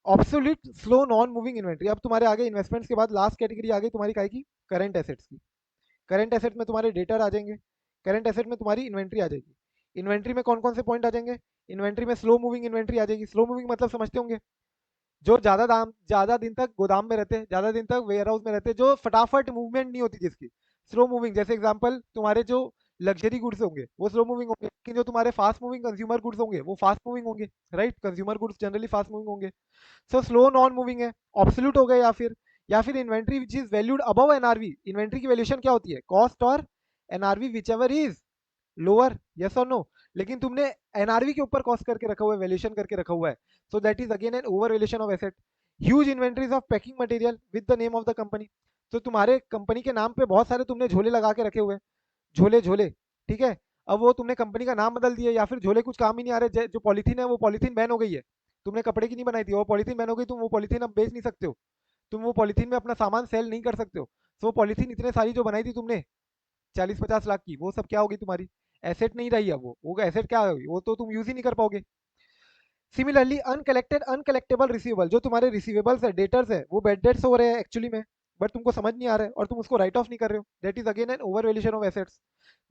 Absolute slow non moving inventory, अब तुम्हारे आगे इन्वेस्टमेंट्स के बाद लास्ट कैटेगरी आ गई तुम्हारी काय की, करंट एसेट्स की। करंट एसेट में तुम्हारे डेटर आ जाएंगे, करंट एसेट में तुम्हारी इन्वेंट्री आ जाएगी। इन्वेंट्री में कौन कौन से पॉइंट आ जाएंगे, इन्वेंट्री में स्लो मूविंग इन्वेंट्री आ जाएगी। स्लो मूविंग मतलब समझते होंगे, जो ज्यादा दिन तक गोदाम में रहते, ज्यादा दिन तक वेयर हाउस में रहते, जो फटाफट मूवमेंट नहीं होती जिसकी, स्लो मूविंग। जैसे एग्जांपल तुम्हारे जो लग्जरी गुड्स होंगे वो स्लो मूविंग होंगे, लेकिन जो तुम्हारे फास्ट मूविंग कंज्यूमर गुड्स होंगे वो फास्ट मूविंग होंगे, right, consumer goods generally fast moving होंगे। सो स्लो नॉन मूविंग है, ऑब्सोल्यूट हो गए, या फिर inventory which is valued above NRV. Inventory की वैल्यूएशन क्या होती है, कॉस्ट और NRV which ever is lower, yes और नो, लेकिन तुमने एनआरवी के ऊपर कॉस्ट करके रखा हुआ है, वैल्यूएशन करके रखा हुआ है, so that is again an over valuation of asset. Huge inventories of packing material with the name of the company, तो तुम्हारे कंपनी के नाम पे बहुत सारे तुमने झोले लगा के रखे हुए हैं, झोले झोले, ठीक है, अब वो तुमने कंपनी का नाम बदल दिया, या फिर झोले कुछ काम ही नहीं आ रहे, जो पॉलिथीन है वो पॉलिथीन बैन हो गई है, तुमने कपड़े की नहीं बनाई थी, वो पॉलिथीन बैन हो गई, तुम वो पॉलिथीन अब बेच नहीं सकते हो, तुम वो पॉलिथीन में अपना सामान सेल नहीं कर सकते हो। सो पॉलिथीन इतने सारी जो बनाई थी तुमने 40-50 लाख की, वो सब क्या होगी, तुम्हारी एसेट नहीं रही है, वो एसेट क्या होगी, वो तो तुम यूज ही नहीं कर पाओगे। सिमिलरली अनकलेक्टेबल रिसीवेबल, जो तुम्हारे रिसीवेबल्स है, डेटर्स है, वो बैड डेट्स हो रहे हैं एक्चुअली में, बट तुमको समझ नहीं आ रहा है और तुम उसको राइट ऑफ नहीं कर रहे हो, that is again an over valuation of assets.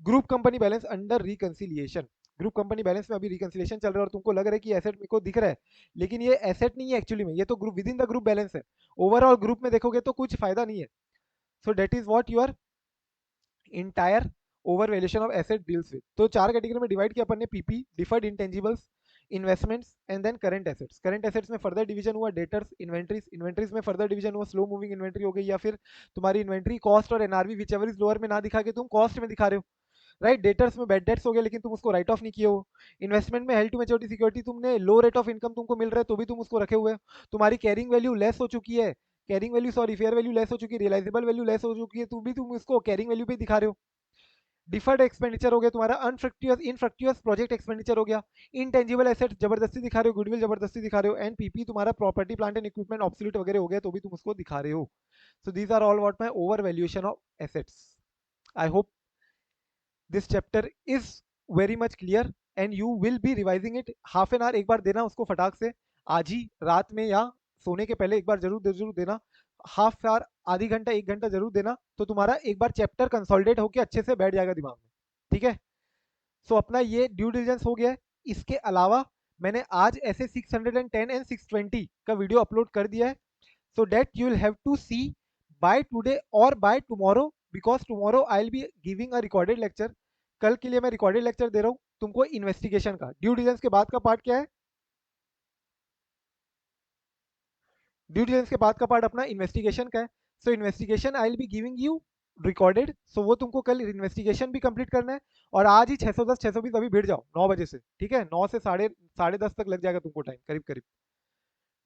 Group company balance under reconciliation, group company balance में अभी रिकंसिलिएशन चल रहा है और तुमको लग रहा है कि एसेट मेरे को दिख रहा है, लेकिन ये एसेट नहीं है एक्चुअली में, ये तो group with in the group balance है, ओवरऑल ग्रुप में देखोगे तो कुछ फायदा नहीं है। So that is what your entire over valuation of asset deals with. तो चार कैटेगरी में डिवाइड किया अपन ने, PP, deferred intangibles, investments and then current assets. Current assets में फर्दर डिवीजन हुआ डेटर्स, इन्वेंट्रीज, इन्वेंट्रीज में फर्दर डिवीजन हुआ स्लो मूविंग इन्वेंट्री हो गई, या फिर तुम्हारी इन्वेंट्री कॉस्ट और NRV which ever is lower में ना दिखा के तुम कॉस्ट में दिखा रहे हो, राइट। डेटर्स में बैड डेट्स हो गए लेकिन तुम उसको राइट ऑफ नहीं किए हो। इन्वेस्टमेंट में हेल्ड टू मैच्योरिटी सिक्योरिटी, तुमने लो रेट ऑफ इनकम तुमको मिल रहा है तो भी तुम उसको रखे हुए हो, तुम्हारी कैरिंग वैल्यू लेस हो चुकी है, carrying value sorry fair value less हो चुकी है, रियलाइजेबल वैल्यू लेस हो चुकी है, तुम भी तुम उसको कैरिंग वैल्यू पे दिखा रहे हो, डिफर्ड एक्सपेंडिचर हो गया तुम्हारा, अनफ्रक्चुअस इनफ्रक्चुअस प्रोजेक्ट एक्सपेंडिचर हो गया, इनटेंजिबल एसेट जबरदस्ती दिखा रहे हो, गुडविल जबरदस्ती दिखा रहे हो, एंड पीपी तुम्हारा property plant and equipment absolute वगैरह हो गया तो भी तुम उसको दिखा रहे हो. So these are all what my over valuation of assets. I hope this chapter is very much clear and you will be revising it. Half an hour एक बार देना उसको फटाक से, आज ही रात में या सोने के पहले एक बार जरूर देना. हाफ आवर, आधी घंटा, 1 घंटा जरूर देना, तो तुम्हारा एक बार चैप्टर कंसोलिडेट होके अच्छे से बैठ जाएगा दिमाग में. ठीक है. सो अपना ये ड्यू डिलिजेंस हो गया है. इसके अलावा मैंने आज ऐसे 610 एंड 620 का वीडियो अपलोड कर दिया है. So that you will have to see by today और by tomorrow, because tomorrow I will be giving a recorded lecture. कल के लिए मैं रिकॉर्डेड लेक्चर दे रहा हूँ तुमको इन्वेस्टिगेशन का. ड्यू डिलिजेंस के बाद का पार्ट क्या है? ड्यू डिलिजेंस के बाद का पार्ट अपना इन्वेस्टिगेशन का है. So investigation I will be giving you recorded. So वो तुमको कल इन्वेस्टिगेशन भी कंप्लीट करना है, और आज ही 610 620 अभी भिड़ जाओ 9 बजे से. ठीक है, 9 से साढ़े 10 तक लग जाएगा तुमको टाइम, करीब करीब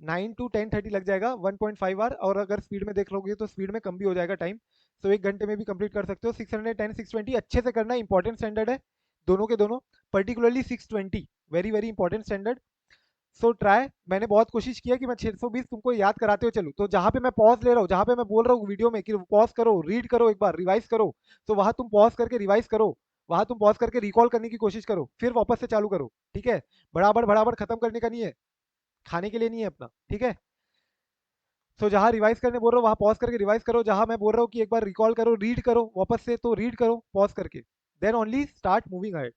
9 to 10:30 लग जाएगा, 1.5 आवर. और अगर स्पीड में देख लोगे तो स्पीड में कम भी हो जाएगा टाइम. सो 1 घंटे में भी कंप्लीट कर सकते हो. 610 620 अच्छे से करना, इंपॉर्टेंट स्टैंडर्ड है दोनों के दोनों, particularly 620 very very important standard. So try. मैंने बहुत कोशिश किया कि मैं 620 तुमको याद कराते हुए चलूँ. तो जहाँ पे मैं पॉज ले रहा हूँ, जहाँ पे मैं बोल रहा हूँ वीडियो में कि पॉज करो, रीड करो, एक बार रिवाइज करो, तो वहाँ तुम पॉज करके रिवाइज करो, वहाँ तुम पॉज करके रिकॉल करने की कोशिश करो, फिर वापस से चालू करो. ठीक है, बराबर खत्म करने का नहीं है, खाने के लिए नहीं है अपना. ठीक है. सो जहाँ रिवाइज करने बोल रहा हूँ वहाँ पॉज करके रिवाइज करो, जहाँ मैं बोल रहा हूँ कि एक बार रिकॉल करो, रीड करो वापस से, तो रीड करो पॉज करके, then only start moving ahead.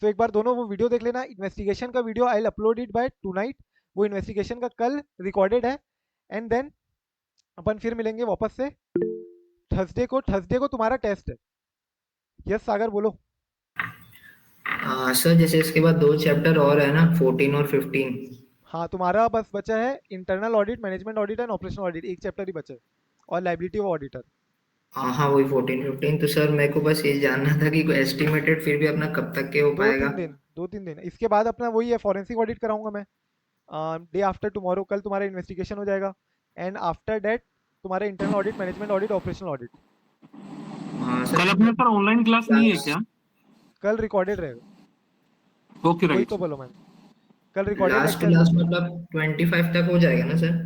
So एक बार दोनों वो वीडियो देख लेना. इन्वेस्टिगेशन का video I will upload it by tonight. वो इन्वेस्टिगेशन का कल रिकॉर्डेड है. एंड देन अपन फिर मिलेंगे वापस से थर्सडे को. थर्सडे को तुम्हारा टेस्ट है. यस सागर बोलो. सर जैसे इसके बाद 2 चैप्टर और है ना, 14 और 15. हाँ, तुम्हारा बस बचा है internal audit, management audit and operational audit, एक चैप्टर ही बचा है, और लाइबिलिटी ऑफ ऑडिटर. हाँ वही 14 15. तो सर मेरे को बस ये जानना था कि एस्टिमेटेड फिर भी अपना कब तक के हो पाएगा? 2-3 दिन. इसके बाद अपना वही है, फॉरेंसिक ऑडिट कराऊंगा मैं डे आफ्टर टुमारो. कल तुम्हारा इन्वेस्टिगेशन हो जाएगा, एंड आफ्टर दैट तुम्हारा internal audit, management audit, operational audit. कल अपने सर ऑनलाइन क्लास नहीं है क्या? कल रिकॉर्डेड रहेगा. ओके वही राइट. तो बोलो मैंने, कल रिकॉर्डेड लास्ट मतलब 25 तक हो जाएगा ना सर?